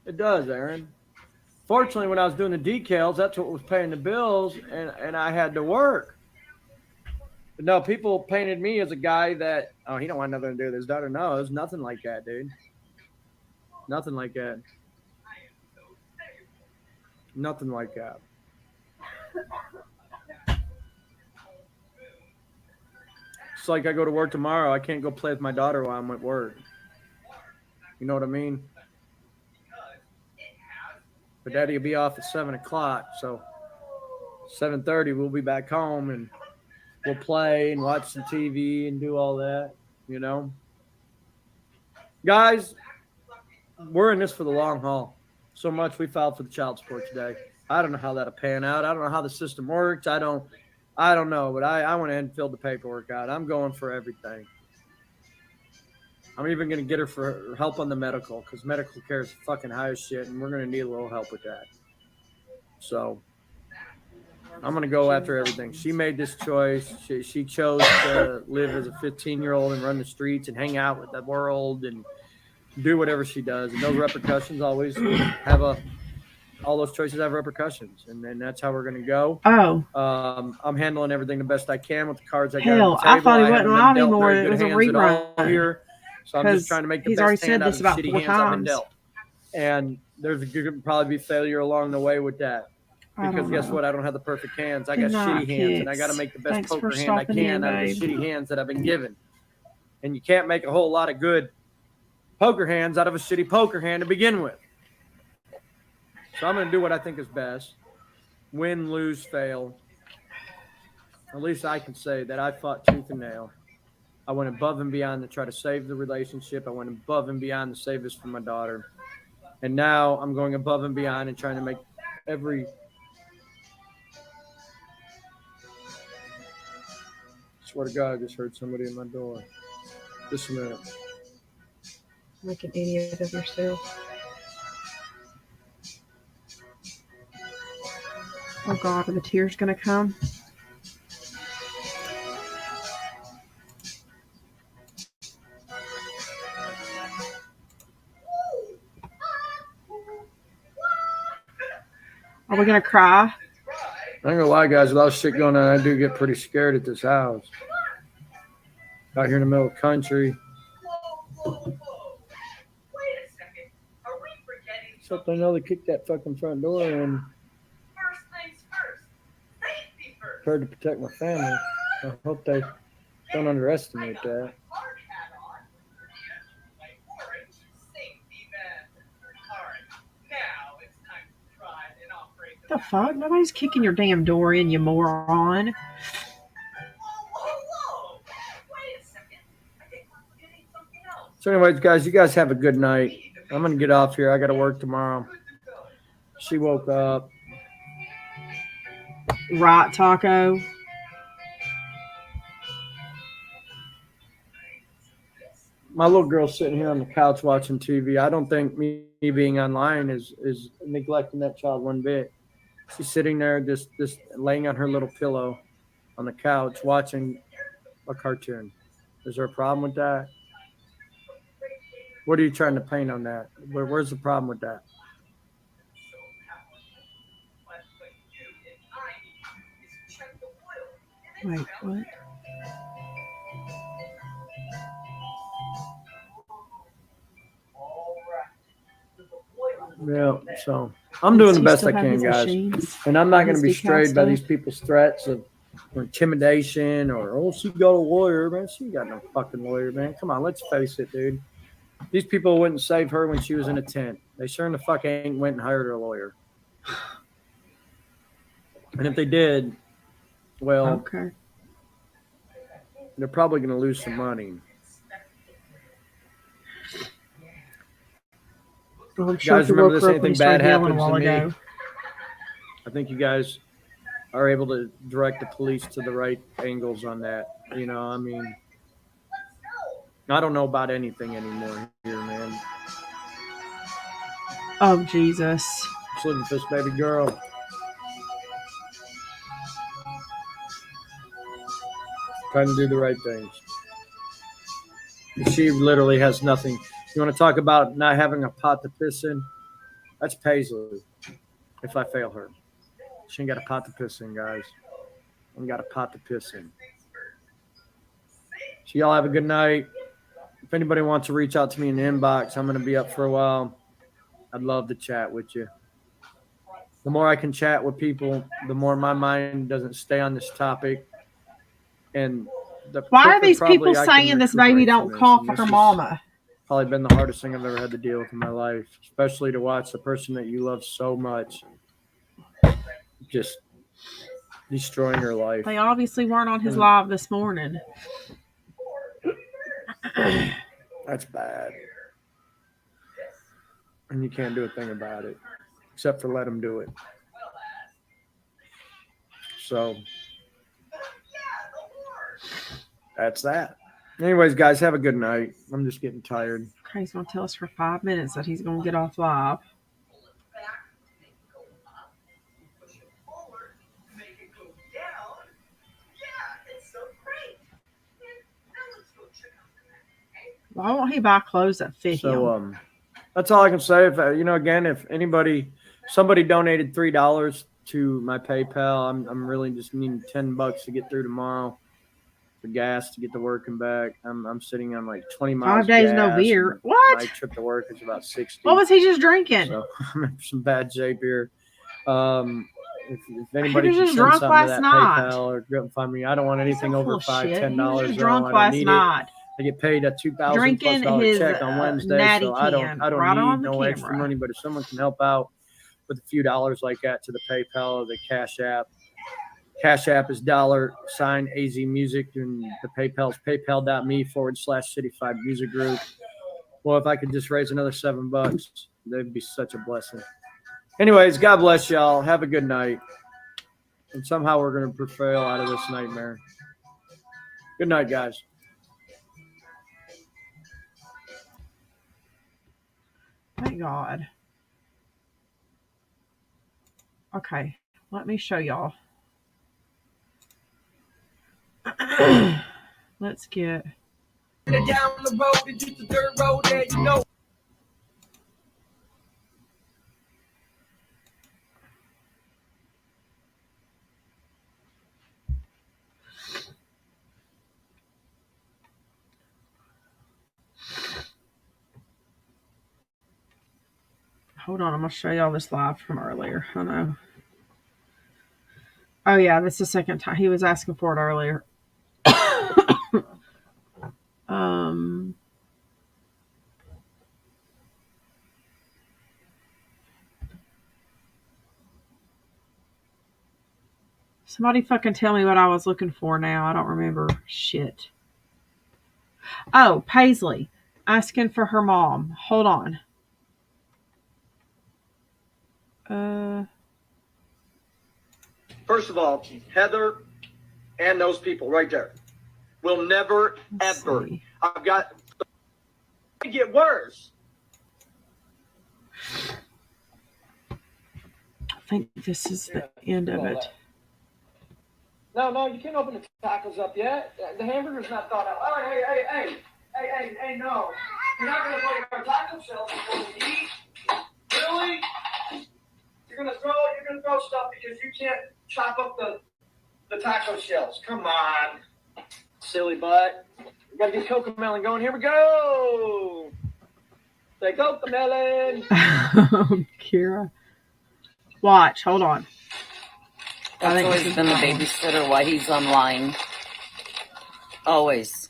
It does, Aaron. Fortunately, when I was doing the decals, that's what was paying the bills, and I had to work. But no, people painted me as a guy that, oh, he don't want nothing to do with his daughter. No, it was nothing like that, dude. Nothing like that. Nothing like that. It's like I go to work tomorrow. I can't go play with my daughter while I'm at work. You know what I mean? But Daddy will be off at 7 o'clock, so 7:30 we'll be back home and we'll play and watch some TV and do all that, you know? Guys, we're in this for the long haul. So much we filed for the child support today. I don't know how that'll pan out. I don't know how the system works. I don't know, but I went ahead and filled the paperwork out. I'm going for everything. I'm even going to get her for help on the medical because medical care is fucking high as shit, and we're going to need a little help with that. So I'm going to go after everything. She made this choice. She chose to live as a 15-year-old and run the streets and hang out with the world and do whatever she does. And those repercussions always have all those choices have repercussions. And then that's how we're going to go. Oh. I'm handling everything the best I can with the cards I got. Hell, I thought he wasn't allowed anymore. It was a rerun. Here. So I'm just trying to make the best hand out of the shitty hands I've been dealt. And there's could probably be failure along the way with that. Because guess what? I don't have the perfect hands. I got shitty hands, and I got to make the best poker hand I can out of the shitty hands that I've been given. And you can't make a whole lot of good poker hands out of a shitty poker hand to begin with. So I'm going to do what I think is best. Win, lose, fail. At least I can say that I fought tooth and nail. I went above and beyond to try to save the relationship. I went above and beyond to save this for my daughter. And now I'm going above and beyond and trying to make every swear to God, I just heard somebody at my door. Just a minute. Make an idiot of yourself. Oh God, are the tears gonna come? Are we gonna cry? I ain't gonna lie, guys. With all this shit going on, I do get pretty scared at this house. Out here in the middle of the country. Except I know they kicked that fucking front door in. Prepared to protect my family. I hope they don't underestimate that. The fuck? Nobody's kicking your damn door in, you moron. So anyways, guys, you guys have a good night. I'm going to get off here. I got to work tomorrow. She woke up. Right, Taco? My little girl's sitting here on the couch watching TV. I don't think me being online is neglecting that child one bit. She's sitting there just laying on her little pillow on the couch watching a cartoon. Is there a problem with that? What are you trying to paint on that? Where's the problem with that? Wait, what? Yeah, so I'm doing the best I can, guys. And I'm not going to be strayed by these people's threats of or intimidation or, oh, she got a lawyer, man. She got no fucking lawyer, man. Come on, let's face it, dude. These people wouldn't save her when she was in a tent. They sure in the fuck ain't went and hired her a lawyer. And if they did, well, Okay. they're probably going to lose some money. Well, I'm sure Guys, he remember woke this? her up when Anything he started bad yelling a happens to while me, ago. I think you guys are able to direct the police to the right angles on that. You know, I mean, I don't know about anything anymore here, man. Oh, Jesus. Just living for this baby girl. Trying to do the right things. She literally has nothing. You want to talk about not having a pot to piss in? That's Paisley. If I fail her, she ain't got a pot to piss in, guys. Ain't got a pot to piss in. So y'all have a good night. If anybody wants to reach out to me in the inbox, I'm going to be up for a while. I'd love to chat with you. The more I can chat with people, the more my mind doesn't stay on this topic. And why are these people saying this baby don't call for her mama? Probably been the hardest thing I've ever had to deal with in my life, especially to watch the person that you love so much just destroying her life. They obviously weren't on his live this morning. That's bad. And you can't do a thing about it except for let them do it. So that's that. Anyways, guys, have a good night. I'm just getting tired. Okay, he's going to tell us for 5 minutes that he's going to get off live. Why won't he buy clothes that fit him? So that's all I can say. If again, if somebody donated $3 to my PayPal, I'm really just needing $10 to get through tomorrow for gas to get to work and back. I'm sitting on like 20 miles. 5 days no beer. What? My trip to work is about 60. What was he just drinking? So I'm in some bad shape here. If anybody was can just send drunk something last to that night. PayPal or go and find me, I don't want anything So over full of $5, shit. $10. He was just No, drunk I don't last need night. it. I get paid a $2,000+ Drinking his check on Wednesday, natty so I don't can need right on the no extra camera. money. But if someone can help out with a few dollars like that to the PayPal or the Cash App. Cash App is $AZ Music, and the PayPal is paypal.me/City5 Music Group. Well, if I could just raise another $7, that'd be such a blessing. Anyways, God bless y'all. Have a good night. And somehow we're going to prevail out of this nightmare. Good night, guys. Thank God. Okay, let me show y'all. Let's get down the road and just the dirt road there, you know. Hold on, I'm gonna show y'all this live from earlier. I know. Oh yeah, this is the second time he was asking for it earlier. Somebody fucking tell me what I was looking for now. I don't remember shit. Oh, Paisley asking for her mom. Hold on. First of all, Heather and those people right there will never, ever. See. I've got to get worse. I think this is the end of it. No, you can't open the tacos up yet. The hamburger's not thought out. Oh, hey, no. You're not going to put our taco shells before we eat? Really? You're going to throw stuff because you can't chop up the taco shells. Come on. Silly butt. We got to get Cocomelon going. Here we go. Say Cocomelon. Kira. Watch. Hold on. That's always been the babysitter while he's online. Always.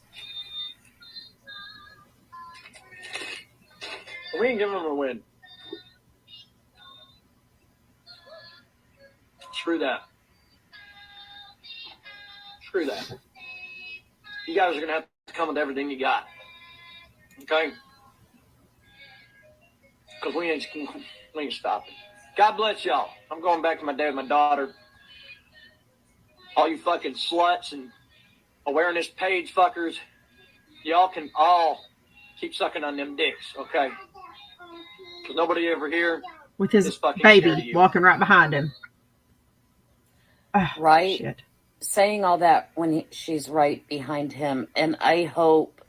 We ain't giving them a win. Screw that. Screw that. You guys are going to have to come with everything you got. Okay? Because we ain't stopping. God bless y'all. I'm going back to my dad and my daughter. All you fucking sluts and awareness page fuckers, y'all can all keep sucking on them dicks, okay? Because nobody ever here with his is fucking scared of baby you. walking right behind him. Right? Shit. Saying all that when she's right behind him. And I hope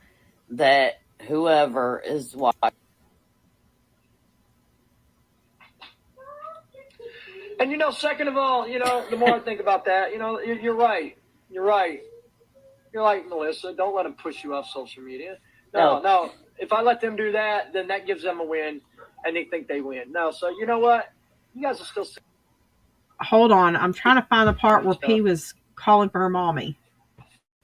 that whoever is watching. And, second of all, the more I think about that, you're right. You're right. You're like, Melissa, don't let them push you off social media. No. If I let them do that, then that gives them a win, and they think they win. No, so you know what? You guys are still... Hold on. I'm trying to find the part where P was calling for her mommy.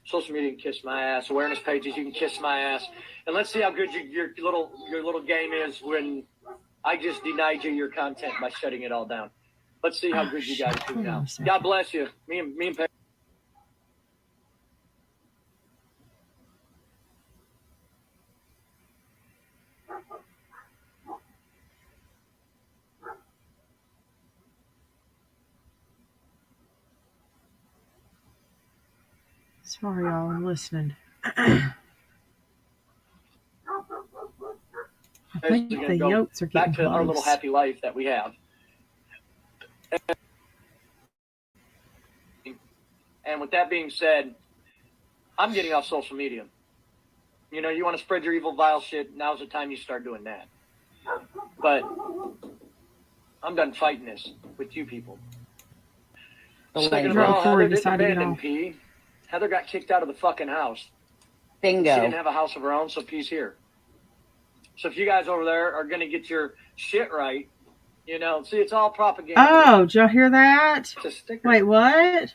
Social media can kiss my ass. Awareness pages, you can kiss my ass. And let's see how good your little game is when I just denied you your content by shutting it all down. Let's see how good you guys do now. God bless you. Me and Peggy. Sorry, y'all. I'm listening. I think the yolks are getting back to close. our little happy life that we have. And with that being said, I'm getting off social media. You want to spread your evil, vile shit, now's the time you start doing that. But I'm done fighting this with you people. Second of all, Heather didn't abandon P. Heather got kicked out of the fucking house. Bingo. She didn't have a house of her own, so P's here. So if you guys over there are going to get your shit right, see, it's all propaganda. Oh, did y'all hear that? It's a sticker. Wait, what?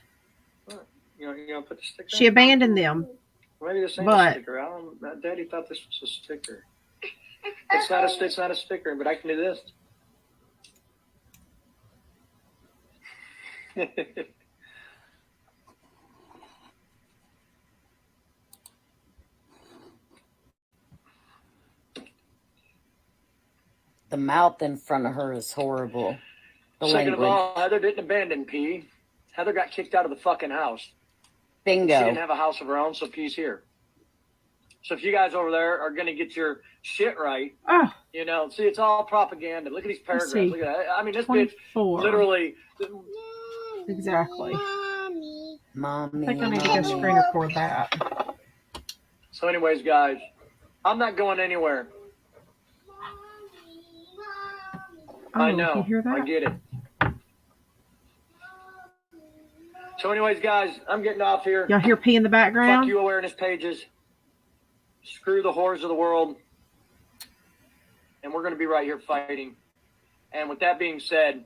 You put the sticker She abandoned them. Maybe this ain't a sticker. Daddy thought this was a sticker. It's not a sticker, but I can do this. The mouth in front of her is horrible. Second of all, Heather didn't abandon P. Heather got kicked out of the fucking house. Bingo. She didn't have a house of her own, so P's here. So if you guys over there are going to get your shit right, see, it's all propaganda. Look at these paragraphs. Look at that. I mean, this 24. bitch literally... Exactly. Mommy. I think I need to go screen record that. So anyways, guys, I'm not going anywhere. I know. You hear that? I get it. So anyways, guys, I'm getting off here. Y'all hear P in the background? Fuck you, awareness pages. Screw the whores of the world. And we're going to be right here fighting. And with that being said,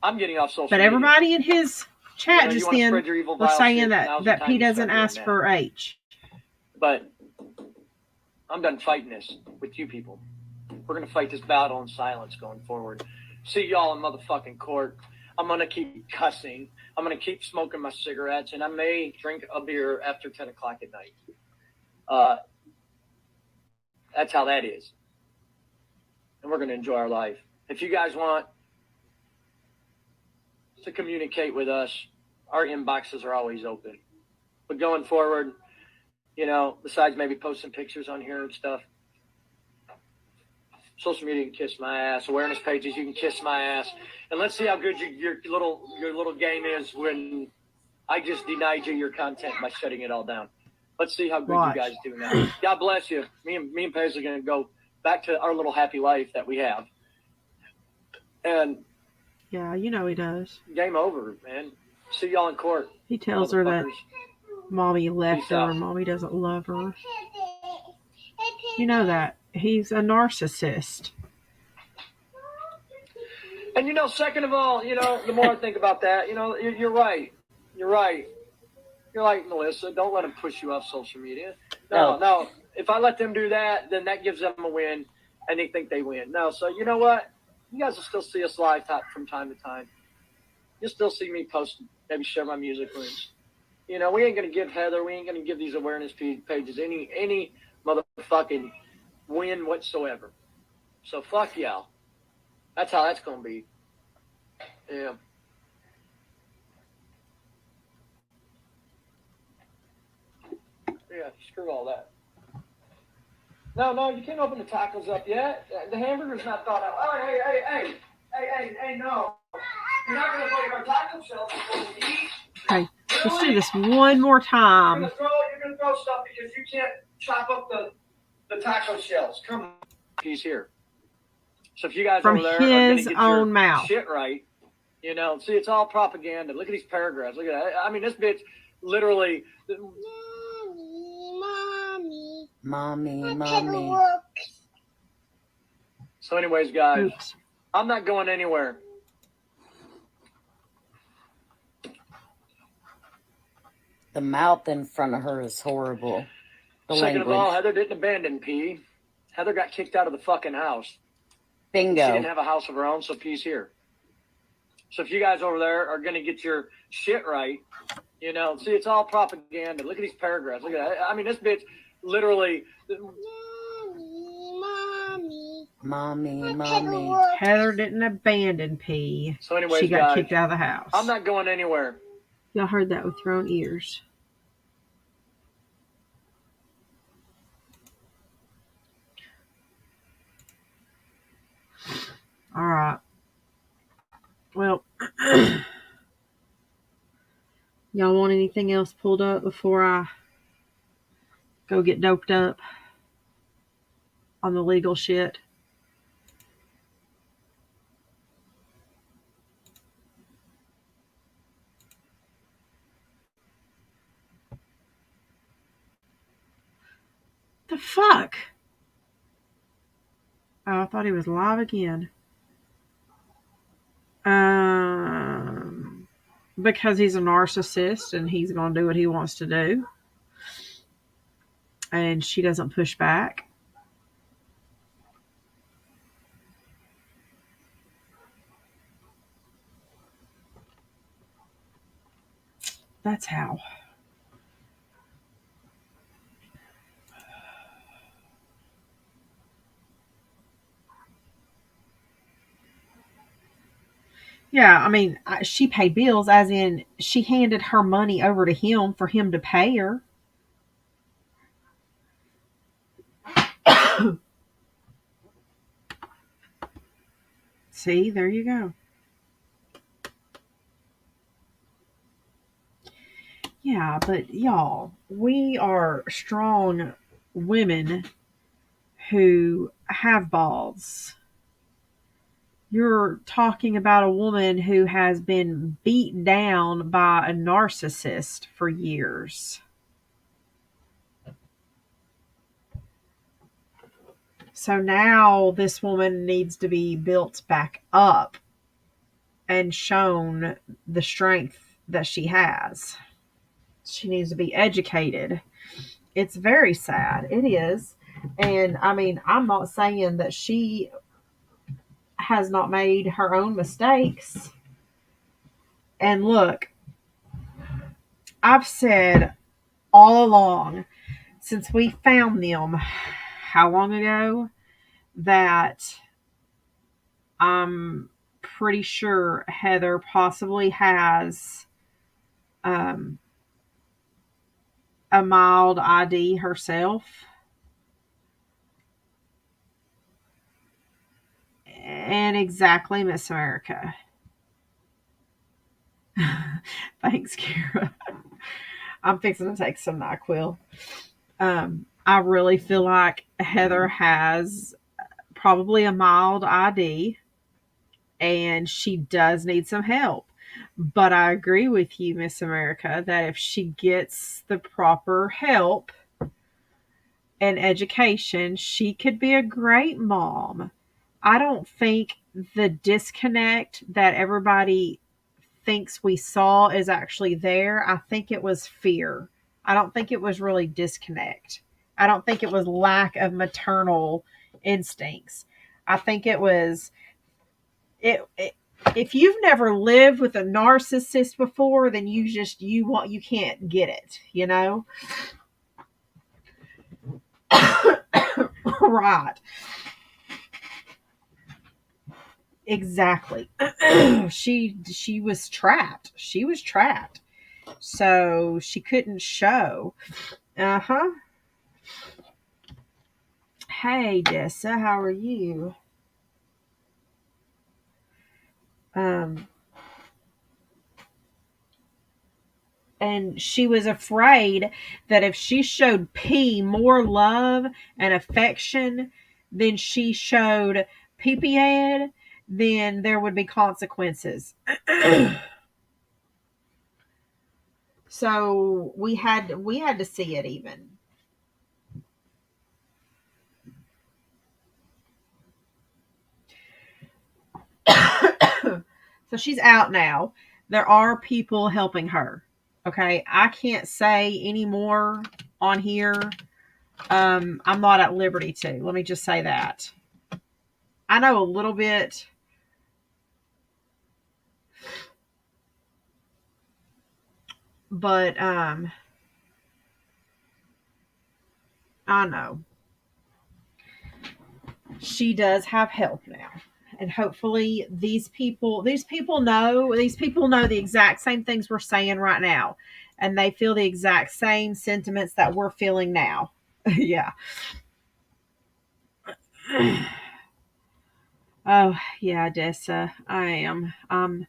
I'm getting off social media. But everybody in his chat just then was saying that P doesn't ask for H. But I'm done fighting this with you people. We're going to fight this battle in silence going forward. See y'all in motherfucking court. I'm going to keep cussing. I'm going to keep smoking my cigarettes. And I may drink a beer after 10 o'clock at night. That's how that is. And we're going to enjoy our life. If you guys want to communicate with us, our inboxes are always open. But going forward, besides maybe posting pictures on here and stuff, social media can kiss my ass. Awareness pages, you can kiss my ass. And let's see how good your little game is when I just denied you your content by shutting it all down. Let's see how good you guys do now. God bless you. Me and Paisley are going to go back to our little happy life that we have. And yeah, he does. Game over, man. See y'all in court. He tells her that mommy left her and mommy doesn't love her. You know that. He's a narcissist. And second of all, the more I think about that, you're right. You're right. You're like, Melissa, don't let them push you off social media. No. If I let them do that, then that gives them a win, and they think they win. No, so you know what? You guys will still see us live from time to time. You'll still see me post, maybe share my music links. You know, we ain't gonna give Heather, we ain't gonna give these awareness pages any motherfucking win whatsoever. So fuck y'all. That's how that's gonna be. Yeah. Yeah, screw all that. No, you can't open the tacos up yet. The hamburger's not thought out. Oh, hey, no. You're not gonna put our taco shells before we eat. Okay, let's do this one more time. You're gonna throw stuff because you can't chop up the taco shells. Come on. He's here. So if you guys From over there are gonna his get own your mouth. shit right, you know, see, it's all propaganda. Look at these paragraphs. Look at that. I mean, this bitch literally. Mommy. So, anyways, guys, Oops. I'm not going anywhere. The mouth in front of her is horrible. The Second language. of all, Heather didn't abandon P. Heather got kicked out of the fucking house. Bingo. She didn't have a house of her own, so P's here. So if you guys over there are going to get your shit right, you know, see, it's all propaganda. Look at these paragraphs. Look at that. I mean, this bitch literally. Mommy. Heather didn't abandon P. So anyways, she got guys, kicked out of the house. I'm not going anywhere. Y'all heard that with your own ears. All right. Well, y'all want anything else pulled up before I go get doped up on the legal shit? The fuck? Oh, I thought he was live again. Because he's a narcissist and he's going to do what he wants to do. And she doesn't push back. That's how. Yeah, I mean, she paid bills, as in she handed her money over to him for him to pay her. See, there you go. Yeah, but y'all, we are strong women who have balls. You're talking about a woman who has been beat down by a narcissist for years. So now this woman needs to be built back up and shown the strength that she has. She needs to be educated. It's very sad. It is. And I mean, I'm not saying that she has not made her own mistakes. And look, I've said all along, since we found them, how long ago, that I'm pretty sure Heather possibly has a mild ID herself. And exactly, Miss America. Thanks, Kara. I'm fixing to take some NyQuil. I really feel like Heather has probably a mild ID and she does need some help. But I agree with you, Miss America, that if she gets the proper help and education, she could be a great mom. I don't think the disconnect that everybody thinks we saw is actually there. I think it was fear. I don't think it was really disconnect. I don't think it was lack of maternal instincts. I think it was it if you've never lived with a narcissist before, then you can't get it, you know? Right. Exactly. She was trapped. She was trapped. So she couldn't show. Uh-huh. Hey, Dessa, how are you? Um and she was afraid that if she showed P more love and affection than she showed Pee Head, then there would be consequences. So we had to see it even. So she's out now. There are people helping her. Okay, I can't say any more on here. I'm not at liberty to. Let me just say that. I know a little bit. But I know she does have help now. And hopefully these people know the exact same things we're saying right now. And they feel the exact same sentiments that we're feeling now. Yeah. Oh, yeah, Dessa. I am. I'm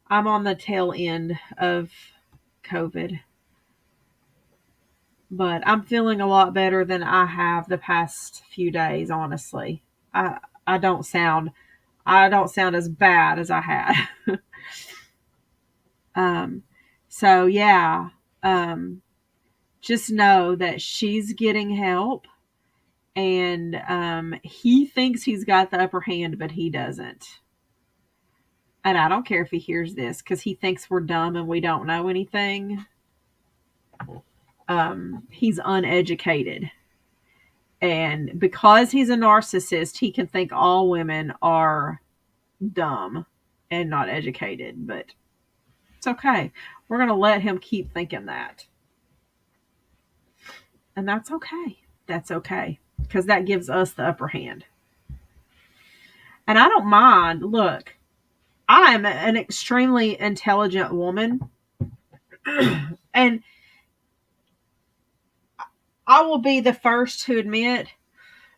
on the tail end of COVID. But I'm feeling a lot better than I have the past few days, honestly. I I don't sound I don't sound as bad as I had. um, so yeah, um, just know that she's getting help, and he thinks he's got the upper hand, but he doesn't. And I don't care if he hears this because he thinks we're dumb and we don't know anything. He's uneducated. And because he's a narcissist, he can think all women are dumb and not educated. But it's okay. We're going to let him keep thinking that. And that's okay. That's okay. Because that gives us the upper hand. And I don't mind. Look, I'm an extremely intelligent woman. And I will be the first to admit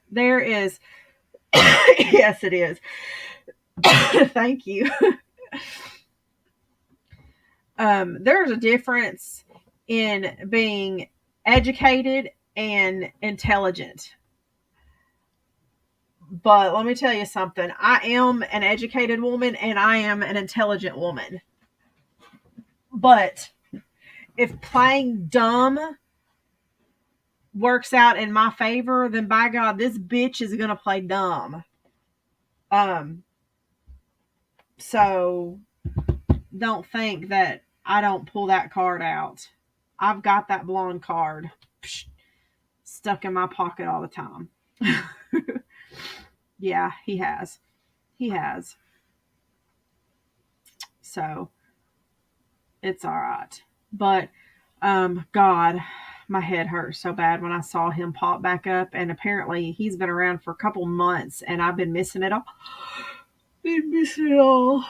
there is, yes, it is. Thank you. There's a difference in being educated and intelligent. But let me tell you something. I am an educated woman and I am an intelligent woman. But if playing dumb works out in my favor, then by God, this bitch is going to play dumb. So don't think that I don't pull that card out. I've got that blonde card stuck in my pocket all the time. Yeah, he has. He has. So it's all right. But God, my head hurt so bad when I saw him pop back up, and apparently he's been around for a couple months and I've been missing it all. Been missing it all.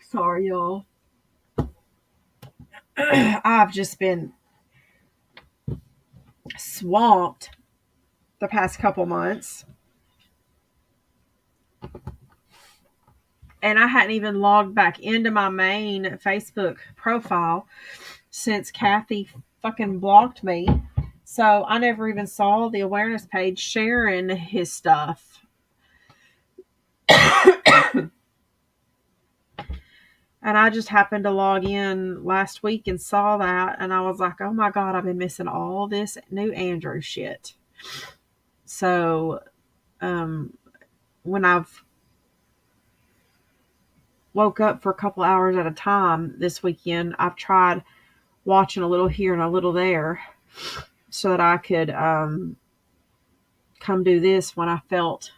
Sorry, y'all. I've just been swamped the past couple months. And I hadn't even logged back into my main Facebook profile since Kathy fucking blocked me. So I never even saw the awareness page sharing his stuff. And I just happened to log in last week and saw that. And I was like, oh my God, I've been missing all this new Andrew shit. So when I've woke up for a couple hours at a time this weekend, I've tried watching a little here and a little there so that I could kind come do this when I felt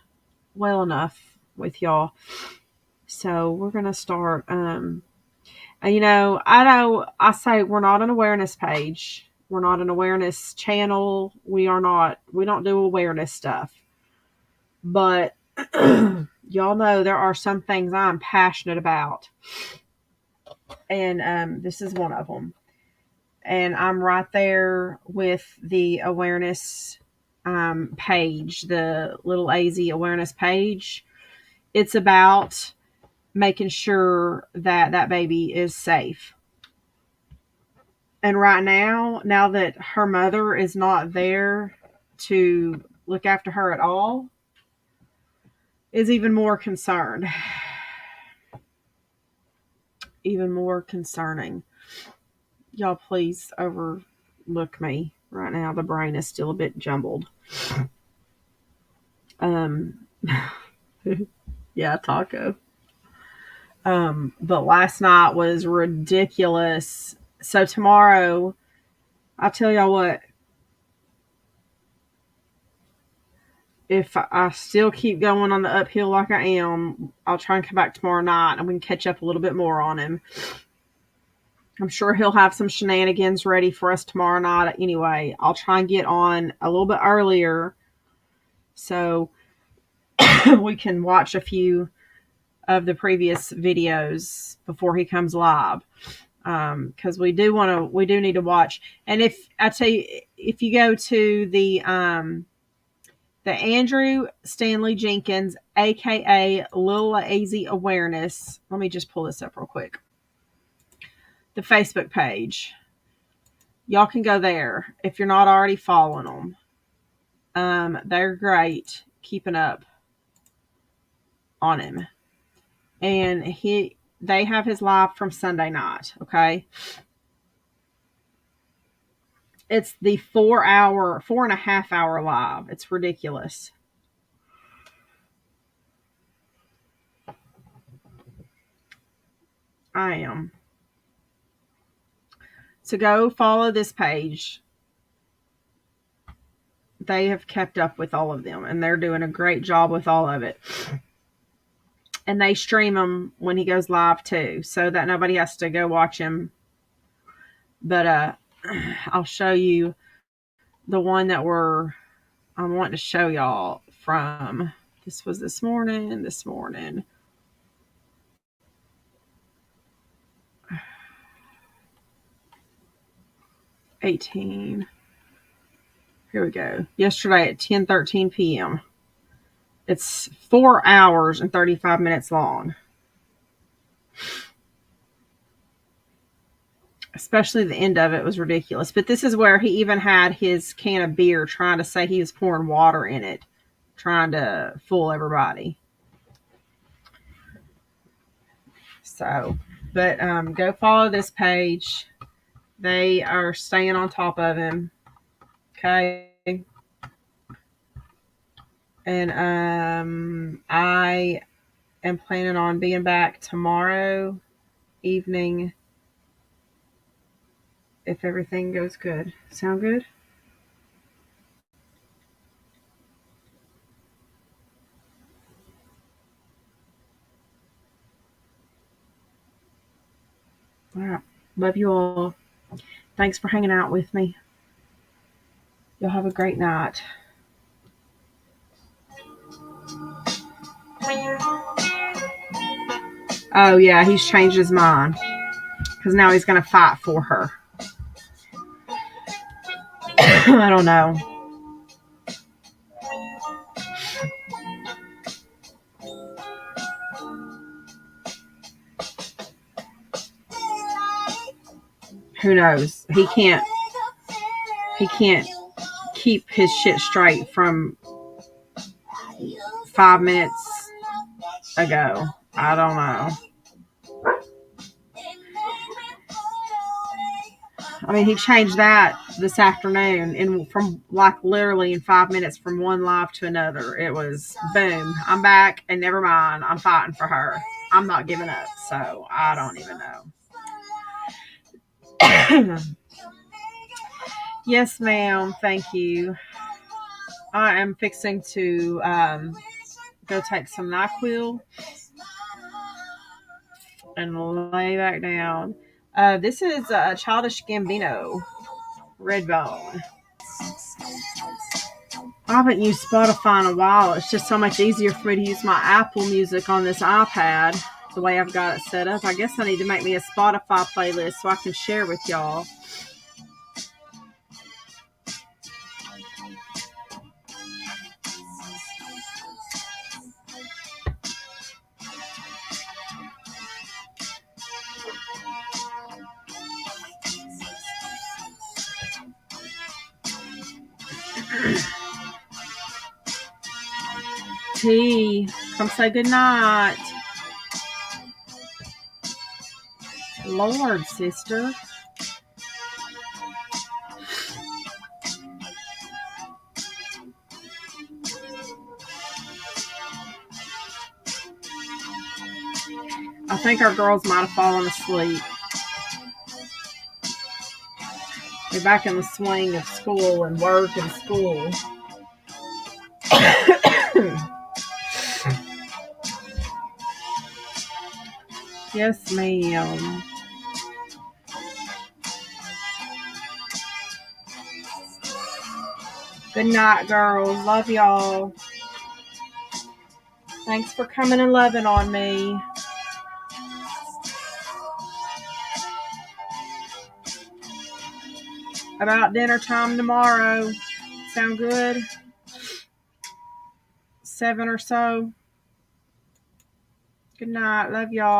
well enough with y'all. So we're going to start, and I say we're not an awareness page. We're not an awareness channel. We don't do awareness stuff. But y'all know there are some things I'm passionate about. And this is one of them. And I'm right there with the awareness page, the little AZ awareness page. It's about making sure that that baby is safe. And right now that her mother is not there to look after her at all, is even more concerned. Even more concerning. Y'all please overlook me right now. The brain is still a bit jumbled. Yeah, taco. But last night was ridiculous. So tomorrow, I'll tell y'all what, if I still keep going on the uphill like I am, I'll try and come back tomorrow night and we can catch up a little bit more on him. I'm sure he'll have some shenanigans ready for us tomorrow night anyway. I'll try and get on a little bit earlier so we can watch a few of the previous videos before he comes live. Because we do need to watch. And if I tell you, if you go to the Andrew Stanley Jenkins, aka Lil AZ Awareness, let me just pull this up real quick. The Facebook page. Y'all can go there if you're not already following them. They're great keeping up on him. And they have his live from Sunday night, okay? It's the 4.5 hour live. It's ridiculous. I am. So go follow this page. They have kept up with all of them, and they're doing a great job with all of it. And they stream them when he goes live too, so that nobody has to go watch him. But I'll show you the one that I'm wanting to show y'all from. This was this morning. 18. Here we go. Yesterday at 10:13 p.m. It's 4 hours and 35 minutes long. Especially the end of it was ridiculous. But this is where he even had his can of beer trying to say he was pouring water in it, trying to fool everybody. So, but go follow this page. They are staying on top of him. Okay. And I am planning on being back tomorrow evening if everything goes good. Sound good? All right. Love you all. Thanks for hanging out with me. You'll have a great night. Oh, yeah, he's changed his mind. Because now he's going to fight for her. I don't know. Who knows? He can't keep his shit straight from 5 minutes ago. I don't know. I mean, he changed that this afternoon and from like literally in 5 minutes from one live to another. It was boom. I'm back and never mind. I'm fighting for her. I'm not giving up. So I don't even know. Yes, ma'am. Thank you. I am fixing to go take some NyQuil and lay back down. This is Childish Gambino, Redbone. I haven't used Spotify in a while. It's just so much easier for me to use my Apple Music on this iPad the way I've got it set up. I guess I need to make me a Spotify playlist so I can share with y'all. T, come say goodnight. Lord, sister. I think our girls might have fallen asleep. They're back in the swing of school and work and school. Yes, ma'am. Good night, girls. Love y'all. Thanks for coming and loving on me. About dinner time tomorrow. Sound good? 7 or so. Good night. Love y'all.